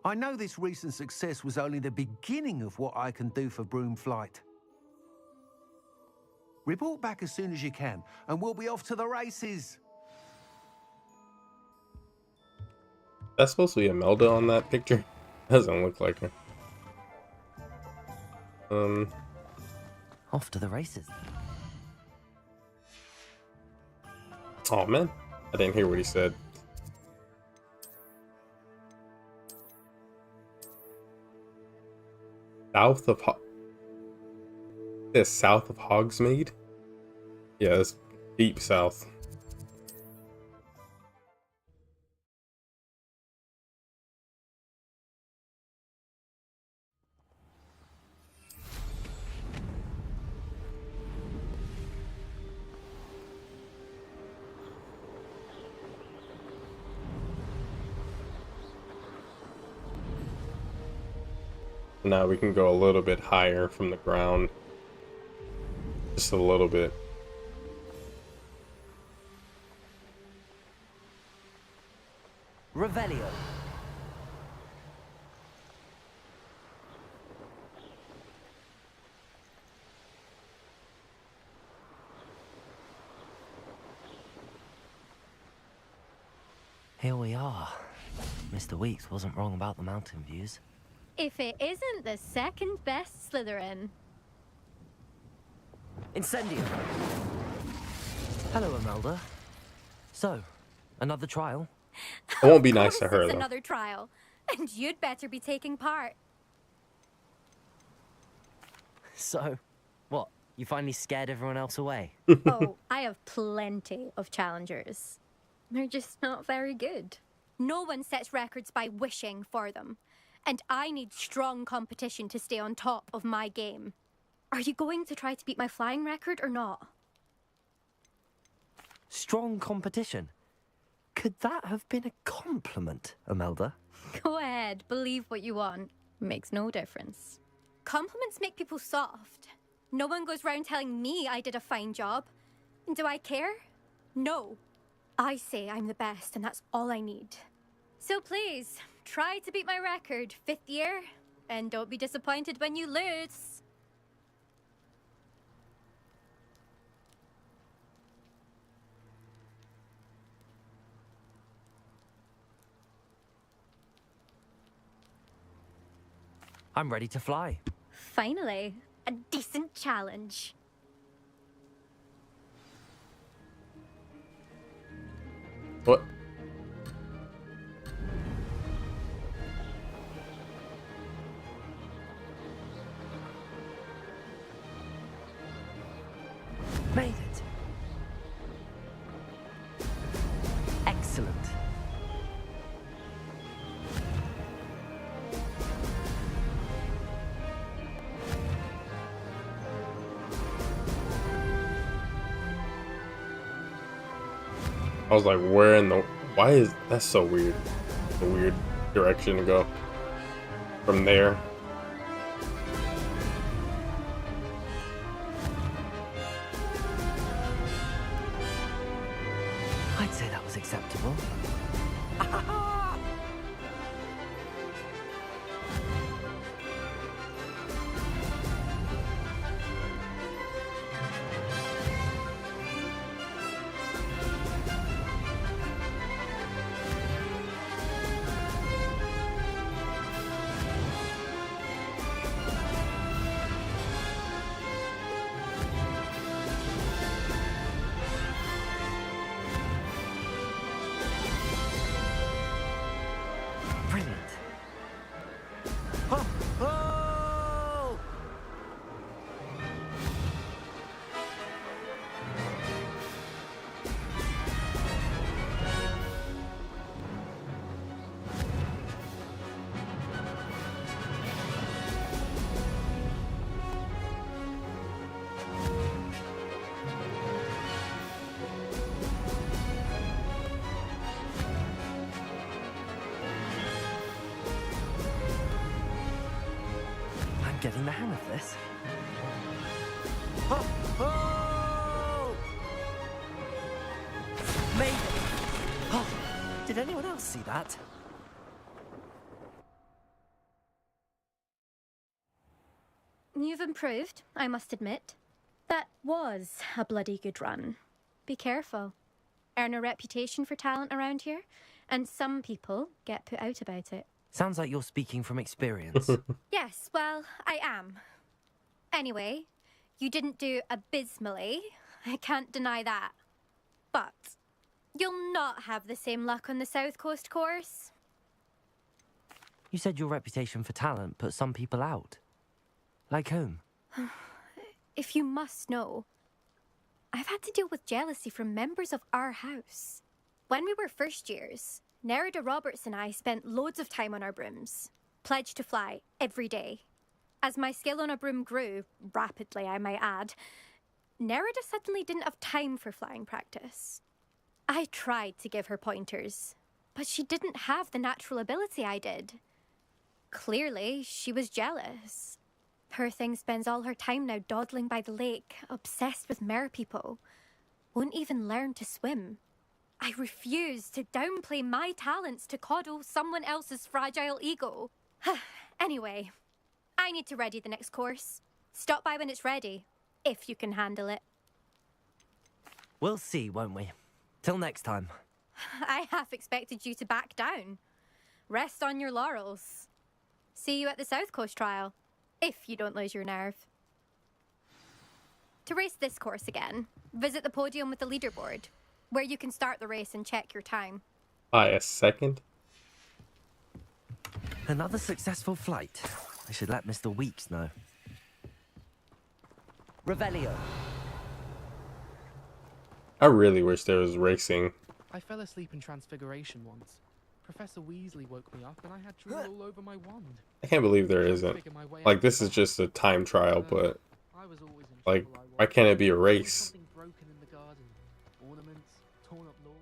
I know this recent success was only the beginning of what I can do for broom flight. Report back as soon as you can, and we'll be off to the races. That's supposed to be Imelda on that picture. Doesn't look like her. Off to the races. Oh man, I didn't hear what he said. South of south of Hogsmeade? Yeah, that's deep south. Now we can go a little bit higher from the ground. Just a little bit. Revelio. Here we are. Mr. Weeks wasn't wrong about the mountain views. If it isn't the second best Slytherin. Incendio. Hello, Imelda. So, another trial? I won't be nice to her, It's though. another trial, and you'd better be taking part. So, what? You finally scared everyone else away? Oh, I have plenty of challengers. They're just not very good. No one sets records by wishing for them. And I need strong competition to stay on top of my game. Are you going to try to beat my flying record or not? Strong competition? Could that have been a compliment, Imelda? Go ahead, believe what you want. Makes no difference. Compliments make people soft. No one goes round telling me I did a fine job. Do I care? No. I say I'm the best, and that's all I need. So please, try to beat my record, 5th year, and don't be disappointed when you lose. I'm ready to fly. Finally, a decent challenge. What? Made it. Excellent. I was like, where in the... Why is... That's so weird. A weird direction to go. From there. I'd say that was acceptable. Brilliant. Oh, oh! I'm getting the hang of this. Oh, oh! Made it! Oh, did anyone else see that? You've improved, I must admit. That was a bloody good run. Be careful. Earn a reputation for talent around here, and some people get put out about it. Sounds like you're speaking from experience. Yes, well, I am. Anyway, you didn't do abysmally. I can't deny that. But you'll not have the same luck on the South Coast course. You said your reputation for talent put some people out. Like whom? If you must know, I've had to deal with jealousy from members of our house. When we were first years, Nerida Roberts and I spent loads of time on our brooms, pledged to fly every day. As my skill on a broom grew, rapidly I might add, Nerida suddenly didn't have time for flying practice. I tried to give her pointers, but she didn't have the natural ability I did. Clearly, she was jealous. Poor thing spends all her time now dawdling by the lake, obsessed with merpeople. Won't even learn to swim. I refuse to downplay my talents to coddle someone else's fragile ego. Anyway, I need to ready the next course. Stop by when it's ready, if you can handle it. We'll see, won't we? Till next time. I half expected you to back down. Rest on your laurels. See you at the South Coast trial, if you don't lose your nerve. To race this course again, visit the podium with the leaderboard, where you can start the race and check your time. A second? Another successful flight. I should let Mr. Weeks know. Revelio. I really wish there was racing. I fell asleep in Transfiguration once. Professor Weasley woke me up and I had drool all over my wand. I can't believe there isn't. Like, this is just a time trial, but like, why can't it be a race? Something broken in the garden. Ornaments, torn up lawn.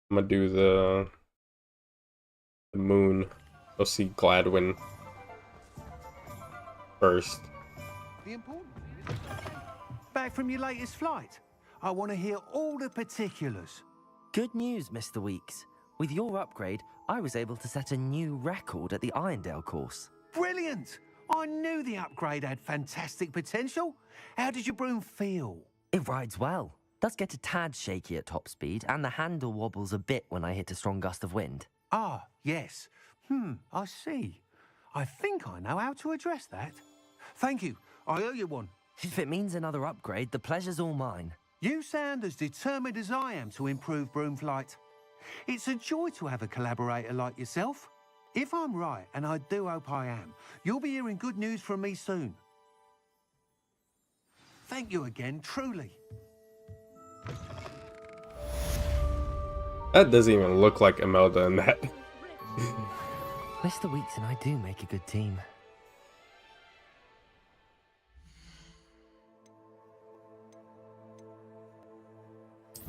I'm gonna do the moon. Go see Gladwin first. Back from your latest flight? I want to hear all the particulars. Good news, Mr. Weeks. With your upgrade, I was able to set a new record at the Irondale course. Brilliant! I knew the upgrade had fantastic potential. How did your broom feel? It rides well. Does get a tad shaky at top speed, and the handle wobbles a bit when I hit a strong gust of wind. Ah, yes. I see. I think I know how to address that. Thank you. I owe you one. If it means another upgrade, the pleasure's all mine. You sound as determined as I am to improve broom flight. It's a joy to have a collaborator like yourself. If I'm right, and I do hope I am, you'll be hearing good news from me soon. Thank you again, truly. That doesn't even look like Imelda in that. Mr. Weeks and I do make a good team.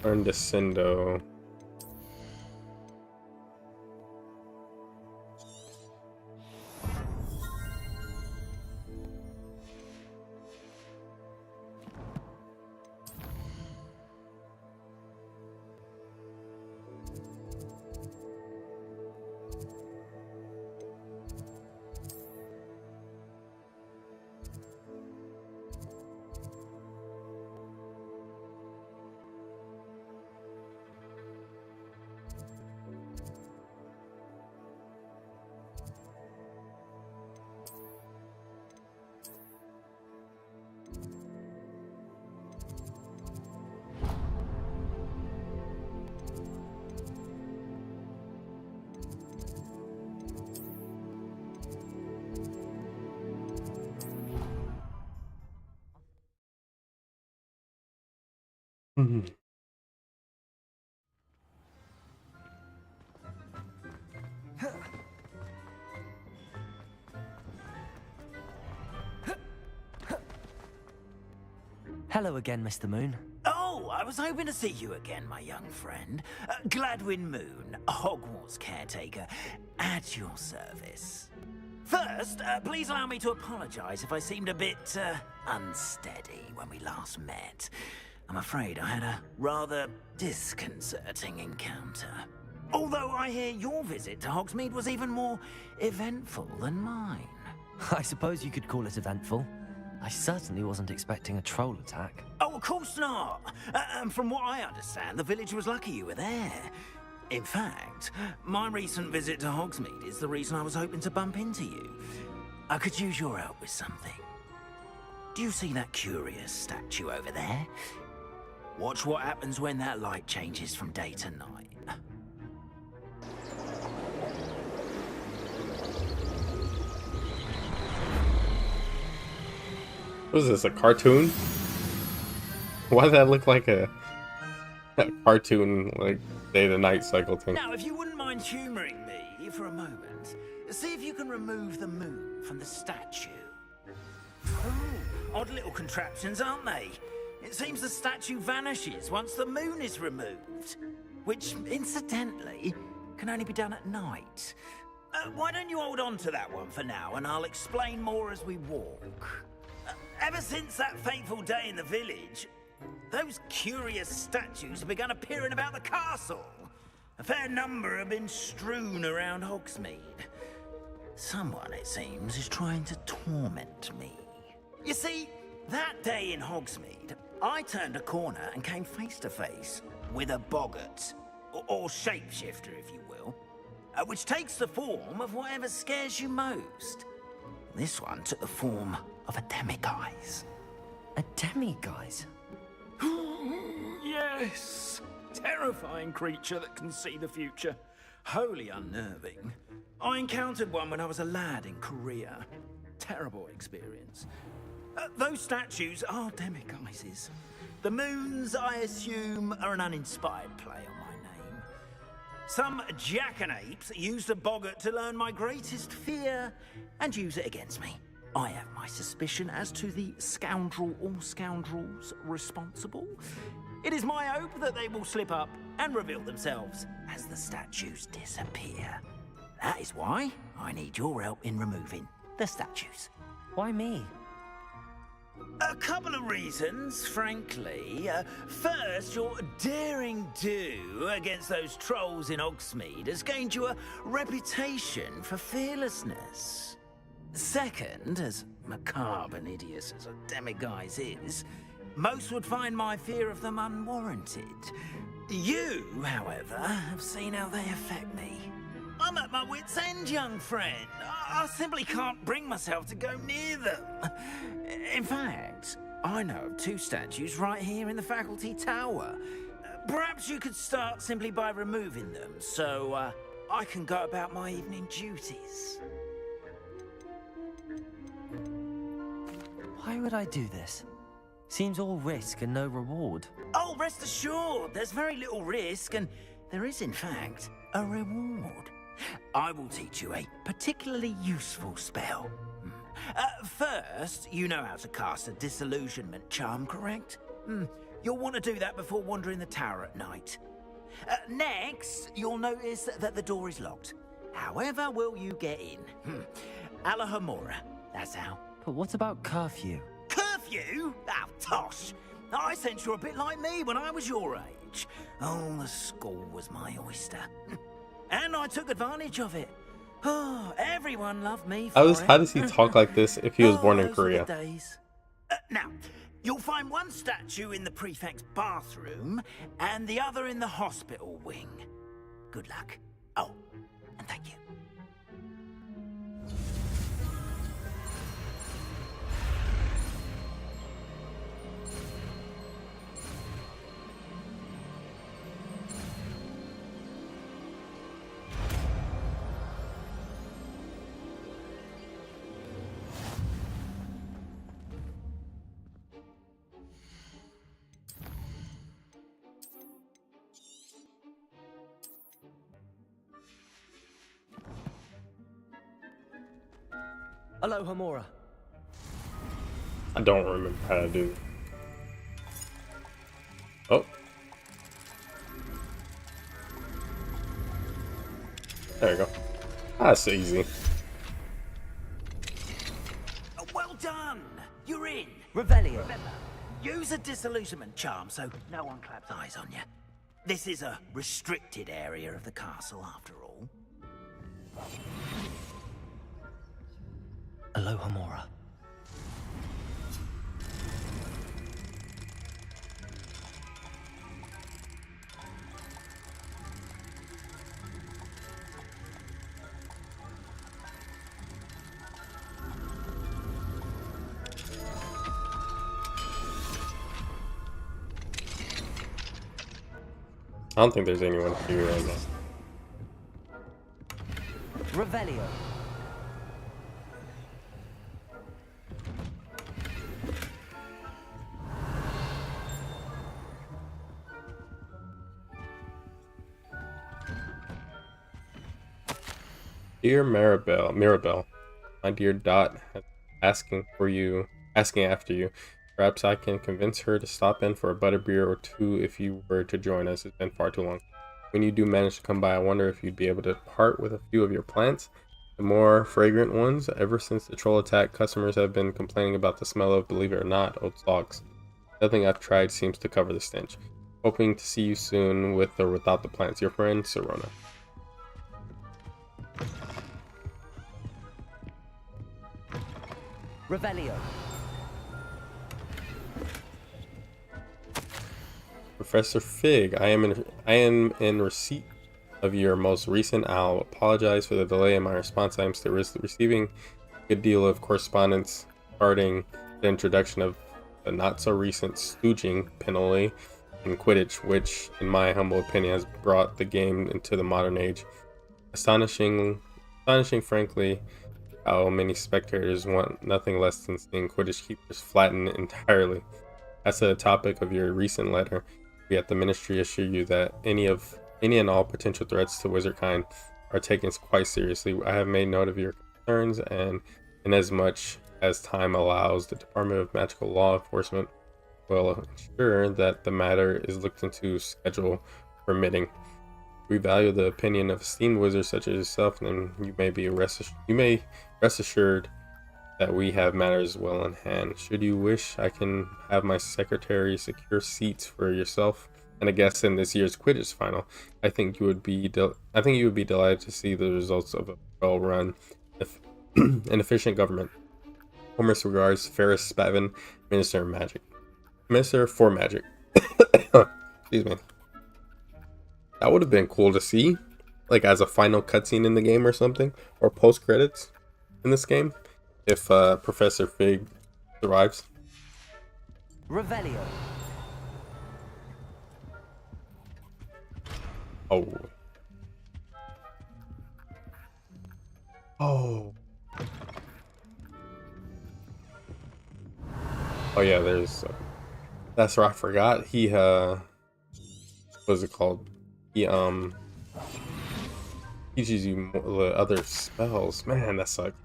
Earn Descendo. Hello again, Mr. Moon. Oh, I was hoping to see you again, my young friend. Gladwin Moon, Hogwarts caretaker, at your service. First, please allow me to apologize if I seemed a bit unsteady when we last met. I'm afraid I had a rather disconcerting encounter. Although I hear your visit to Hogsmeade was even more eventful than mine. I suppose you could call it eventful. I certainly wasn't expecting a troll attack. Oh, of course not. And from what I understand, the village was lucky you were there. In fact, my recent visit to Hogsmeade is the reason I was hoping to bump into you. I could use your help with something. Do you see that curious statue over there? Watch what happens when that light changes from day to night. What is this, a cartoon? Why does that look like a cartoon, like day-to-night cycle thing? Now, if you wouldn't mind humoring me for a moment, see if you can remove the moon from the statue. Ooh, odd little contraptions, aren't they? It seems the statue vanishes once the moon is removed, which, incidentally, can only be done at night. Why don't you hold on to that one for now, and I'll explain more as we walk. Ever since that fateful day in the village, those curious statues have begun appearing about the castle. A fair number have been strewn around Hogsmeade. Someone, it seems, is trying to torment me. You see, that day in Hogsmeade, I turned a corner and came face to face with a boggart, or shapeshifter, if you will, which takes the form of whatever scares you most. This one took the form of a demiguise. A demiguise? Yes! Terrifying creature that can see the future. Wholly unnerving. I encountered one when I was a lad in Korea. Terrible experience. Those statues are demiguises. The moons, I assume, are an uninspired play on my name. Some jackanapes used a boggart to learn my greatest fear and use it against me. I have my suspicion as to the scoundrel or scoundrels responsible. It is my hope that they will slip up and reveal themselves as the statues disappear. That is why I need your help in removing the statues. Why me? A couple of reasons, frankly. First, your daring do against those trolls in Hogsmeade has gained you a reputation for fearlessness. Second, as macabre and hideous as a demiguise is, most would find my fear of them unwarranted. You, however, have seen how they affect me. I'm at my wit's end, young friend. I simply can't bring myself to go near them. In fact, I know of 2 statues right here in the faculty tower. Perhaps you could start simply by removing them, so I can go about my evening duties. Why would I do this? Seems all risk and no reward. Oh, rest assured, there's very little risk, and there is, in fact, a reward. I will teach you a particularly useful spell. First, you know how to cast a disillusionment charm, correct? You'll want to do that before wandering the tower at night. Next, you'll notice that the door is locked. However will you get in? Alahomora, that's how. But what about curfew? Curfew? Oh, tosh! I sense you're a bit like me when I was your age. Oh, the school was my oyster. And I took advantage of it. Oh, everyone loved me for it. How does he talk like this if he was born in Those were the Korea? days. Now, you'll find one statue in the prefect's bathroom and the other in the hospital wing. Good luck. Oh, and thank you. Alohomora. I don't remember how to do it. Oh. There you go. That's easy. Well done! You're in. Revelio. Remember, use a disillusionment charm so no one claps eyes on you. This is a restricted area of the castle, after all. Alohomora. I don't think there's anyone here right now. Revelio. Dear Mirabelle, my dear Dot has asking after you. Perhaps I can convince her to stop in for a butterbeer or 2 if you were to join us. It's been far too long. When you do manage to come by, I wonder if you'd be able to part with a few of your plants, the more fragrant ones. Ever since the troll attack, customers have been complaining about the smell of, believe it or not, old stalks. Nothing I've tried seems to cover the stench. Hoping to see you soon with or without the plants. Your friend, Sirona. Revelio. Professor Fig, I am in receipt of your most recent. I'll apologize for the delay in my response. I am still receiving a good deal of correspondence regarding the introduction of the not-so-recent stooging penalty in Quidditch, which, in my humble opinion, has brought the game into the modern age. Astonishing, frankly, how many spectators want nothing less than seeing Quidditch keepers flattened entirely. As to the topic of your recent letter, we at the Ministry assure you that any and all potential threats to Wizardkind are taken quite seriously. I have made note of your concerns, and inasmuch as time allows, the Department of Magical Law Enforcement will ensure that the matter is looked into, schedule permitting. We value the opinion of esteemed wizards such as yourself, and you may rest assured that we have matters well in hand. Should you wish, I can have my secretary secure seats for yourself and a guest in this year's Quidditch final. I think you would be delighted to see the results of a well-run and efficient government. Warmest regards, Ferris Spavin, Minister of Magic. Minister for Magic. Excuse me. That would have been cool to see, like as a final cutscene in the game or something, or post credits in this game, if Professor Fig survives. Revelio. Oh. Oh. Oh yeah, there's. That's right. I forgot. He what's it called? He teaches you the other spells. Man, that sucks.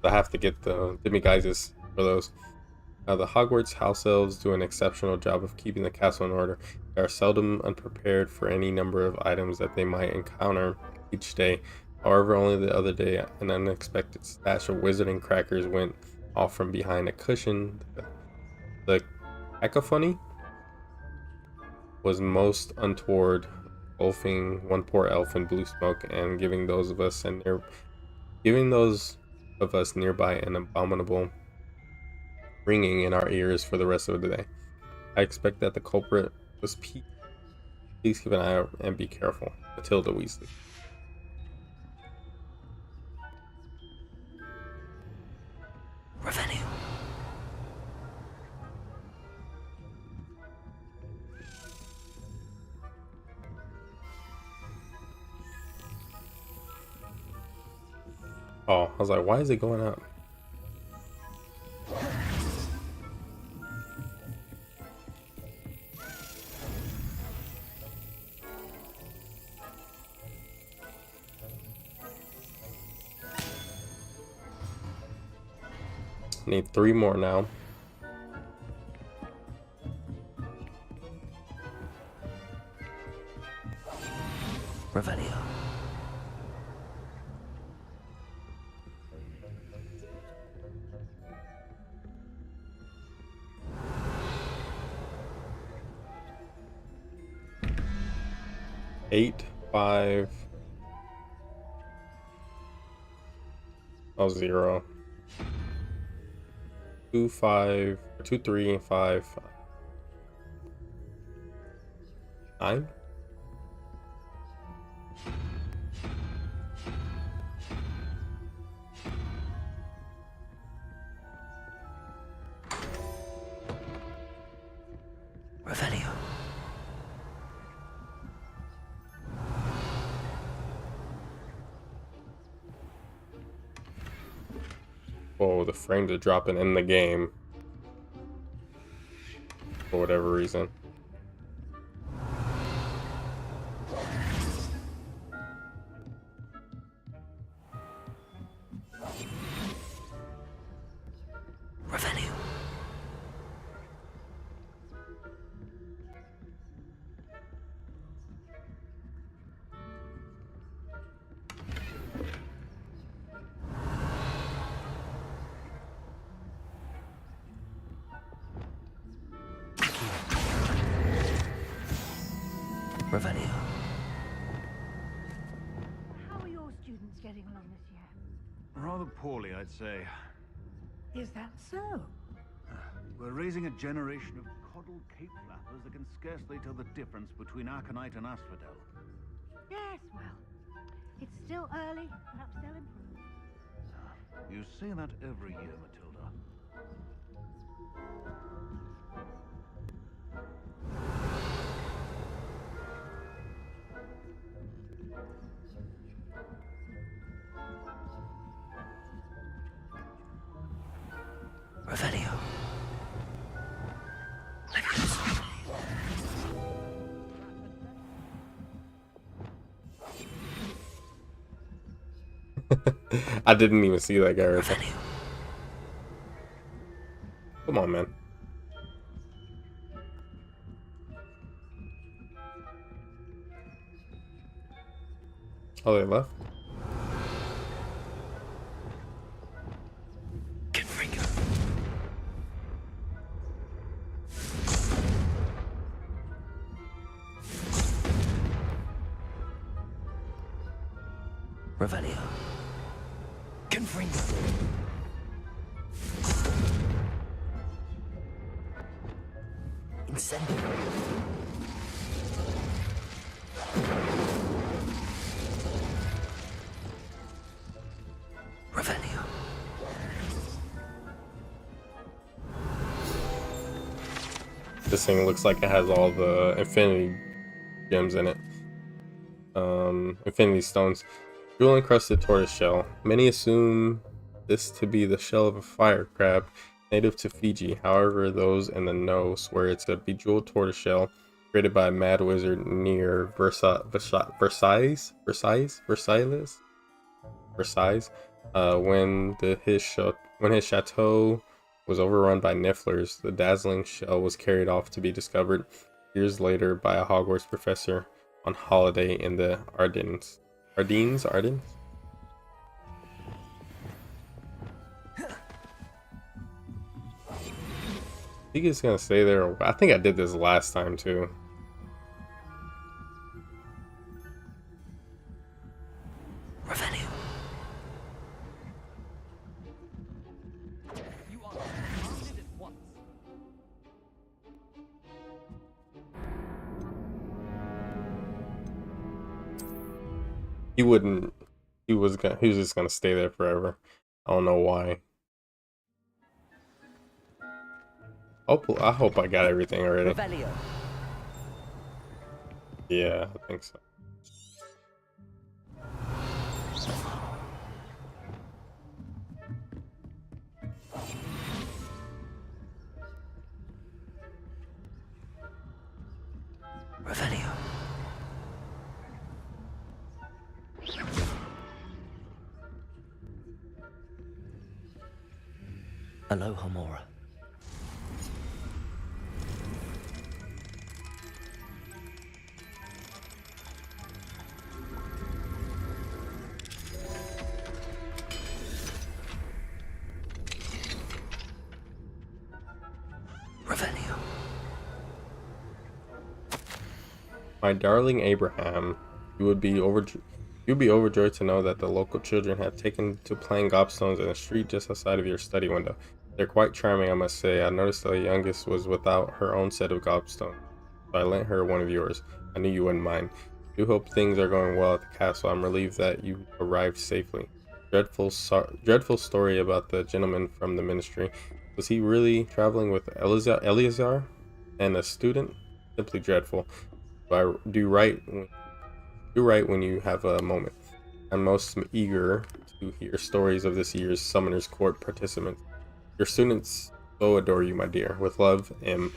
I have to get the Demiguises for those. The Hogwarts house elves do an exceptional job of keeping the castle in order. They are seldom unprepared for any number of items that they might encounter each day. However, only the other day, an unexpected stash of wizarding crackers went off from behind a cushion. The cacophony was most untoward, engulfing one poor elf in blue smoke and giving those of us nearby an abominable ringing in our ears for the rest of the day. I expect that the culprit was Pete. Please keep an eye out and be careful. Matilda Weasley. Revenue. Oh, I was like, why is it going up? Need 3 more now. Revelio. Eight, 5. Oh, 0. 2, 5, 2, 3, and 5. 9. Revelio. Whoa, the frames are dropping in the game. For whatever reason. Revelio. Revelio. How are your students getting along this year? Rather poorly, I'd say. Is that so? We're raising a generation of coddled cape flappers that can scarcely tell the difference between Aconite and Asphodel. Yes, well, it's still early. Perhaps they'll improve. You say that every year, Matilda. I didn't even see that guy right there. Come on, man. Oh, they left? Revelio. Confringo. Incendio. Revelio. This thing looks like it has all the infinity gems in it. Infinity stones. Jewel encrusted tortoise shell. Many assume this to be the shell of a fire crab native to Fiji. However, those in the know swear it's a bejeweled tortoise shell created by a mad wizard near Versailles, when his chateau was overrun by nifflers. The dazzling shell was carried off to be discovered years later by a Hogwarts professor on holiday in the Ardennes. Ardennes? I think it's gonna stay there. I think I did this last time too. Revelio. You are commanded at once. He wouldn't. He was just gonna stay there forever. I don't know why. I hope I got everything already. Revelio. Yeah, I think so. Revelio. Aloha Mora. Revelio. My darling Abraham, you'd be overjoyed to know that the local children have taken to playing gobstones in a street just outside of your study window. They're quite charming, I must say. I noticed the youngest was without her own set of gobstones, so I lent her one of yours. I knew you wouldn't mind. I do hope things are going well at the castle. I'm relieved that you arrived safely. Dreadful story about the gentleman from the ministry. Was he really traveling with Eleazar and a student? Simply dreadful. But do right when you have a moment. I'm most eager to hear stories of this year's Summoner's Court participants. Your students so adore you, my dear. With love, M.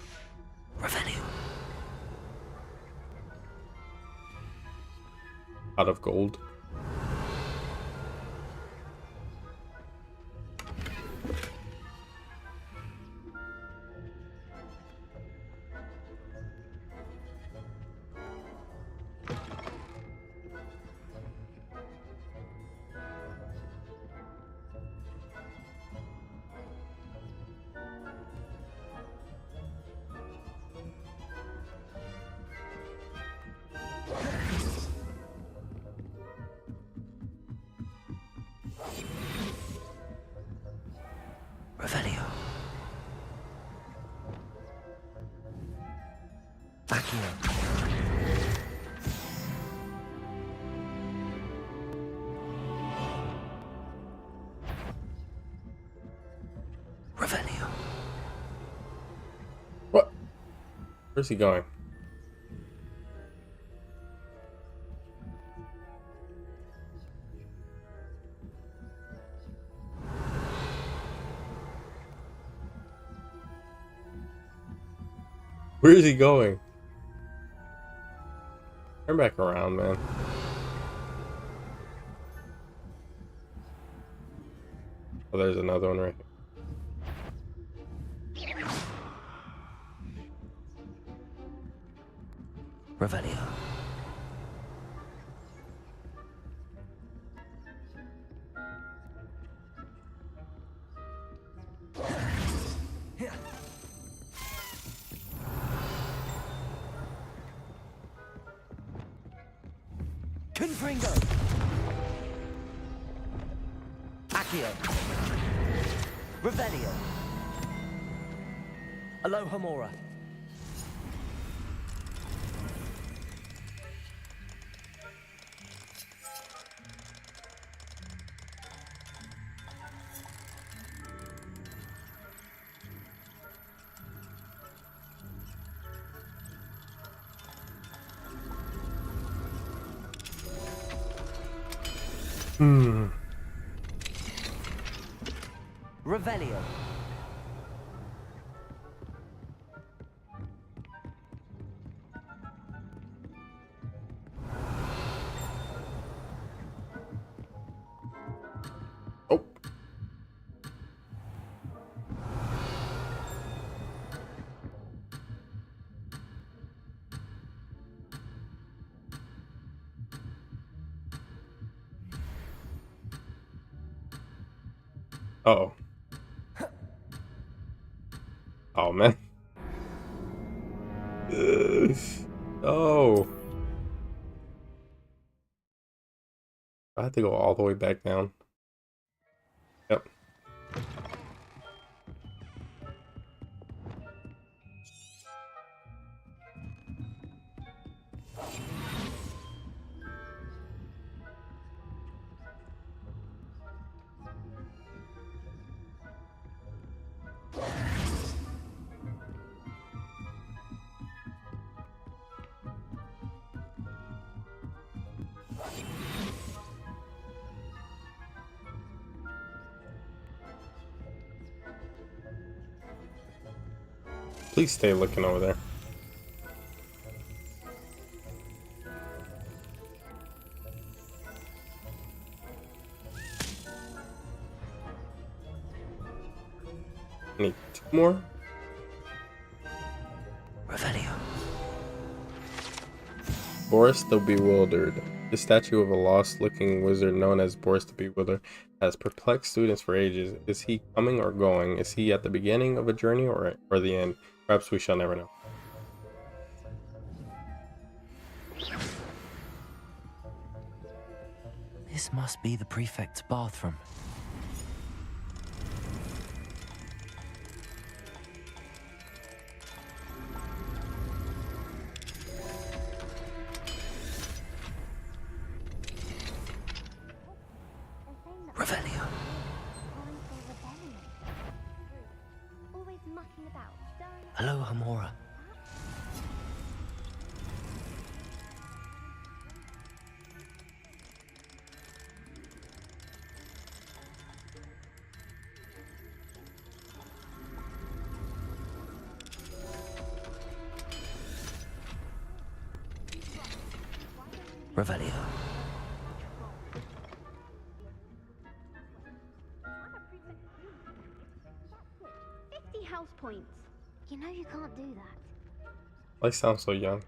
Revelio. Out of gold. Revelio. Accio. Revelio. What? Where's he going? Where is he going? Turn back around, man. there's another one right here. Revelio. Confringo. Accio. Revelio. Alohomora. Revelio. Oh. Uh-oh. Oh, man. Oh. I have to go all the way back down. Yep. Please stay looking over there. Need 2 more? Revelio. Boris the Bewildered. The statue of a lost-looking wizard known as Boris the Bewildered has perplexed students for ages. Is he coming or going? Is he at the beginning of a journey or the end? Perhaps we shall never know. This must be the prefect's bathroom. Revelio. Always mucking about. Alohomora. Revelio. House points. You know you can't do that. I sound so young.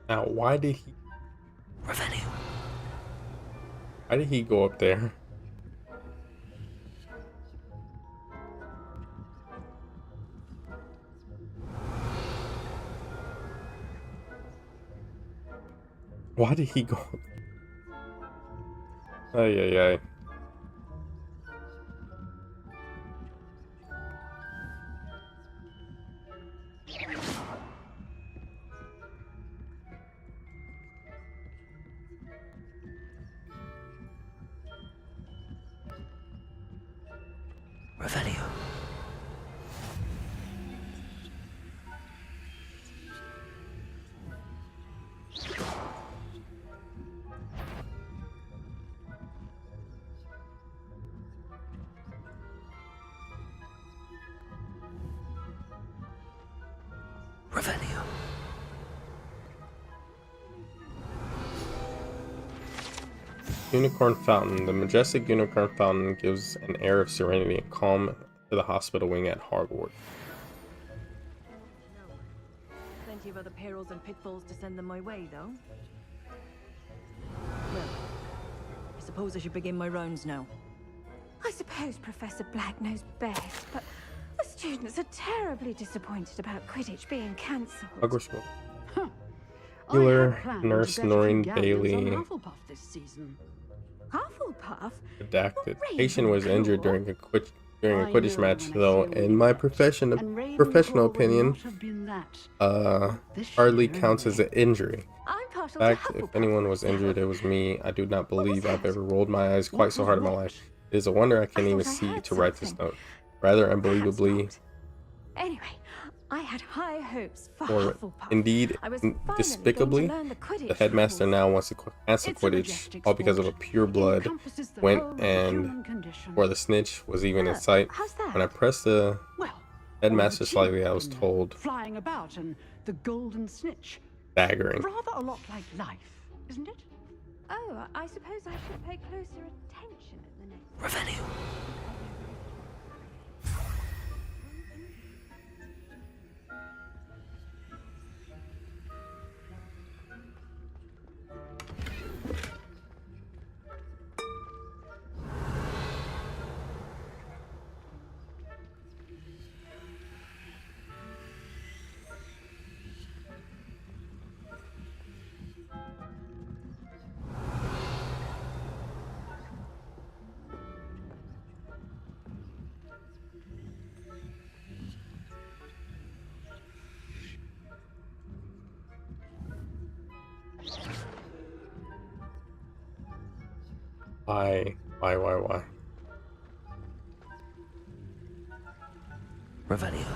Now, why did he... Revelio. Why did he go up there? Why did he go? Ay, ay, ay. Revelio. Revelio. Unicorn Fountain. The majestic Unicorn Fountain gives an air of serenity and calm to the hospital wing at Hogwarts. Plenty of other perils and pitfalls to send them my way, though. Well, I suppose I should begin my rounds now. I suppose Professor Black knows best, but the students are terribly disappointed about Quidditch being cancelled. Hogwarts. Healer, Nurse Noreen Bailey. Hufflepuff this season. Hufflepuff? Redacted. Patient was injured during a Quidditch match, though in my professional opinion, hardly counts as an injury. In fact, if anyone was injured, it was me. I do not believe I've ever rolled my eyes quite so hard in my life. It is a wonder I can't even see to write this note. Rather unbelievably, Anyway, I had high hopes for or Hufflepuff. indeed I was despicably, the headmaster now wants to cancel Quidditch, all because of a pure blood went and where the snitch was even in sight. When I pressed the headmaster slightly, I was told Flying about and the golden snitch. staggering. Rather a lot like life, isn't it? Oh, I suppose I should pay closer attention at the next. Revelio. Why? Revelio.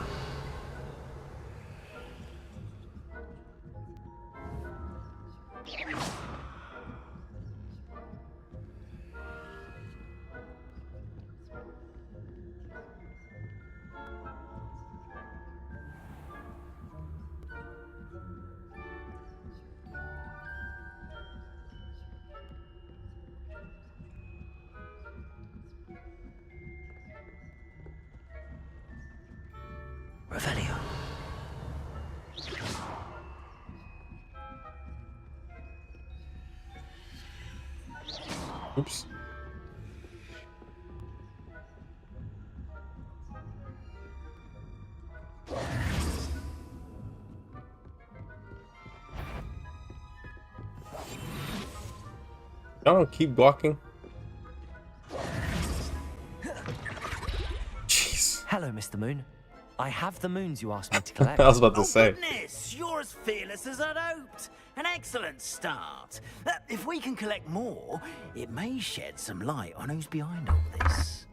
Revelio. Oops. Y'all don't keep blocking. Jeez. Hello, Mr. Moon. I have the moons you asked me to collect. I was about to say. Goodness, you're as fearless as I'd hoped. An excellent start. If we can collect more, it may shed some light on who's behind all this.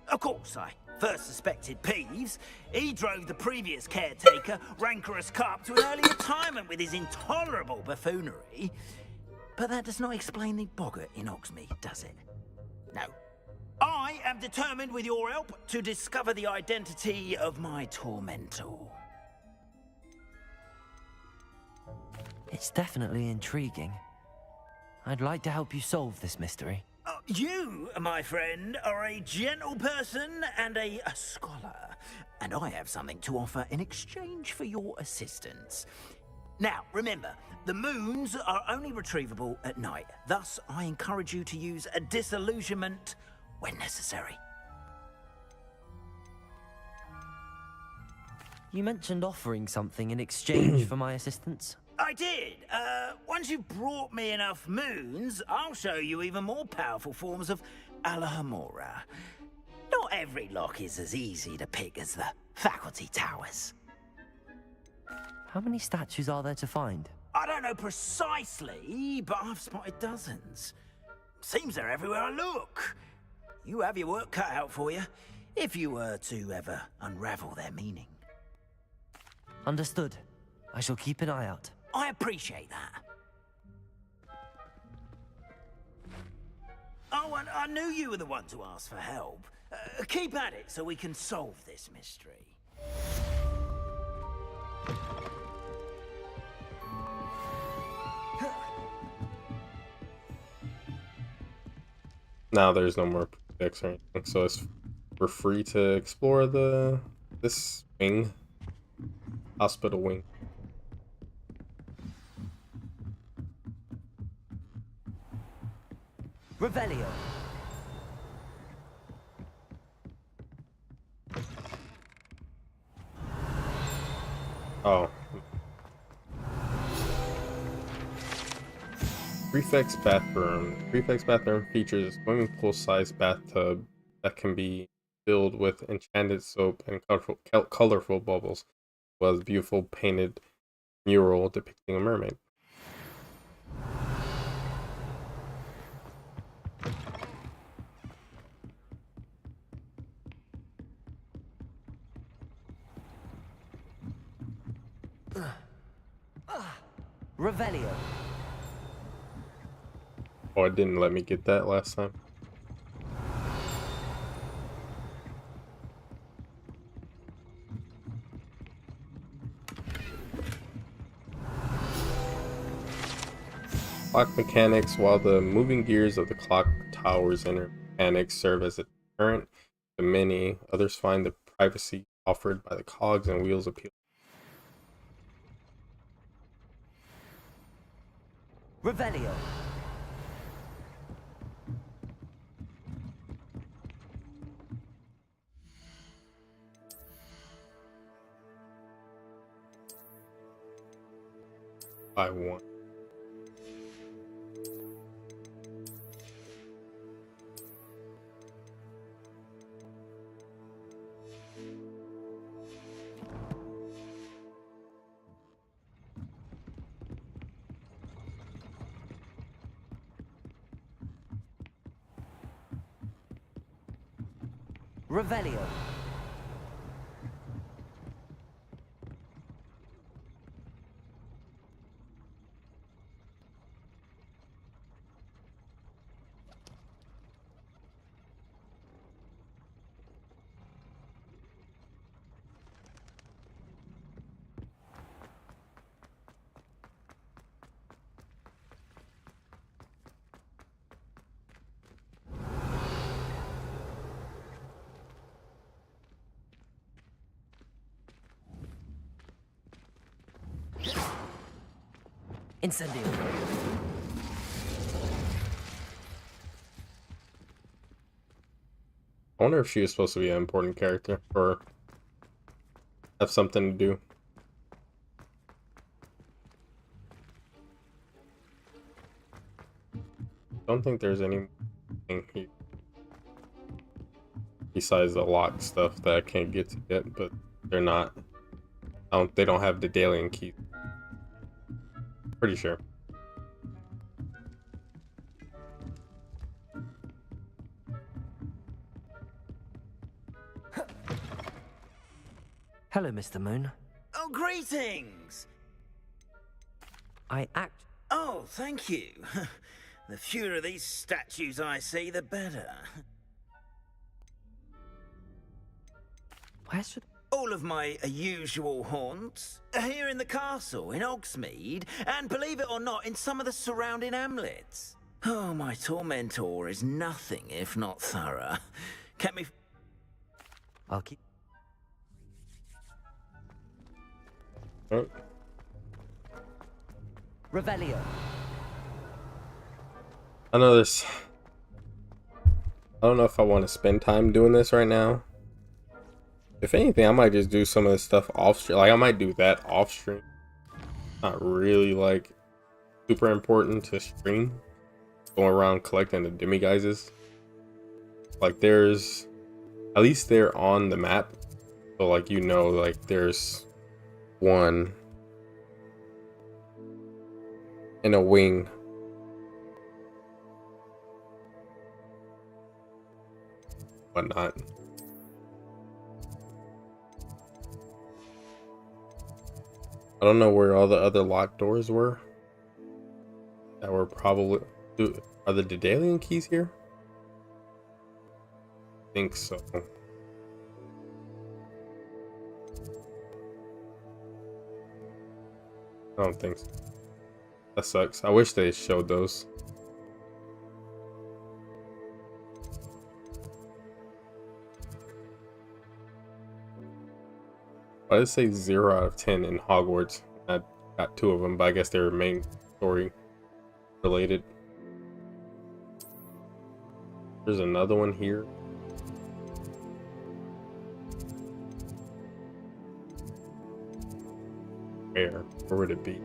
Of course, I first suspected Peeves. He drove the previous caretaker, Rancorous Carp, to an early retirement with his intolerable buffoonery. But that does not explain the boggart in Hogsmeade, does it? No. I am determined, with your help, to discover the identity of my tormentor. It's definitely intriguing. I'd like to help you solve this mystery. You, my friend, are a gentle person and a scholar, and I have something to offer in exchange for your assistance. Now, remember, the moons are only retrievable at night. Thus, I encourage you to use a disillusionment when necessary. You mentioned offering something in exchange for my assistance. I did. Once you've brought me enough moons, I'll show you even more powerful forms of Alohomora. Not every lock is as easy to pick as the faculty towers. How many statues are there to find? I don't know precisely, but I've spotted dozens. Seems they're everywhere I look. You have your work cut out for you. if you were to ever unravel their meaning. Understood. I shall keep an eye out. I appreciate that. Oh, and I knew you were the one to ask for help. Keep at it so we can solve this mystery. Now there's no more prefix or anything, so we're free to explore this wing, hospital wing. Revelio. Oh. Prefect's bathroom. Prefect's bathroom features a swimming pool-sized bathtub that can be filled with enchanted soap and colorful bubbles, as well as a beautiful painted mural depicting a mermaid. Revelio. Oh, it didn't let me get that last time. Clock mechanics. While the moving gears of the clock tower's inner mechanics serve as a deterrent to many, others find the privacy offered by the cogs and wheels appealing. Revelio. By one. Revelio. Incendio. I wonder if she was supposed to be an important character or have something to do. Don't think there's anything here besides the lock stuff that I can't get to yet, but they're not. They don't have the Dalian key. Pretty sure. Hello, Mr. Moon. Oh, greetings! Oh, thank you. The fewer of these statues I see, the better. Where should... All of my usual haunts are here in the castle, in Hogsmeade, and believe it or not, in some of the surrounding hamlets. Oh, my tormentor is nothing if not thorough. Kept me... I'll keep... Oh. Revelio. I know this. I don't know if I want to spend time doing this right now. If anything, I might just do some of this stuff off stream. Like, I might do that off stream. Not really, like, super important to stream. Going around collecting the demiguises. Like, there's... At least they're on the map. So, like, you know, like, there's one in a wing. Whatnot. I don't know where all the other locked doors were. That were probably... Are the Daedalian keys here? I think so. I don't think so. That sucks. I wish they showed those. I did say 0 out of 10 in Hogwarts. I got 2 of them, but I guess they were main story related. There's another one here. Where would it be?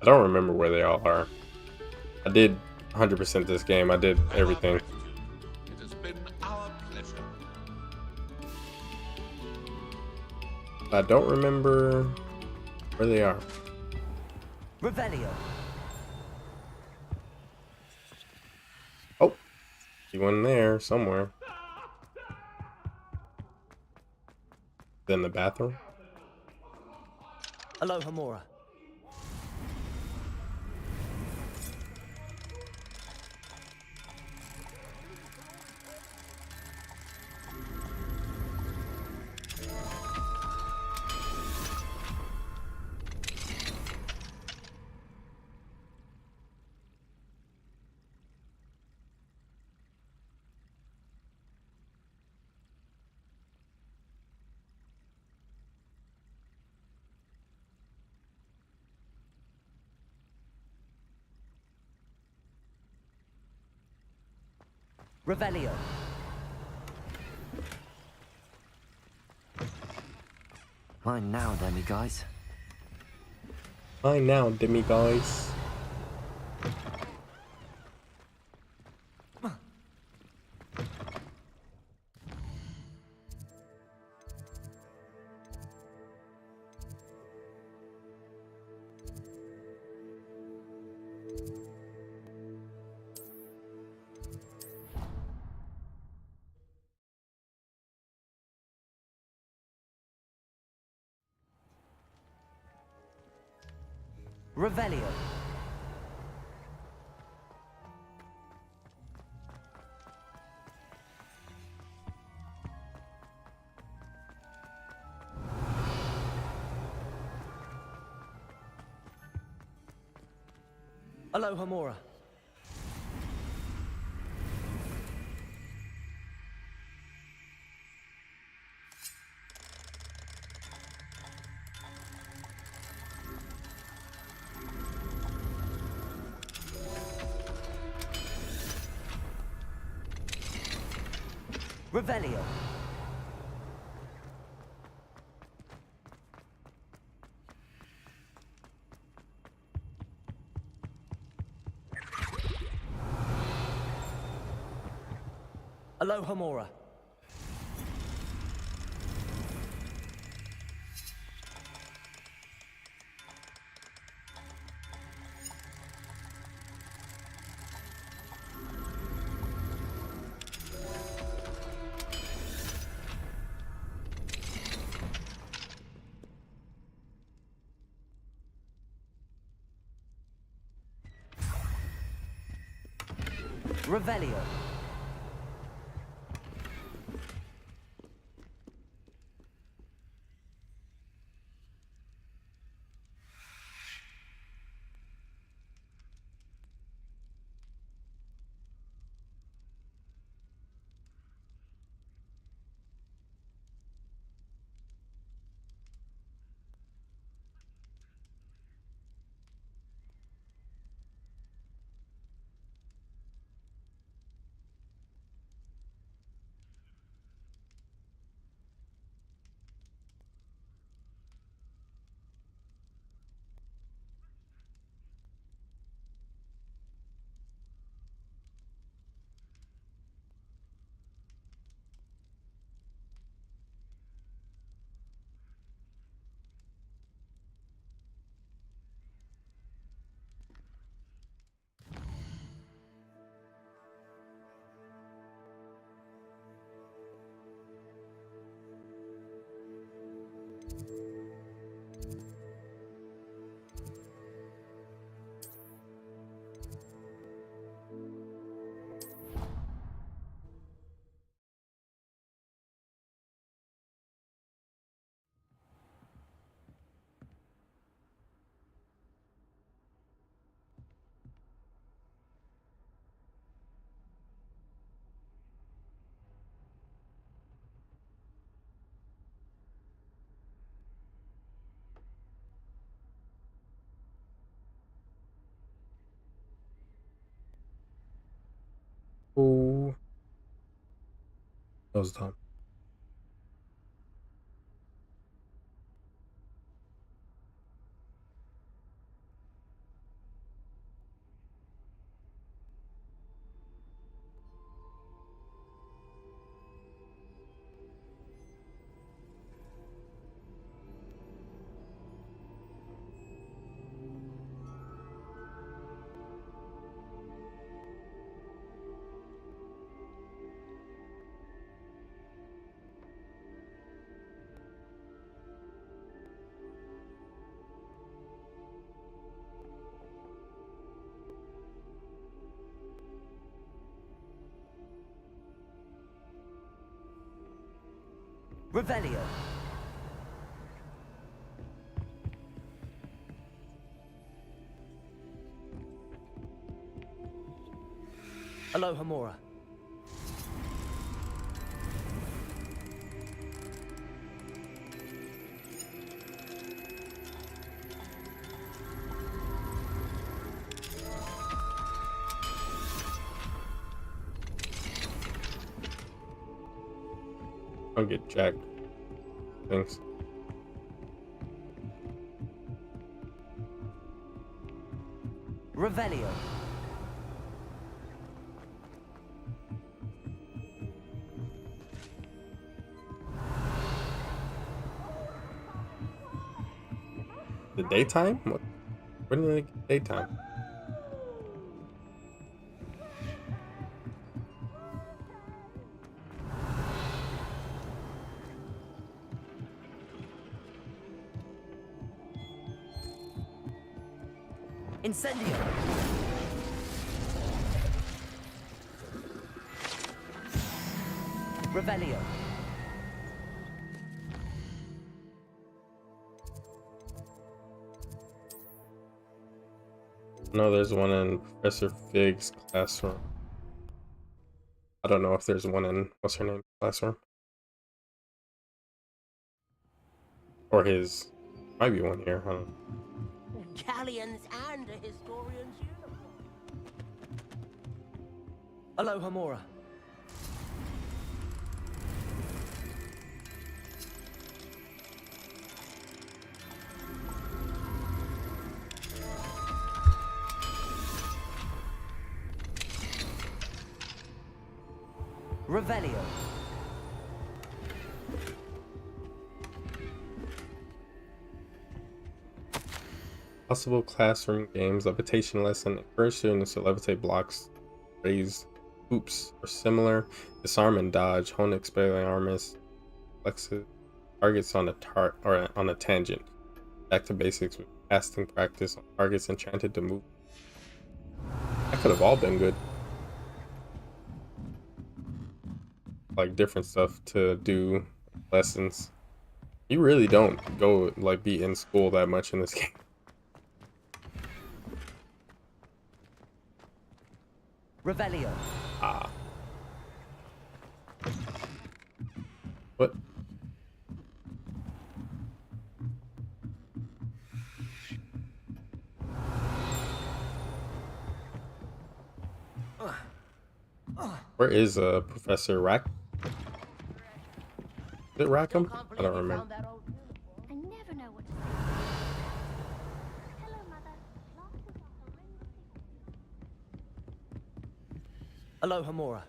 I don't remember where they all are. I did 100% this game. I did everything. It has been our pleasure. I don't remember where they are. Revelio. Oh, see one there somewhere. In the bathroom. Alohomora. Revelio. Mine now, demi-guys. Mine now, demi-guys. Revelio. Alohomora. Revelio. Alohomora. Revelio. That was dumb. Revelio. Alohomora. I'll get jacked. Thanks. Revelio. The daytime? What? When did they get daytime? Incendio. Revelio. No, there's one in Professor Fig's classroom. I don't know if there's one in what's her name classroom. Or his. Might be one here, I don't know. Galleons and a historian's uniform. Alohomora. Revelio. Possible classroom games. Levitation lesson. Encourage students to levitate blocks, raise hoops or similar. Disarm and dodge. Hone Expelliarmus. Flexes targets on a tangent. Back to basics with casting practice on targets enchanted to move. That could have all been good. Like different stuff to do lessons. You really don't go like be in school that much in this game. Revelio. Ah. What? Where is Professor Rack? Is it Rackham? I don't remember. I never know what to say. Hello, Mother. Alohomora.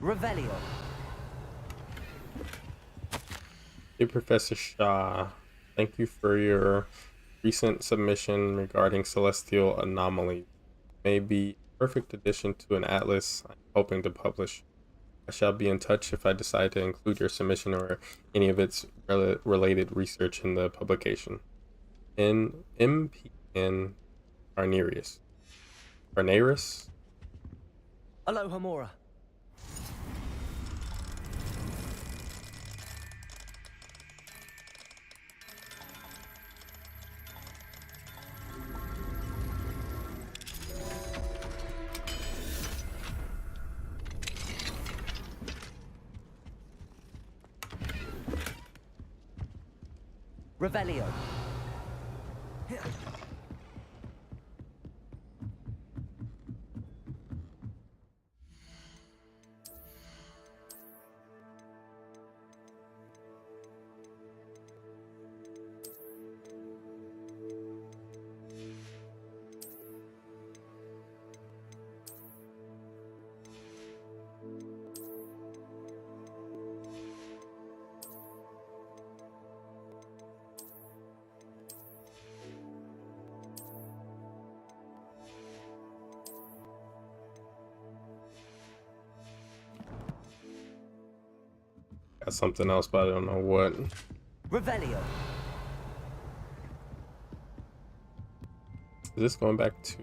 Revelio. Hey, Professor Shaw. Thank you for your recent submission regarding celestial anomalies. May be a perfect addition to an atlas I'm hoping to publish. I shall be in touch if I decide to include your submission or any of its related research in the publication. In MPN Carnarius. Carnarius? Alohomora. Revelio. Got something else, but I don't know what. Revelio. Is this going back to?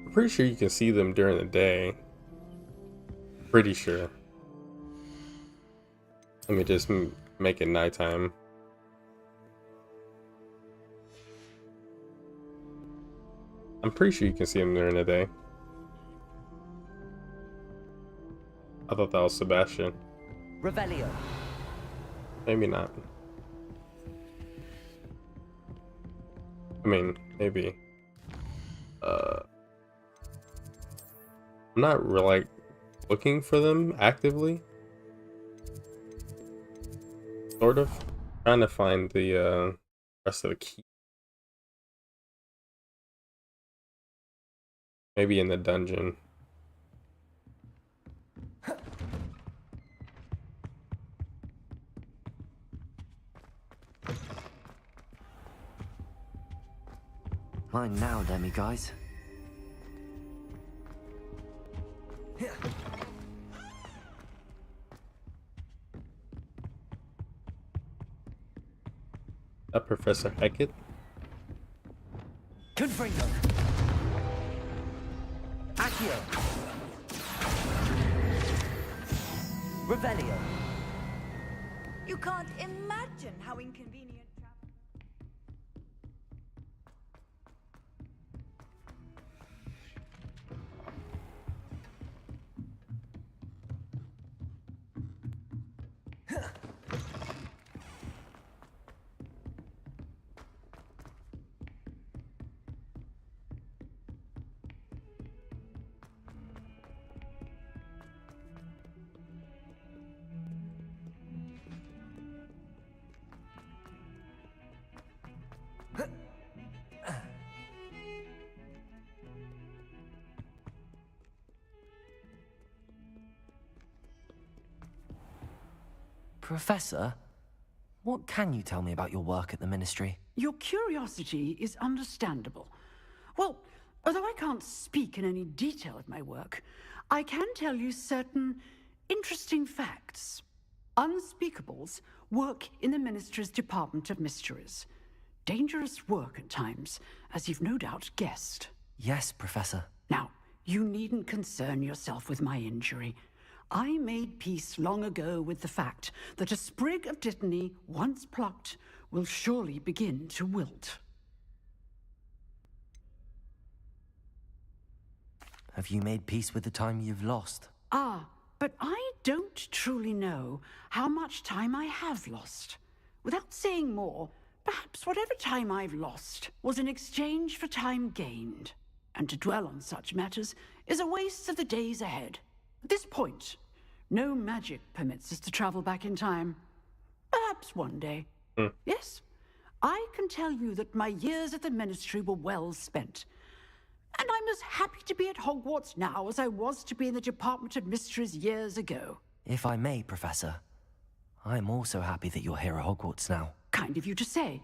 I'm pretty sure you can see them during the day. Pretty sure. Let me just make it nighttime. I'm pretty sure you can see them during the day. I thought that was Sebastian. Revelio. Maybe not. I mean, maybe. I'm not really like looking for them actively. Sort of. Trying to find the rest of the key. Maybe in the dungeon. Mine now, Demi guys. Professor Hackett. Confringo. Accio. Revelio. You can't imagine how inconvenient travel. Professor, what can you tell me about your work at the Ministry? Your curiosity is understandable. Well, although I can't speak in any detail of my work, I can tell you certain interesting facts. Unspeakables work in the Ministry's Department of Mysteries. Dangerous work at times, as you've no doubt guessed. Yes, Professor. Now, you needn't concern yourself with my injury. I made peace long ago with the fact that a sprig of dittany, once plucked, will surely begin to wilt. Have you made peace with the time you've lost? Ah, but I don't truly know how much time I have lost. Without saying more, perhaps whatever time I've lost was in exchange for time gained. And to dwell on such matters is a waste of the days ahead. At this point, no magic permits us to travel back in time. Perhaps one day. Yes, I can tell you that my years at the Ministry were well spent. And I'm as happy to be at Hogwarts now as I was to be in the Department of Mysteries years ago. If I may, Professor, I'm also happy that you're here at Hogwarts now. Kind of you to say.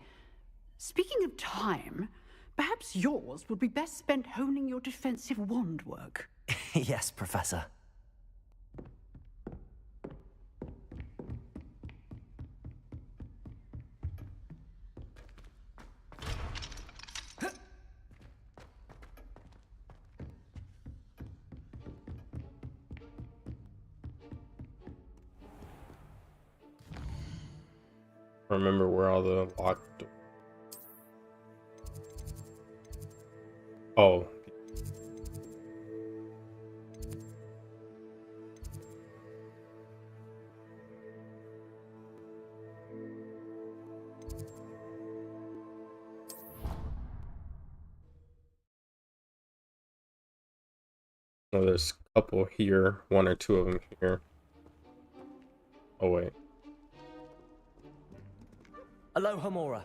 Speaking of time, perhaps yours would be best spent honing your defensive wand work. Yes, Professor. Remember where all the locked. Oh. Oh, there's a couple here, one or two of them here. Oh wait. Aloha Mora.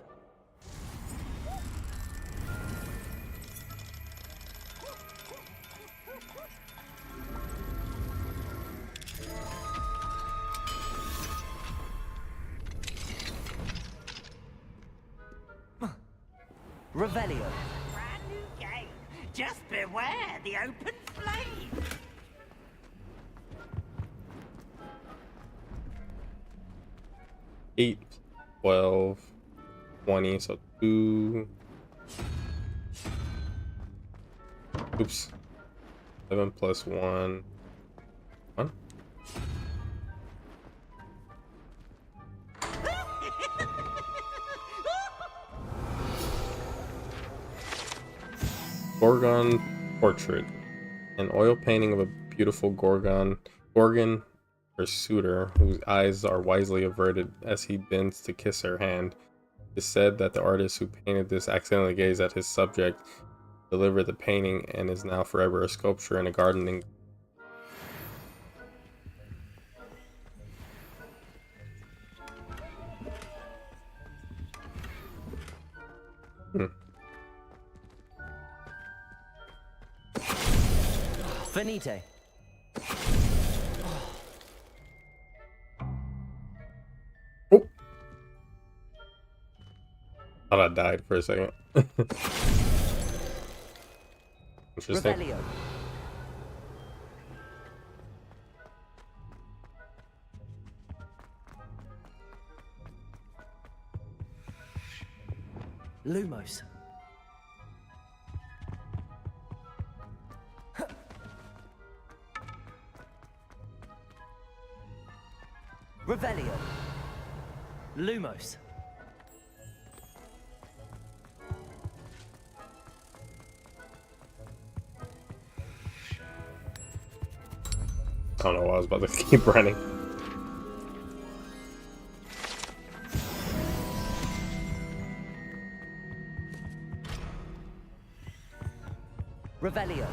Revelio. Brand new game. Just beware the open flame. 8, 12, 20, so 2. Oops. 7 plus 1. 1. Gorgon portrait. An oil painting of a beautiful Gorgon pursuer whose eyes are wisely averted as he bends to kiss her hand. It is said that the artist who painted this accidentally gazed at his subject, delivered the painting, and is now forever a sculpture in a gardening. Finite. Oh. Thought I died for a second. Interesting. Revelio. Lumos. Revelio. Lumos. I don't know why I was about to keep running. Revelio.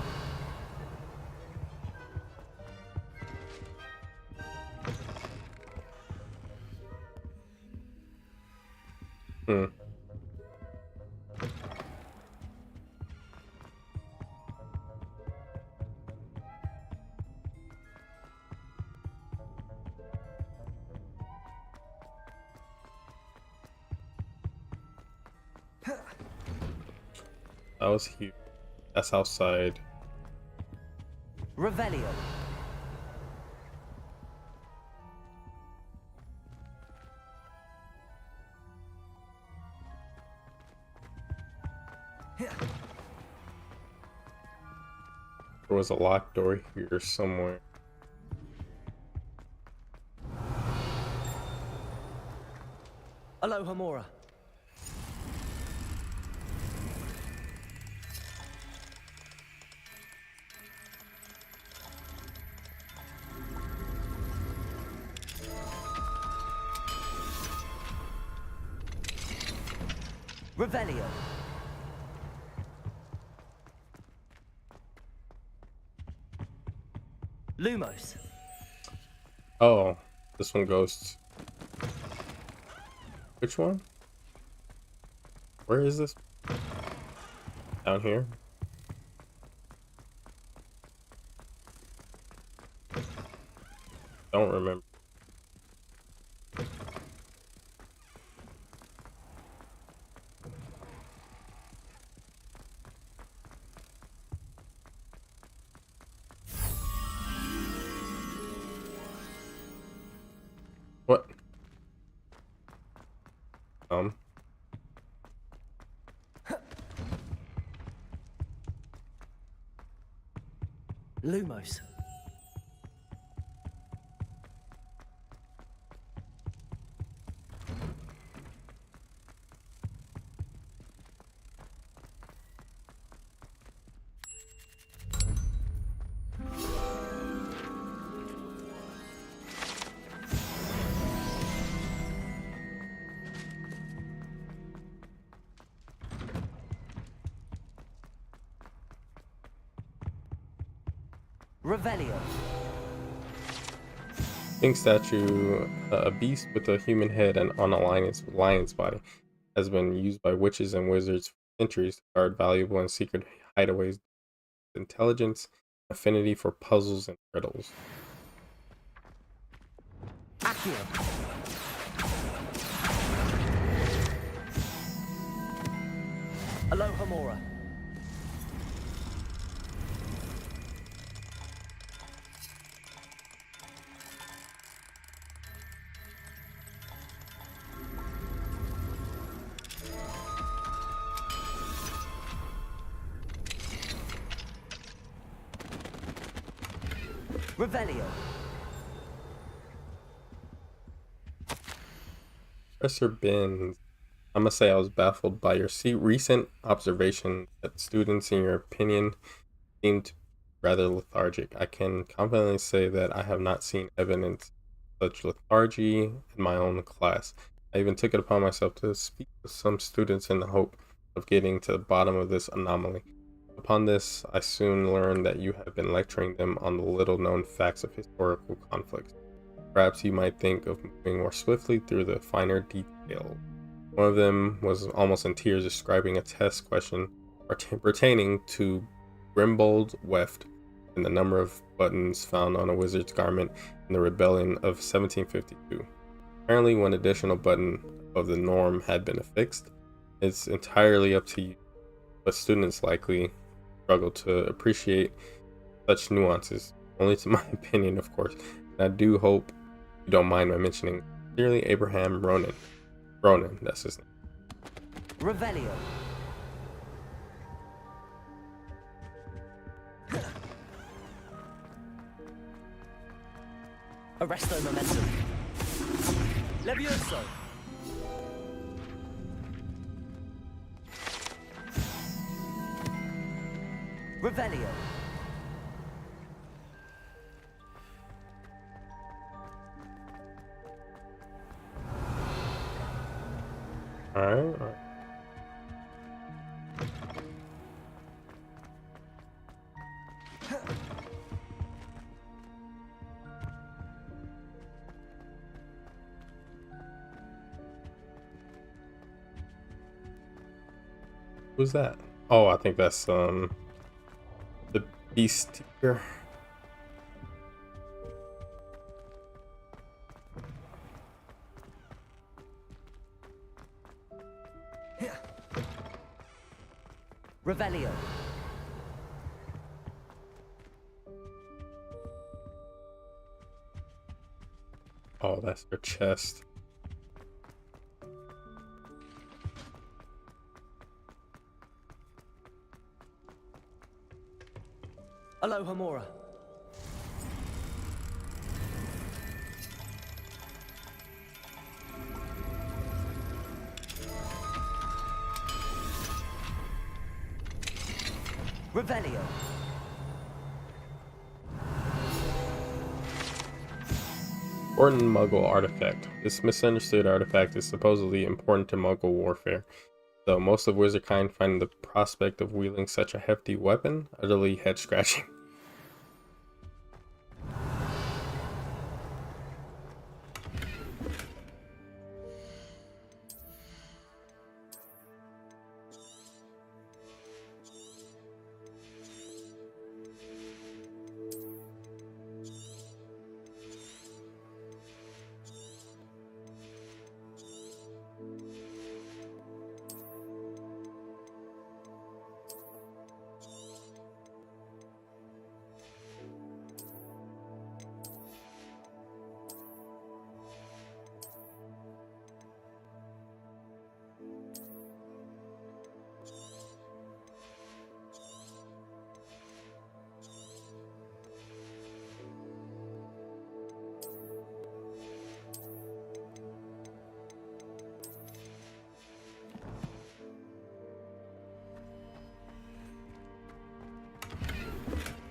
That was huge. That's outside. Revelio. There was a locked door here somewhere. Aloha Mora. Revelio. Lumos. Oh, this one goes. Which one? Where is this? Down here? Don't remember. What? Lumos. Revelio. King statue, a beast with a human head and on a lion's body, has been used by witches and wizards for centuries to guard valuable and secret hideaways, intelligence, affinity for puzzles and riddles. Accio. Alohomora. Revelio. Professor Binns, I must say I was baffled by your recent observation that students, in your opinion, seemed rather lethargic. I can confidently say that I have not seen evidence of such lethargy in my own class. I even took it upon myself to speak with some students in the hope of getting to the bottom of this anomaly. Upon this, I soon learned that you have been lecturing them on the little-known facts of historical conflicts. Perhaps you might think of moving more swiftly through the finer details. One of them was almost in tears, describing a test question pertaining to Grimbold Weft and the number of buttons found on a wizard's garment in the rebellion of 1752. Apparently, one additional button of the norm had been affixed. It's entirely up to you, but students likely struggle to appreciate such nuances, only to my opinion, of course. And I do hope you don't mind my mentioning sincerely Abraham Ronan. Ronan, that's his name. Revelio. Arresto momentum. Levioso. Revelio. Alright. Who's that? Oh, I think that's the beast here. Revelio. Oh, that's their chest. Alohomora. Revelio. Important Muggle artifact. This misunderstood artifact is supposedly important to Muggle warfare, though most of Wizardkind find the prospect of wielding such a hefty weapon utterly head-scratching.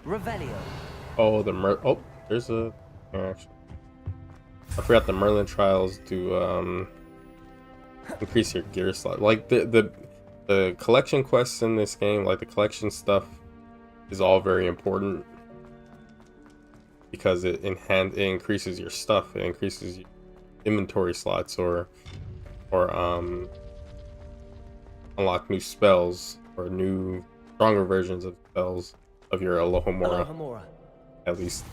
Revelio. Oh, there's a. Actually, I forgot the Merlin trials do increase your gear slot. Like the collection quests in this game, like the collection stuff, is all very important. because it increases your stuff. It increases your inventory slots, or unlock new spells or new stronger versions of spells of your Alohomora. Alohomora. At least.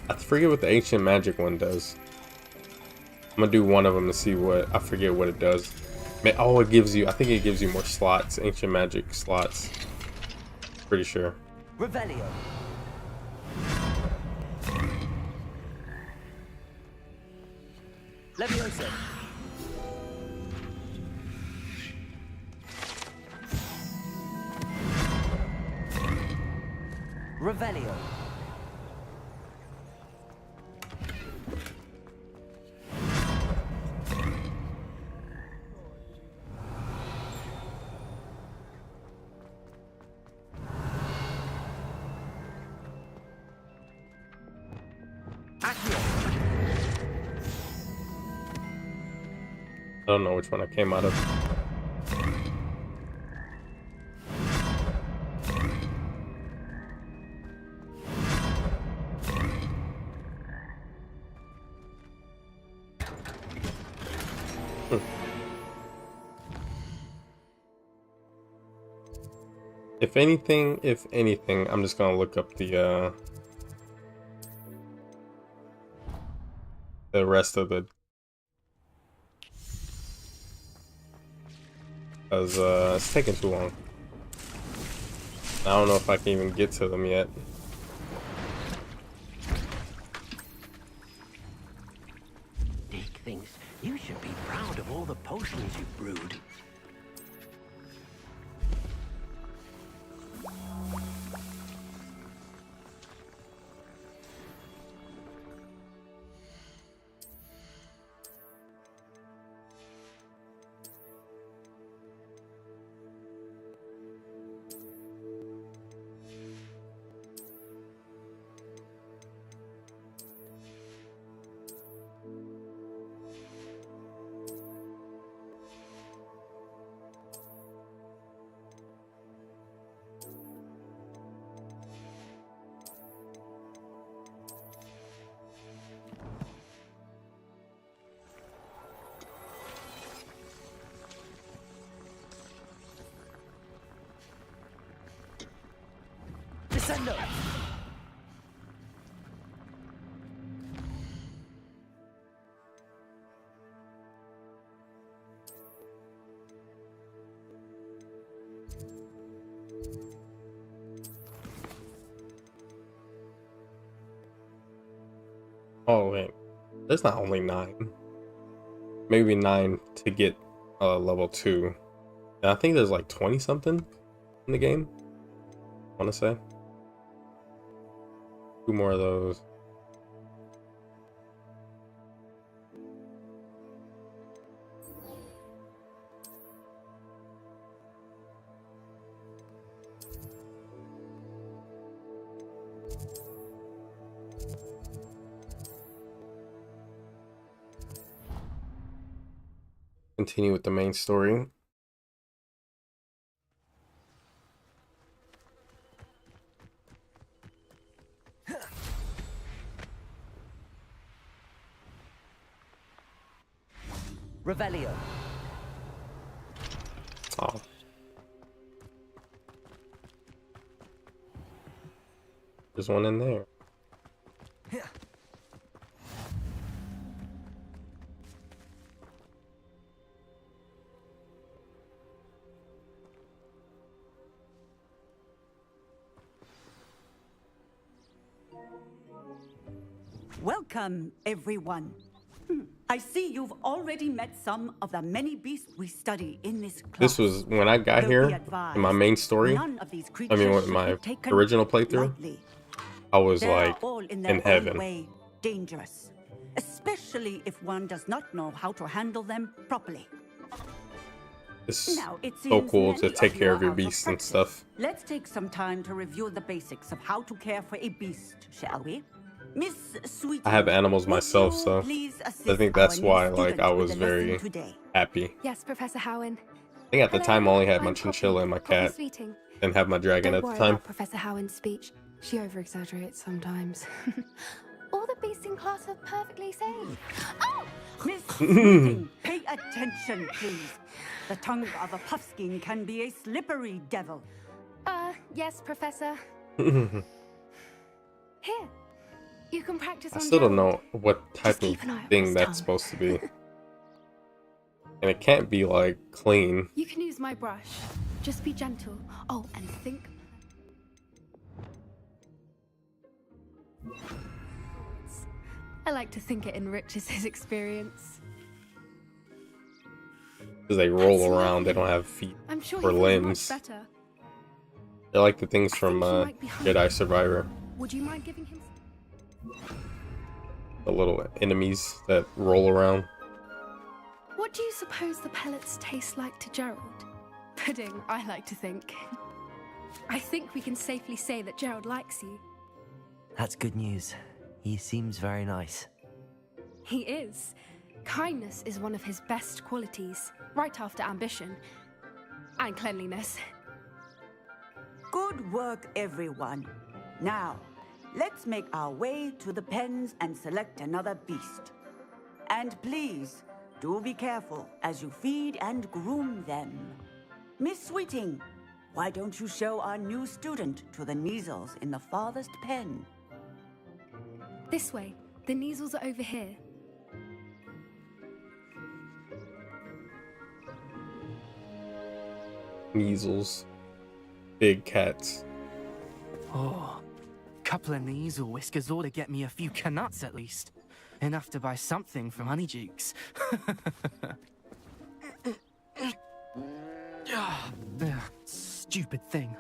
I forget what the ancient magic one does. I'm gonna do one of them to see what, I forget what it does. Oh, it gives you, I think it gives you more slots, ancient magic slots. Pretty sure. Revelio. Leviosa. Revelio. I don't know which one I came out of. If anything, I'm just gonna look up the rest of the, because it's taking too long. I don't know if I can even get to them yet. Dick thinks you should be proud of all the potions you've brewed. Descendo. Oh wait, there's not only 9. Maybe 9 to get level 2. And I think there's like 20 something in the game, I want to say. 2 more of those. Continue with the main story. Revelio. Oh. There's one in there. Welcome, everyone. I see you've already met some of the many beasts we study in this class. This was when I got here in my main story. I mean, with my original playthrough, I was like in heaven. Way dangerous, especially if one does not know how to handle them properly. It's so cool to take care of your beasts and stuff. Let's take some time to review the basics of how to care for a beast, shall we? Miss Sweet, I have animals myself, so I think that's why like I was very happy. Yes, Professor Howen. I think at the time I only had my chinchilla and my cat. Didn't have my dragon at the time. Professor Howen's speech. She over-exaggerates sometimes. All the beasts in class are perfectly safe. Oh! Miss Sweeting, pay attention, please. The tongue of a puffskein can be a slippery devil. Yes, Professor. I Here, you can practice on still don't Gerald. know what type of thing that's supposed to be. And it can't be like clean. You can use my brush. Just be gentle. Oh, and think. I like to think it enriches his experience. Because they roll around, they don't have feet I'm sure or he feels limbs. much better. They're like the things from might be hungry. Jedi Survivor. Would you mind giving him? The little enemies that roll around. What do you suppose the pellets taste like to Gerald? Pudding, I like to think. I think we can safely say that Gerald likes you. That's good news. He seems very nice. He is. Kindness is one of his best qualities, right after ambition. And cleanliness. Good work, everyone. Now, let's make our way to the pens and select another beast. And please, do be careful as you feed and groom them. Miss Sweeting, why don't you show our new student to the Neasels in the farthest pen? This way. The Neasels are over here. Measles. Big cats. Oh, couple of Neasel whiskers ought to get me a few canuts at least. Enough to buy something from Honeydukes. Stupid thing.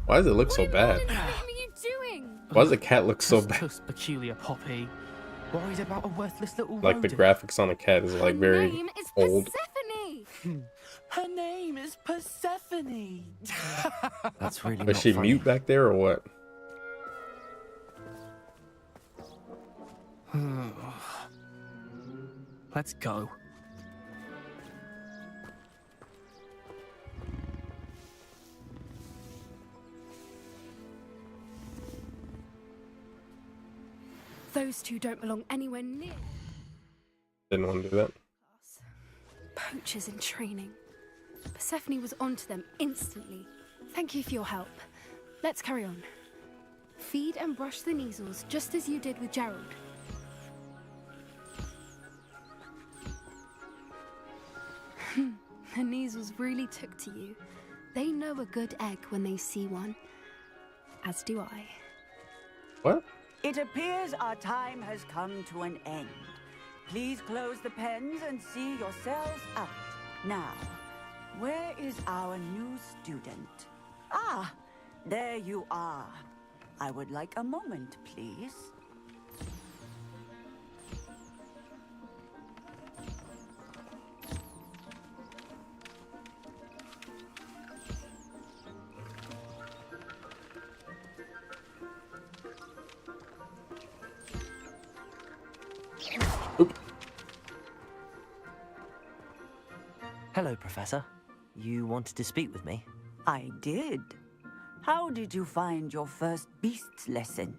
Why does it look so bad? What are you doing? Why does the cat look so bad? Most peculiar Poppy. Worried about a worthless little Like the rodent. graphics on the cat is like very Name is old. Persephone. Her name is Persephone. That's really Is not she funny. mute back there or what? Let's go. Those two don't belong anywhere near. Didn't want to do that. Poachers in training. Persephone was onto them instantly. Thank you for your help. Let's carry on. Feed and brush the Neasels just as you did with Gerald. The Neasels really took to you. They know a good egg when they see one. As do I. What? It appears our time has come to an end. Please close the pens and see yourselves out. Now, where is our new student? Ah, there you are. I would like a moment, please. Hello, Professor. You wanted to speak with me? I did. How did you find your first beasts lesson?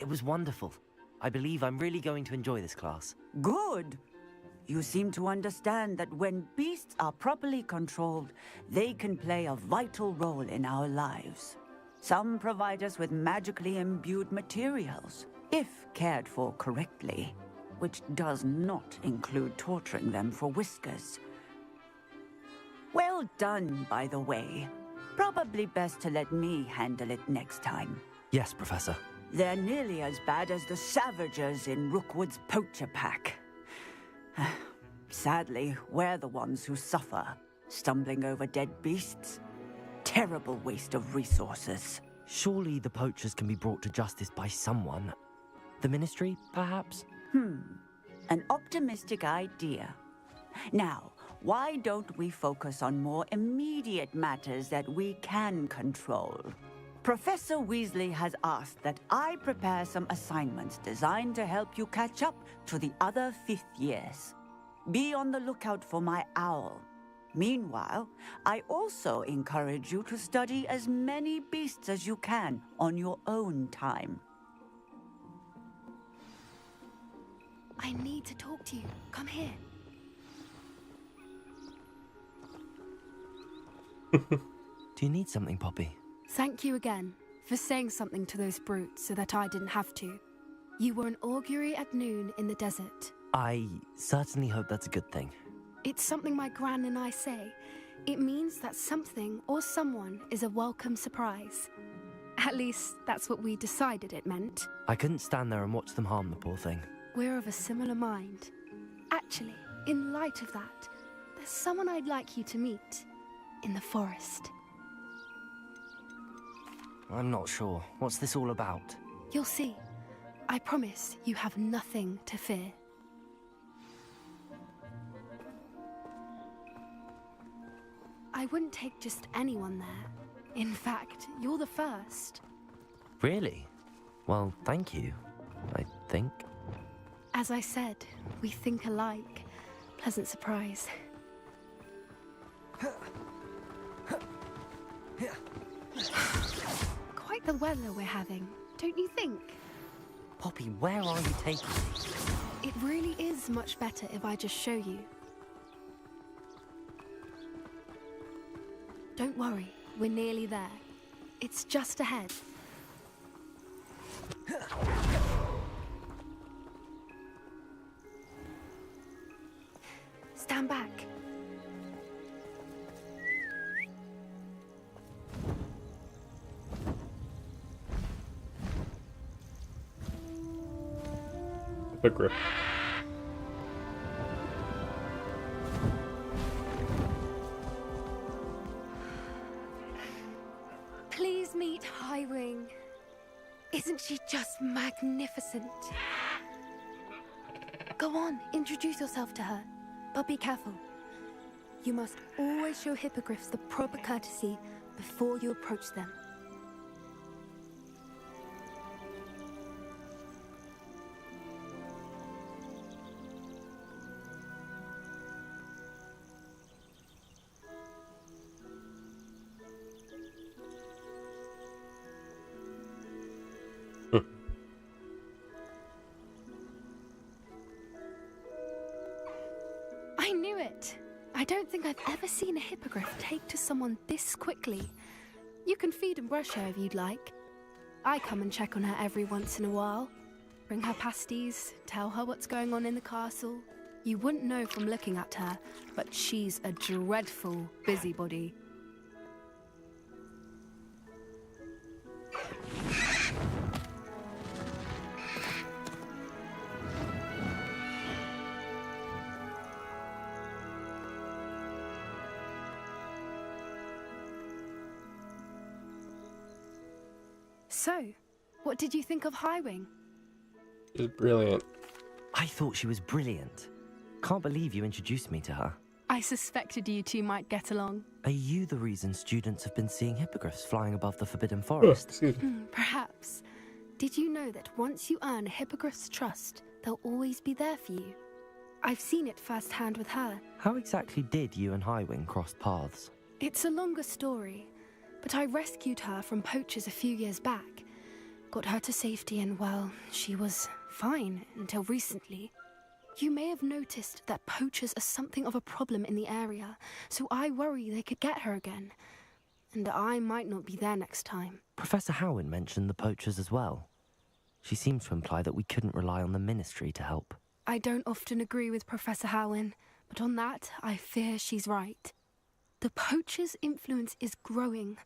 It was wonderful. I believe I'm really going to enjoy this class. Good. You seem to understand that when beasts are properly controlled, they can play a vital role in our lives. Some provide us with magically imbued materials, if cared for correctly, which does not include torturing them for whiskers. Well done, by the way. Probably best to let me handle it next time. Yes, Professor. They're nearly as bad as the Savagers in Rookwood's poacher pack. Sadly, we're the ones who suffer, stumbling over dead beasts. Terrible waste of resources. Surely the poachers can be brought to justice by someone. The Ministry, perhaps? An optimistic idea. Now, why don't we focus on more immediate matters that we can control? Professor Weasley has asked that I prepare some assignments designed to help you catch up to the other fifth years. Be on the lookout for my owl. Meanwhile, I also encourage you to study as many beasts as you can on your own time. I need to talk to you. Come here. Do you need something, Poppy? Thank you again for saying something to those brutes so that I didn't have to. You were an augury at noon in the desert. I certainly hope that's a good thing. It's something my gran and I say. It means that something or someone is a welcome surprise. At least, that's what we decided it meant. I couldn't stand there and watch them harm the poor thing. We're of a similar mind. Actually, in light of that, there's someone I'd like you to meet. In the forest. I'm not sure. What's this all about? You'll see. I promise you have nothing to fear. I wouldn't take just anyone there. In fact, you're the first. Really? Well, thank you, I think. As I said, we think alike. Pleasant surprise. Quite the weather we're having, don't you think? Poppy, where are you taking me? It really is much better if I just show you. Don't worry, we're nearly there. It's just ahead. Stand back. Hippogriff. Please meet Highwing. Isn't she just magnificent? Go on, introduce yourself to her. But be careful. You must always show hippogriffs the proper courtesy before you approach them. I knew it! I don't think I've ever seen a hippogriff take to someone this quickly. You can feed and brush her if you'd like. I come and check on her every once in a while. Bring her pasties, tell her what's going on in the castle. You wouldn't know from looking at her, but she's a dreadful busybody. So, what did you think of Highwing? She's brilliant. I thought she was brilliant. Can't believe you introduced me to her. I suspected you two might get along. Are you the reason students have been seeing hippogriffs flying above the Forbidden Forest? Perhaps. Did you know that once you earn a hippogriff's trust, they'll always be there for you? I've seen it firsthand with her. How exactly did you and Highwing cross paths? It's a longer story, but I rescued her from poachers a few years back. Got her to safety and, well, she was fine until recently. You may have noticed that poachers are something of a problem in the area, so I worry they could get her again. And I might not be there next time. Professor Howin mentioned the poachers as well. She seemed to imply that we couldn't rely on the Ministry to help. I don't often agree with Professor Howin, but on that, I fear she's right. The poachers' influence is growing.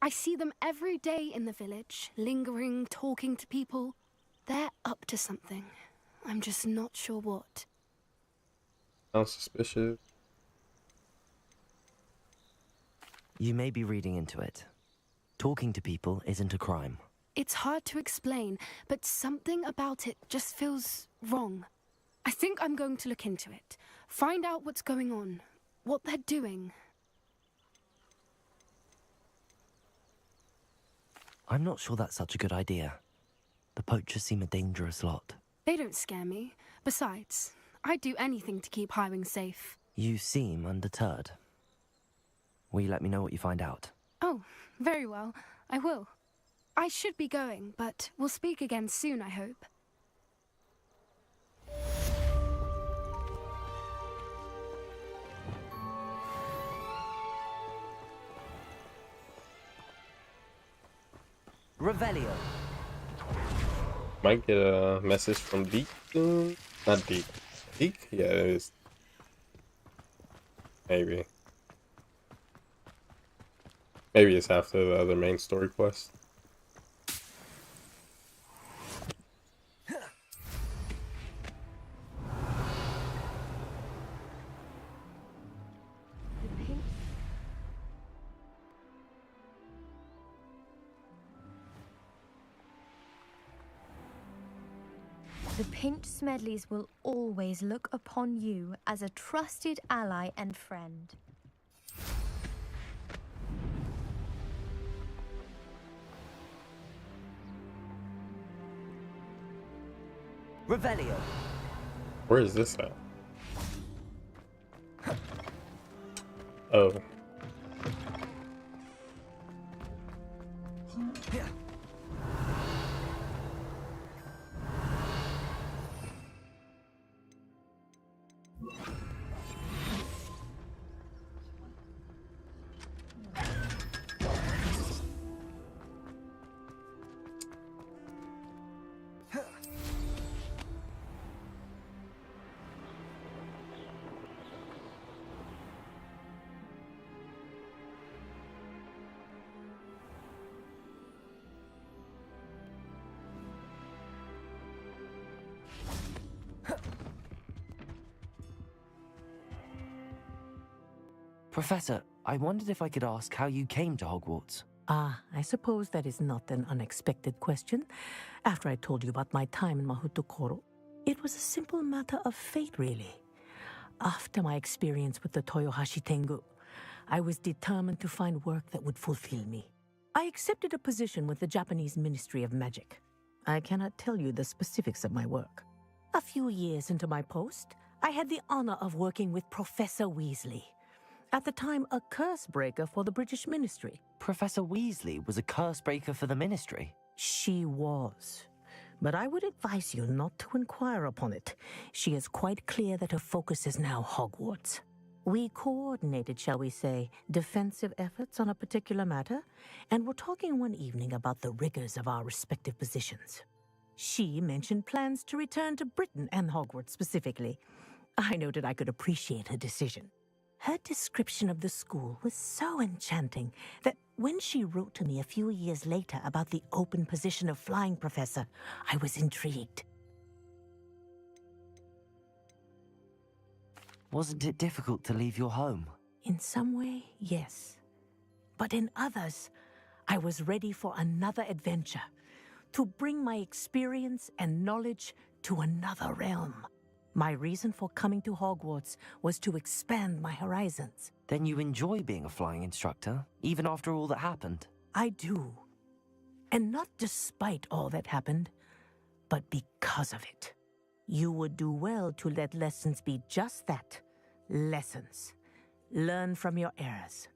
I see them every day in the village, lingering, talking to people. They're up to something. I'm just not sure what. Sounds suspicious. You may be reading into it. Talking to people isn't a crime. It's hard to explain, but something about it just feels wrong. I think I'm going to look into it. Find out what's going on, what they're doing. I'm not sure that's such a good idea. The poachers seem a dangerous lot. They don't scare me. Besides, I'd do anything to keep Highwing safe. You seem undeterred. Will you let me know what you find out? Oh, very well. I will. I should be going, but we'll speak again soon, I hope. Revelio. Might get a message from Deke soon. Not Deke. Deke? Yeah, it is. Maybe. Maybe it's after the other main story quest. The Pinch Smedleys will always look upon you as a trusted ally and friend. Revelio. Where is this at? Oh. Professor, I wondered if I could ask how you came to Hogwarts. Ah, I suppose that is not an unexpected question. After I told you about my time in Mahutokoro, it was a simple matter of fate, really. After my experience with the Toyohashi Tengu, I was determined to find work that would fulfill me. I accepted a position with the Japanese Ministry of Magic. I cannot tell you the specifics of my work. A few years into my post, I had the honor of working with Professor Weasley, at the time a curse breaker for the British Ministry. Professor Weasley was a curse breaker for the Ministry? She was. But I would advise you not to inquire upon it. She is quite clear that her focus is now Hogwarts. We coordinated, shall we say, defensive efforts on a particular matter, and were talking one evening about the rigors of our respective positions. She mentioned plans to return to Britain and Hogwarts specifically. I noted I could appreciate her decision. Her description of the school was so enchanting that when she wrote to me a few years later about the open position of flying professor, I was intrigued. Wasn't it difficult to leave your home? In some way, yes. But in others, I was ready for another adventure, to bring my experience and knowledge to another realm. My reason for coming to Hogwarts was to expand my horizons. Then you enjoy being a flying instructor, even after all that happened? I do. And not despite all that happened, but because of it. You would do well to let lessons be just that, lessons. Learn from your errors,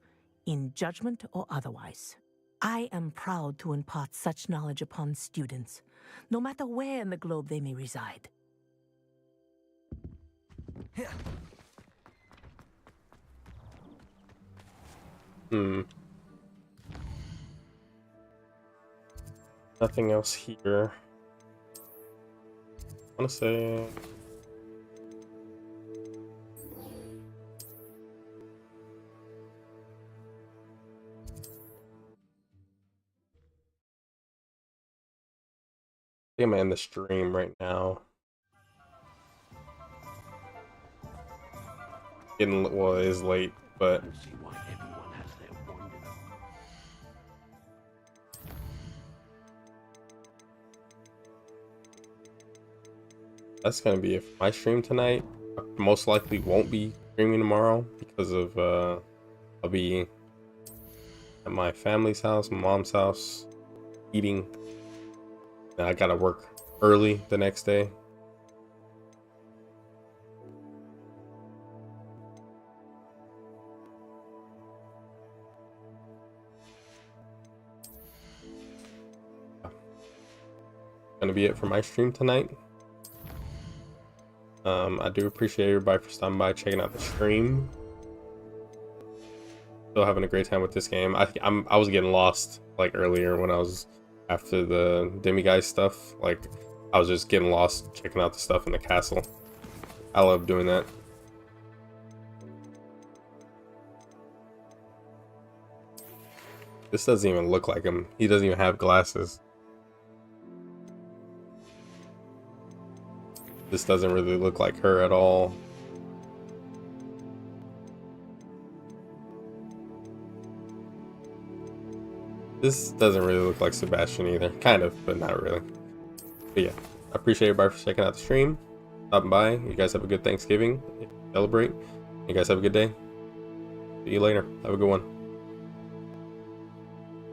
in judgment or otherwise. I am proud to impart such knowledge upon students, no matter where in the globe they may reside. Nothing else here. I want to say... I think I'm in the stream right now. Well, it is late, but that's gonna be it for my stream tonight. I most likely won't be streaming tomorrow because of I'll be at my family's house, my mom's house, eating. And I gotta work early the next day. going to be it for my stream tonight. I do appreciate everybody for stopping by, checking out the stream. Still having a great time with this game. I was getting lost like earlier when I was after the demiguise stuff. Like I was just getting lost checking out the stuff in the castle. I love doing that. This doesn't even look like him. He doesn't even have glasses. This doesn't really look like her at all. This doesn't really look like Sebastian either. Kind of, but not really. But yeah, I appreciate everybody for checking out the stream, stopping by. You guys have a good Thanksgiving. Celebrate. You guys have a good day. See you later. Have a good one.